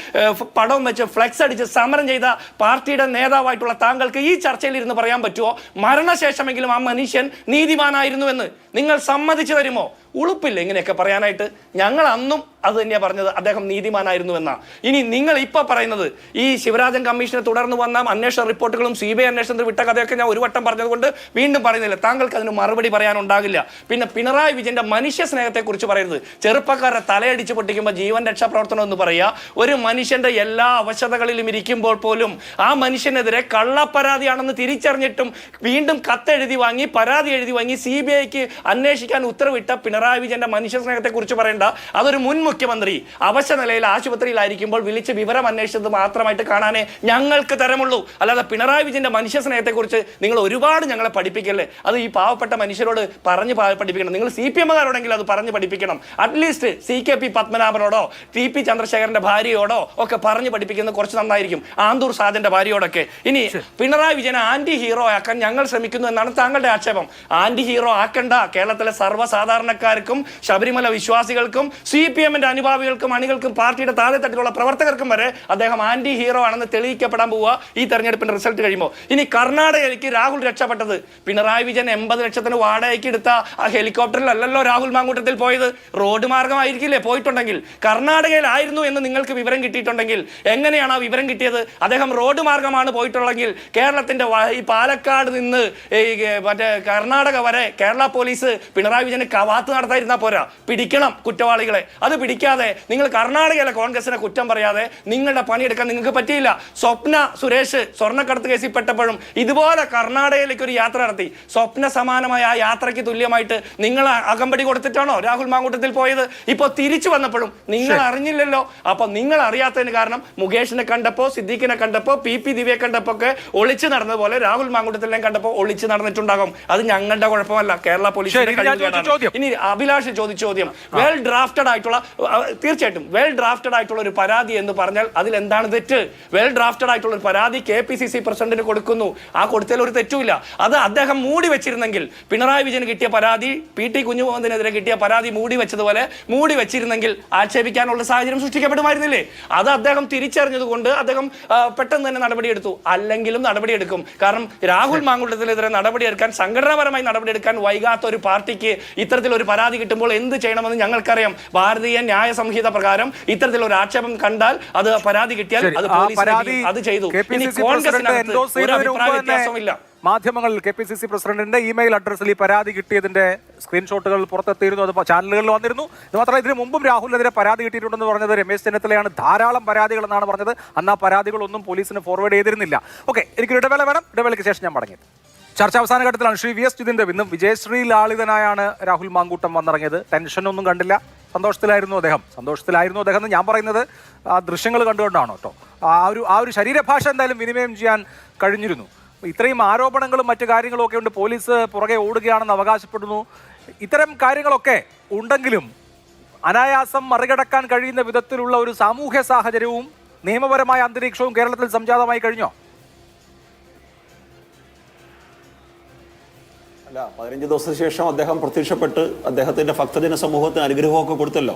പടം വെച്ച് ഫ്ലെക്സ് അടിച്ച് സമരം ചെയ്ത പാർട്ടിയുടെ നേതാവായിട്ടുള്ള താങ്കൾക്ക് ഈ ചർച്ചയിൽ ഇരുന്ന് പറയാൻ പറ്റുമോ മരണശേഷമെങ്കിലും ആ മനുഷ്യൻ നീതിമാനായിരുന്നു എന്ന്? നിങ്ങൾ സമ്മതിച്ചു തരുമോ? ഉളുപ്പില്ല ഇങ്ങനെയൊക്കെ പറയാനായിട്ട്. ഞങ്ങൾ അന്നും അത് തന്നെയാണ് പറഞ്ഞത്, അദ്ദേഹം നീതിമാനായിരുന്നു എന്നാ. ഇനി നിങ്ങൾ ഇപ്പൊ പറയുന്നത് ഈ ശിവരാജൻ കമ്മീഷനെ തുടർന്ന് വന്ന അന്വേഷണ റിപ്പോർട്ടുകളും CBI അന്വേഷണത്തിൽ വിട്ട കഥയൊക്കെ ഞാൻ ഒരു വട്ടം പറഞ്ഞതുകൊണ്ട് വീണ്ടും പറയുന്നില്ല. താങ്കൾക്ക് അതിന് മറുപടി പറയാനുണ്ടാകില്ല. പിന്നെ പിണറായി വിജയന്റെ മനുഷ്യ സ്നേഹത്തെ കുറിച്ച് പറയരുത്. ചെറുപ്പക്കാരെ തലയടിച്ച് പൊട്ടിക്കുമ്പോൾ ജീവൻ രക്ഷാപ്രവർത്തനം എന്ന് പറയുക. ഒരു മനുഷ്യന്റെ എല്ലാ അവശതകളിലും ഇരിക്കുമ്പോൾ പോലും ആ മനുഷ്യനെതിരെ കള്ളപ്പരാതിയാണെന്ന് തിരിച്ചറിഞ്ഞിട്ടും വീണ്ടും കത്തെഴുതി വാങ്ങി, പരാതി എഴുതി വാങ്ങി CBIക്ക് അന്വേഷിക്കാൻ ഉത്തരവിട്ട പിണറായി വിജയന്റെ മനുഷ്യ സ്നേഹത്തെ കുറിച്ച് പറയേണ്ട. അതൊരു മുൻ മുഖ്യമന്ത്രി അവശ നിലയിൽ ആശുപത്രിയിലായിരിക്കുമ്പോൾ വിളിച്ച് വിവരം അന്വേഷിച്ചത് മാത്രമായിട്ട് കാണാനേ ഞങ്ങൾക്ക് തരമുള്ളൂ. അല്ലാതെ പിണറായി വിജയന്റെ മനുഷ്യ സ്നേഹത്തെ കുറിച്ച് നിങ്ങൾ ഒരുപാട് ഞങ്ങളെ പഠിപ്പിക്കല്ലേ. അത് ഈ പാവപ്പെട്ട മനുഷ്യരോട് പറഞ്ഞ് പഠിപ്പിക്കണം. നിങ്ങൾ CPM-കാരോടെങ്കിലും അത് പറഞ്ഞ് പഠിപ്പിക്കണം. അറ്റ്ലീസ്റ്റ് CKP പത്മനാഭനോടോ TP ചന്ദ്രശേഖരന്റെ ഭാര്യയോടോ ഒക്കെ പറഞ്ഞ് പഠിപ്പിക്കുന്നത് കുറച്ച് നന്നായിരിക്കും. ആന്തൂർ സാജന്റെ ഭാര്യയോടൊക്കെ. ഇനി പിണറായി വിജയനെ ആന്റി ഹീറോ ആക്കാൻ ഞങ്ങൾ ശ്രമിക്കുന്നു എന്നാണ് താങ്കളുടെ ആക്ഷേപം. ആന്റി ഹീറോ ആക്കണ്ട. കേരളത്തിലെ സർവ്വസാധാരണക്കാർക്കും ശബരിമല വിശ്വാസികൾക്കും CPM അനുഭാവികൾക്കും അണികൾക്കും പാർട്ടിയുടെ താഴെ തട്ടിലുള്ള പ്രവർത്തകർക്കും വരെ അദ്ദേഹം ആന്റി ഹീറോ ആണെന്ന് തെളിയിക്കപ്പെടാൻ പോവുക ഈ തെരഞ്ഞെടുപ്പിന്റെ റിസൾട്ട് കഴിയുമ്പോൾ. ഇനി കർണാടകയിലേക്ക് രാഹുൽ രക്ഷപ്പെട്ടത് പിണറായി വിജയൻ 80 ലക്ഷത്തിന് വാടകയ്ക്ക് എടുത്ത ആ ഹെലികോപ്റ്ററിലല്ലല്ലോ രാഹുൽ മാങ്കൂട്ടത്തിൽ പോയത്. റോഡ് മാർഗമായിരിക്കില്ലേ പോയിട്ടുണ്ടെങ്കിൽ? കർണാടകയിലായിരുന്നു എന്ന് നിങ്ങൾക്ക് വിവരം കിട്ടിയിട്ടുണ്ടെങ്കിൽ എങ്ങനെയാണ് ആ വിവരം കിട്ടിയത്? അദ്ദേഹം റോഡ് മാർഗമാണ് പോയിട്ടുള്ളെങ്കിൽ കേരളത്തിന്റെ ഈ പാലക്കാട് നിന്ന് മറ്റേ കർണാടക വരെ കേരള പോലീസ് പിണറായി വിജയന് കവാത്ത് നടത്താതിരുന്നാൽ പോരാ. പിടിക്കണം കുറ്റവാളികളെ. അത് പിടിക്കാതെ നിങ്ങൾ കർണാടകയിലെ കോൺഗ്രസിനെ കുറ്റം പറയാതെ നിങ്ങളുടെ പണിയെടുക്കാൻ നിങ്ങൾക്ക് പറ്റിയില്ല. സ്വപ്ന സുരേഷ് സ്വർണ്ണക്കടത്ത് കേസിൽ പെട്ടപ്പോഴും ഇതുപോലെ കർണാടകയിലേക്ക് ഒരു യാത്ര നടത്തി. സ്വപ്ന സമാനമായ ആ യാത്രയ്ക്ക് തുല്യമായിട്ട് നിങ്ങൾ അകമ്പടി കൊടുത്തിട്ടാണോ രാഹുൽ മാങ്കൂട്ടത്തിൽ പോയത്? ഇപ്പൊ തിരിച്ചു വന്നപ്പോഴും നിങ്ങൾ അറിഞ്ഞില്ലല്ലോ. അപ്പൊ നിങ്ങൾ അറിയാത്തതിന് കാരണം മുകേഷിനെ കണ്ടപ്പോ, സിദ്ദീഖിനെ കണ്ടപ്പോ, PP ദിവ്യയെ കണ്ടപ്പോ ഒക്കെ ഒളിച്ചു നടന്നതുപോലെ രാഹുൽ മാങ്കൂട്ടത്തിനെ കണ്ടപ്പോ ഒളിച്ചു നടന്നിട്ടുണ്ടാകും. അത് ഞങ്ങളുടെ കുഴപ്പമല്ല, കേരള പോലീസിന്റെ കഴിവുകേടാണ്. ഇനി അഭിലാഷ് ചോദിച്ച ചോദ്യം, വെൽ ഡ്രാഫ്റ്റഡ് ആയിട്ടുള്ള, തീർച്ചയായിട്ടും വെൽ ഡ്രാഫ്റ്റഡ് ആയിട്ടുള്ള ഒരു പരാതി എന്ന് പറഞ്ഞാൽ അതിൽ എന്താണ് തെറ്റ്? വെൽ ഡ്രാഫ്റ്റഡ് ആയിട്ടുള്ള ഒരു പരാതി KPCC പ്രസിഡന്റിന് കൊടുക്കുന്നു. ആ കൊടുത്തതിൽ ഒരു തെറ്റുമില്ല. അത് അദ്ദേഹം മൂടി വെച്ചിരുന്നെങ്കിൽ, പിണറായി വിജയന് കിട്ടിയ പരാതി PT കുഞ്ഞുമുഹമ്മദിനെതിരെ കിട്ടിയ പരാതി മൂടി വെച്ചതുപോലെ മൂടി വെച്ചിരുന്നെങ്കിൽ ആക്ഷേപിക്കാനുള്ള സാഹചര്യം സൃഷ്ടിക്കപ്പെടുമായിരുന്നില്ലേ? അത് അദ്ദേഹം തിരിച്ചറിഞ്ഞതുകൊണ്ട് അദ്ദേഹം പെട്ടെന്ന് തന്നെ നടപടിയെടുത്തു. അല്ലെങ്കിലും നടപടിയെടുക്കും. കാരണം രാഹുൽ മാങ്കൂട്ടത്തിനെതിരെ നടപടിയെടുക്കാൻ, സംഘടനാപരമായി നടപടിയെടുക്കാൻ വൈകാത്ത ഒരു പാർട്ടിക്ക് ഇത്തരത്തിലൊരു പരാതി കിട്ടുമ്പോൾ എന്ത് ചെയ്യണമെന്ന് ഞങ്ങൾക്കറിയാം. ഭാരതീയ ന്യായ സംഹിത പ്രകാരം ഇത്തരത്തിലൊരു ആക്ഷേപം കണ്ടാൽ, അത് പരാതി കിട്ടിയാൽ അത് പോലീസ് അത് ചെയ്തു. ഇനി കോൺഗ്രസിനകത്ത് ഒരു അഭിപ്രായ വ്യത്യാസമില്ല. മാധ്യമങ്ങളിൽ KPCC പ്രസിഡന്റിന്റെ ഇമെയിൽ അഡ്രസ്സിൽ ഈ പരാതി കിട്ടിയതിന്റെ സ്ക്രീൻഷോട്ടുകൾ പുറത്തെത്തിയിരുന്നു. അത് ചാനലുകളിൽ വന്നിരുന്നു. ഇത് മാത്രമല്ല, ഇതിനു മുമ്പും രാഹുലിനെതിരെ പരാതി കിട്ടിയിട്ടുണ്ടെന്ന് പറഞ്ഞത് രമേശ് ചെന്നിത്തലയാണ്. ധാരാളം പരാതികൾ എന്നാണ് പറഞ്ഞത്. അന്ന് ആ പരാതികളൊന്നും പോലീസിന് ഫോർവേഡ് ചെയ്തിരുന്നില്ല. ഓക്കെ, എനിക്കൊരു ഇടവേള വേണം. ഇടവേളയ്ക്ക് ശേഷം ഞാൻ മടങ്ങിയത്. ചർച്ച അവസാന ഘട്ടത്തിലാണ്. ശ്രീ VS ജിതിന്റെ ഇന്നും വിജയശ്രീ ലാളിതനായാണ് രാഹുൽ മാങ്കൂട്ടം വന്നിറങ്ങിയത്. ടെൻഷനൊന്നും കണ്ടില്ല. സന്തോഷത്തിലായിരുന്നു അദ്ദേഹം എന്ന് ഞാൻ പറയുന്നത് ആ ദൃശ്യങ്ങൾ കണ്ടുകൊണ്ടാണ് കേട്ടോ. ആ ഒരു ശരീരഭാഷ എന്തായാലും വിനിമയം ചെയ്യാൻ കഴിഞ്ഞിരുന്നു. ഇത്രയും ആരോപണങ്ങളും മറ്റു കാര്യങ്ങളും ഒക്കെ ഉണ്ട്. പോലീസ് പുറകെ ഓടുകയാണെന്ന് അവകാശപ്പെടുന്നു. ഇത്തരം കാര്യങ്ങളൊക്കെ ഉണ്ടെങ്കിലും അനായാസം മറികടക്കാൻ കഴിയുന്ന വിധത്തിലുള്ള ഒരു സാമൂഹ്യ സാഹചര്യവും നിയമപരമായ അന്തരീക്ഷവും കേരളത്തിൽ സംജാതമായി കഴിഞ്ഞോ? അല്ല, 15 ദിവസത്തിന് ശേഷം അദ്ദേഹം പ്രത്യക്ഷപ്പെട്ട് അദ്ദേഹത്തിന്റെ ഭക്തജന സമൂഹത്തിന് അനുഗ്രഹമൊക്കെ കൊടുത്തല്ലോ.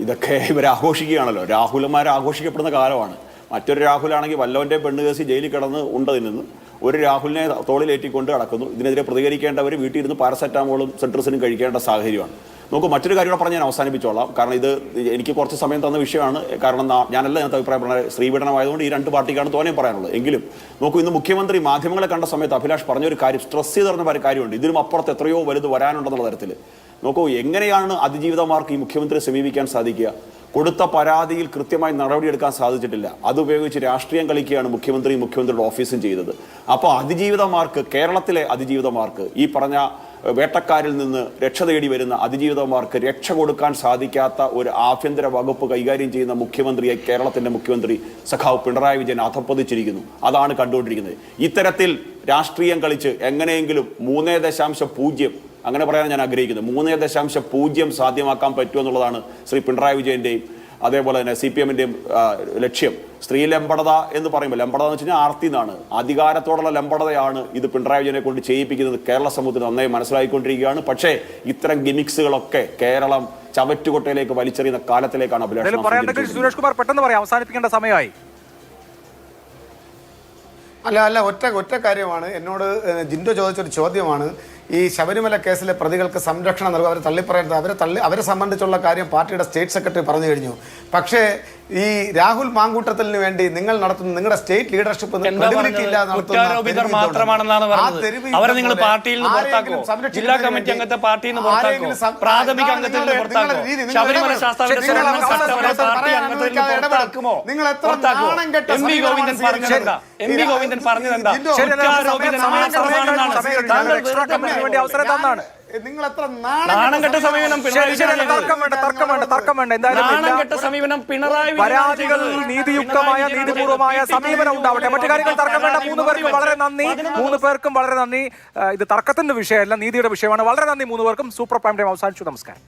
ഇതൊക്കെ ഇവർ ആഘോഷിക്കുകയാണല്ലോ. രാഹുലന്മാർ ആഘോഷിക്കപ്പെടുന്ന കാലമാണ്. മറ്റൊരു രാഹുലാണെങ്കിൽ വല്ലവൻ്റെ പെണ്ണ് കേസ് ജയിലിൽ കിടന്ന് ഉണ്ടതിൽ നിന്ന് ഒരു രാഹുലിനെ തോളിലേറ്റിക്കൊണ്ട് നടക്കുന്നു. ഇതിനെതിരെ പ്രതികരിക്കേണ്ടവർ വീട്ടിൽ ഇരുന്ന് പാരസെറ്റാമോളും സെൻട്രസിനും കഴിക്കേണ്ട സാഹചര്യമാണ്. നോക്കൂ, മറ്റൊരു കാര്യം പറഞ്ഞ് ഞാൻ അവസാനിപ്പിച്ചോളാം. കാരണം ഇത് എനിക്ക് കുറച്ച് സമയം തന്ന വിഷയമാണ്. കാരണം ഞാനല്ല ഇതിനകത്ത് അഭിപ്രായം പറഞ്ഞത്. സ്ത്രീപീഡനമായതുകൊണ്ട് ഈ രണ്ട് പാർട്ടിക്കാണ് തോനെ പറയാനുള്ളത്. എങ്കിലും നോക്കൂ, ഇന്ന് മുഖ്യമന്ത്രി മാധ്യമങ്ങളെ കണ്ട സമയത്ത് അഭിലാഷ് പറഞ്ഞൊരു കാര്യം, സ്ട്രെസ് ചെയ്ത് പറഞ്ഞ കാര്യമുണ്ട്. ഇതിനും അപ്പുറത്ത് എത്രയോ വലുത് വരാനുണ്ടെന്നുള്ള തരത്തിൽ. നോക്കൂ, എങ്ങനെയാണ് അതിജീവിതമാർക്ക് ഈ മുഖ്യമന്ത്രിയെ സമീപിക്കാൻ സാധിക്കുക? കൊടുത്ത പരാതിയിൽ കൃത്യമായി നടപടിയെടുക്കാൻ സാധിച്ചിട്ടില്ല. അതുപയോഗിച്ച് രാഷ്ട്രീയം കളിക്കുകയാണ് മുഖ്യമന്ത്രിയുടെ ഓഫീസും ചെയ്തത്. അപ്പോൾ അതിജീവിതമാർക്ക്, കേരളത്തിലെ അതിജീവിതമാർക്ക്, ഈ പറഞ്ഞ വേട്ടക്കാരിൽ നിന്ന് രക്ഷ തേടി വരുന്ന അതിജീവിതമാർക്ക് രക്ഷ കൊടുക്കാൻ സാധിക്കാത്ത ഒരു ആഭ്യന്തര വകുപ്പ് കൈകാര്യം ചെയ്യുന്ന മുഖ്യമന്ത്രിയെ കേരളത്തിന്റെ മുഖ്യമന്ത്രി സഖാവ് പിണറായി വിജയൻ അധപ്പതിച്ചിരിക്കുന്നു. അതാണ് കണ്ടുകൊണ്ടിരിക്കുന്നത്. ഇത്തരത്തിൽ രാഷ്ട്രീയം കളിച്ച് എങ്ങനെയെങ്കിലും 3.0 അങ്ങനെ പറയാൻ ഞാൻ ആഗ്രഹിക്കുന്നത്. 3.0 സാധ്യമാക്കാൻ പറ്റുമെന്നുള്ളതാണ് ശ്രീ പിണറായി വിജയന്റെയും അതേപോലെ തന്നെ CPM-ന്റെയും ലക്ഷ്യം. സ്ത്രീ ലംബടത എന്ന് പറയുമ്പോൾ, ലംബടത എന്ന് വെച്ച് കഴിഞ്ഞാൽ ആർത്തി എന്നാണ്. അധികാരത്തോടുള്ള ലംബടതയാണ് ഇത് പിണറായി വിജയനെ കൊണ്ട് ചെയ്യിപ്പിക്കുന്നത്. കേരള സമൂഹത്തിന് നന്നായി മനസ്സിലാക്കിക്കൊണ്ടിരിക്കുകയാണ്. പക്ഷേ ഇത്തരം ഗിമിക്സുകളൊക്കെ കേരളം ചവറ്റുകൊട്ടയിലേക്ക് വലിച്ചെറിയുന്ന കാലത്തിലേക്കാണ് അഭിലാഷ്. സുരേഷ് കുമാർ, പെട്ടെന്ന് പറയാം, അവസാനിപ്പിക്കേണ്ട സമയമായി. അല്ല ഒറ്റ കാര്യമാണ്. എന്നോട് ജിൻഡോ ചോദിച്ചൊരു ചോദ്യമാണ്, ഈ ശബരിമല കേസിലെ പ്രതികൾക്ക് സംരക്ഷണം നൽകുക, അവരെ തള്ളിപ്പറയരുത്, അവരെ സംബന്ധിച്ചുള്ള കാര്യം പാർട്ടിയുടെ സ്റ്റേറ്റ് സെക്രട്ടറി പറഞ്ഞു കഴിഞ്ഞു. പക്ഷേ ഈ രാഹുൽ മാങ്കൂട്ടത്തിന് വേണ്ടി നിങ്ങൾ നടത്തുന്ന നിങ്ങളുടെ സ്റ്റേറ്റ് ലീഡർഷിപ്പ് കുറ്റാരോപിതർ മാത്രമാണെന്നാണ് പറഞ്ഞത്. അവരെ നിങ്ങൾ പാർട്ടിയിൽ നിന്ന് പുറത്താക്കോ? ജില്ലാ കമ്മിറ്റി അംഗത്തെ പാർട്ടിയിൽ നിന്ന് പുറത്താക്കോ? പ്രാഥമിക അംഗത്തിൽ നിന്ന് പുറത്താക്കോ? ശബരിമല ശാസ്താവിന്റെ പാർട്ടി അംഗത്തിൽ നിന്ന് പുറത്താക്കുമോ? പുറത്താക്കോ? എം വി ഗോവിന്ദൻ പറഞ്ഞതെന്താ? നിങ്ങൾ എത്ര നാണംകെട്ട സമീപനം പിണറായി പരാതികൾ നീതിയുക്തമായ നീതിപൂർവമായ സമീപനം ഉണ്ടാവട്ടെ. മറ്റു കാര്യങ്ങൾ തർക്കം വേണ്ട. മൂന്ന് പേർക്കും വളരെ നന്ദി. ഇത് തർക്കത്തിന്റെ വിഷയമല്ല, നീതിയുടെ വിഷയമാണ്. വളരെ നന്ദി മൂന്ന് പേർക്കും. സൂപ്പർ പ്രൈം ടൈം അവസാനിച്ചു. നമസ്കാരം.